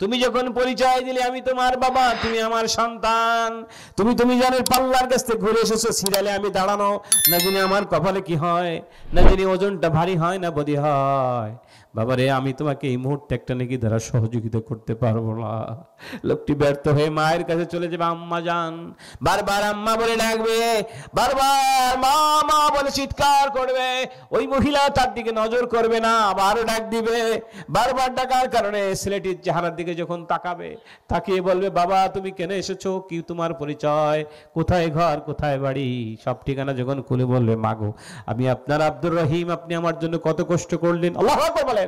তুমি যখন পরিচয় দিলে আমি তোমার বাবা, তুমি আমার সন্তান, তুমি জানের পাল্লার কাছ থেকে ঘুরে এসেছো, সিরিয়ালে আমি দাঁড়ানো, না জানি আমার কপালে কি হয়, না জানি ওজনটা ভারী হয় না বদি হয়। বাবা রে আমি তোমাকে এই মুহূর্তে একটা নেকি দ্বারা সহযোগিতা করতে পারবো না। লোকটি ব্যর্থ হয়ে মায়ের কাছে চলে যাবে, আম্মা যান, বারবার আম্মা বলে ডাকবে, বারবার মা মা বলে চিৎকার করবে। ওই মহিলা তার দিকে নজর করবে না, আবারও ডাক দিবে। বারবার ডাকার কারণে ছেলেটির চেহারার দিকে যখন তাকাবে, তাকিয়ে বলবে, বাবা তুমি কেন এসেছো, কি তোমার পরিচয়, কোথায় ঘর, কোথায় বাড়ি, সব ঠিকানা যখন খুলে বলবে, মাগো আমি আপনার আব্দুর রহিম, আপনি আমার জন্য কত কষ্ট করলেন। আল্লাহু আকবার বলেন।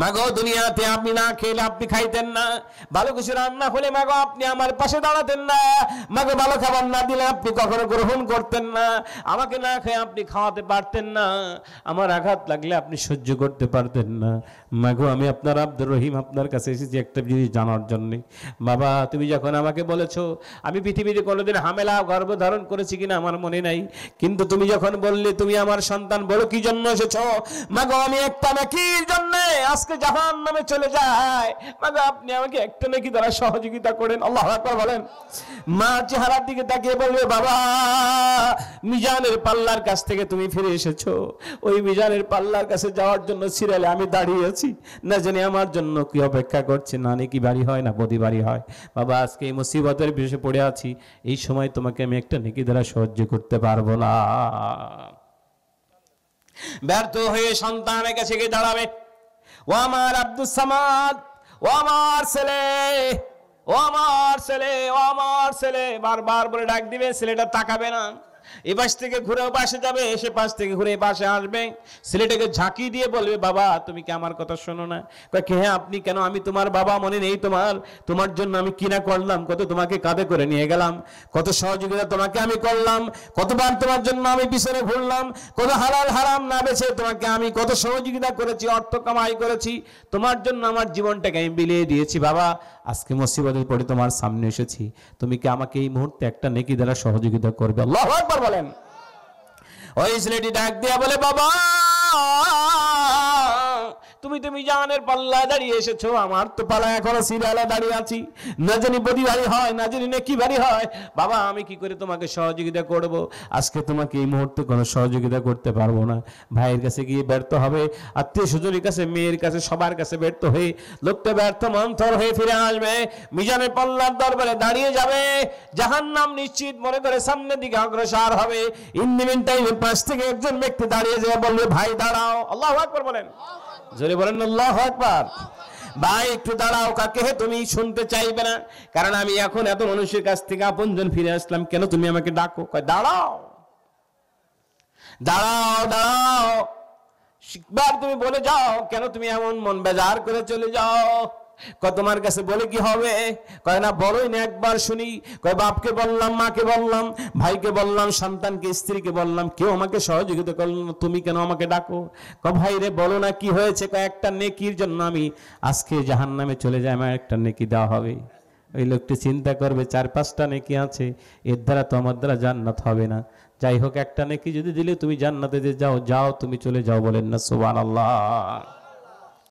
মাগো দুনিয়াতে আপনি না খেলে আপনি খাইতেন না, ভালো কিছু রান্না হলে মাগো আপনি আমার পাশে দাঁড়াতেন না, মাগো ভালো খাবার না দিলে আপনি কখনো গ্রহণ করতেন না, আমাকে না খেয়ে আপনি খাওয়াতে পারতেন না, আমার আঘাত লাগলে আপনি সহ্য করতে পারতেন না। মাগো আমি আপনার আব্দুর রহিম আপনার কাছে এসেছি একটা জিনিস জানার জন্য। বাবা তুমি যখন আমাকে বলেছো, আমি পৃথিবীতে কোনোদিন হামেলা গর্ভধারণ করেছি কিনা আমার মনে নাই, কিন্তু তুমি যখন বললে তুমি আমার সন্তান, বলো কি জন্য এসেছো? মাগো আমি একটা নেকির জন্য আজকে জাহান্নামে চলে যায়, মাগো আপনি আমাকে একটা নেকি দ্বারা সহযোগিতা করেন। আল্লাহু আকবার বলেন। মা চেহারার দিকে তাকিয়ে বলবে, বাবা মিজানের পাল্লার কাছ থেকে তুমি ফিরে এসেছো, ওই মিজানের পাল্লার কাছে যাওয়ার জন্য সিরিয়ালে আমি দাঁড়িয়ে আছি, না জানি আমার জন্য কি অপেক্ষা করছে, না নেকি বাড়ি হয় না বদি বাড়ি হয়। বাবা আজকে এই মুসিবতের বিষয়ে পড়ে আছি, এই সময় তোমাকে আমি একটা নেকি দ্বারা সাহায্য করতে পারবো না। ব্যর্থ হয়ে সন্তানের কাছে গিয়ে দাঁড়াবে, ও আমার আব্দুস সামাদ, ও আমার ছেলে, ও আমার ছেলে, ও আমার ছেলে, বারবার বলে ডাক দিবে। ছেলেটা তাকাবে না, এ পাশ থেকে ঘুরে ও পাশে যাবে, সে পাশ থেকে ঘুরে এ পাশে আসবে। ছেলেটাকে ঝাঁকি দিয়ে বলবে, বাবা তুমি কি আমার কথা শোনো না? কয় হ্যাঁ আপনি কেন, আমি তোমার বাবা মনে নেই তোমার? তোমার জন্য আমি কিনা করলাম, কত তোমাকে কাঁধে করে নিয়ে গেলাম, কত সহযোগিতা তোমাকে আমি করলাম, কতবার তোমার জন্য আমি পিছনে ঘুরলাম, কত হালাল হারাম না বেছে তোমাকে আমি কত সহযোগিতা করেছি, অর্থ কামাই করেছি, তোমার জন্য আমার জীবনটাকে আমি বিলিয়ে দিয়েছি। বাবা আজকে মুসিবতের পড়ে তোমার সামনে এসেছি, তুমি কি আমাকে এই মুহূর্তে একটা নেকি দ্বারা সহযোগিতা করবে? আল্লাহু আকবার বলেন। ওই ছেলেটি ডাক দিয়া বলে, বাবা তুমি তো মিজানের পাল্লা দাঁড়িয়ে এসেছো, আমার তো পালা এখনো সিরিয়ালে দাঁড়িয়ে আছি, না জানি বদি ভারী হয়, না জানি নেকি ভারী হয়। বাবা আমি কি করে তোমাকে সহযোগিতা করব? আজকে তোমাকে এই মুহূর্তে কোনো সহযোগিতা করতে পারবো না। ভাইয়ের কাছে গিয়ে ব্যর্থ হবে, আত্মীয় স্বজনের কাছে, মেয়ের কাছে, সবার কাছে ব্যর্থ হয়ে লোকটা ব্যর্থ মন্থর হয়ে ফিরে আসবে, মিজানের পাল্লার দরবারে দাঁড়িয়ে যাবে, জাহান্নাম নিশ্চিত মনে করে সামনের দিকে অগ্রসর হবে। ইন দ্য মিন টাইমে পাশ থেকে একজন ব্যক্তি দাঁড়িয়ে যায়, বলবে ভাই দাঁড়াও। আল্লাহু আকবার বলেন, জোরে বলেন আল্লাহু আকবার। ভাই একটু দাঁড়াও। কাকে? তুমি শুনতে চাইবে না, কারণ আমি এখন এত মানুষের কাছ থেকে আপনজন ফিরে আসলাম, কেন তুমি আমাকে ডাকো? কয় দাঁড়াও দাঁড়াও দাঁড়াও, শিকবার তুমি বলে যাও, কেন তুমি এমন মন বেজার করে চলে যাও? কয় তোমার কাছে বলে কি হবে? কয় না বলোই না, একবার শুনি। কয় বাপকে বললাম, মাকে বললাম, ভাইকে বললাম, সন্তানকে, স্ত্রীকে বললাম, কেউ আমাকে সহযোগিতা করলো না, তুমি কেন আমাকে ডাকো? কয় ভাই রে বলো না কি হয়েছে? কয় একটা নেকির জন্য আমি আজকে জাহান্নামে চলে যাই, আমার একটা নেকি দেওয়া হবে। ওই লোকটি চিন্তা করবে 4-5টা নেকি আছে, এর দ্বারা তো আমার দ্বারা জান্নাত হবে না, যাই হোক একটা নেকি যদি দিলে তুমি জান্নাতে যাও, যাও তুমি চলে যাও। বলেন না সুবহানাল্লাহ।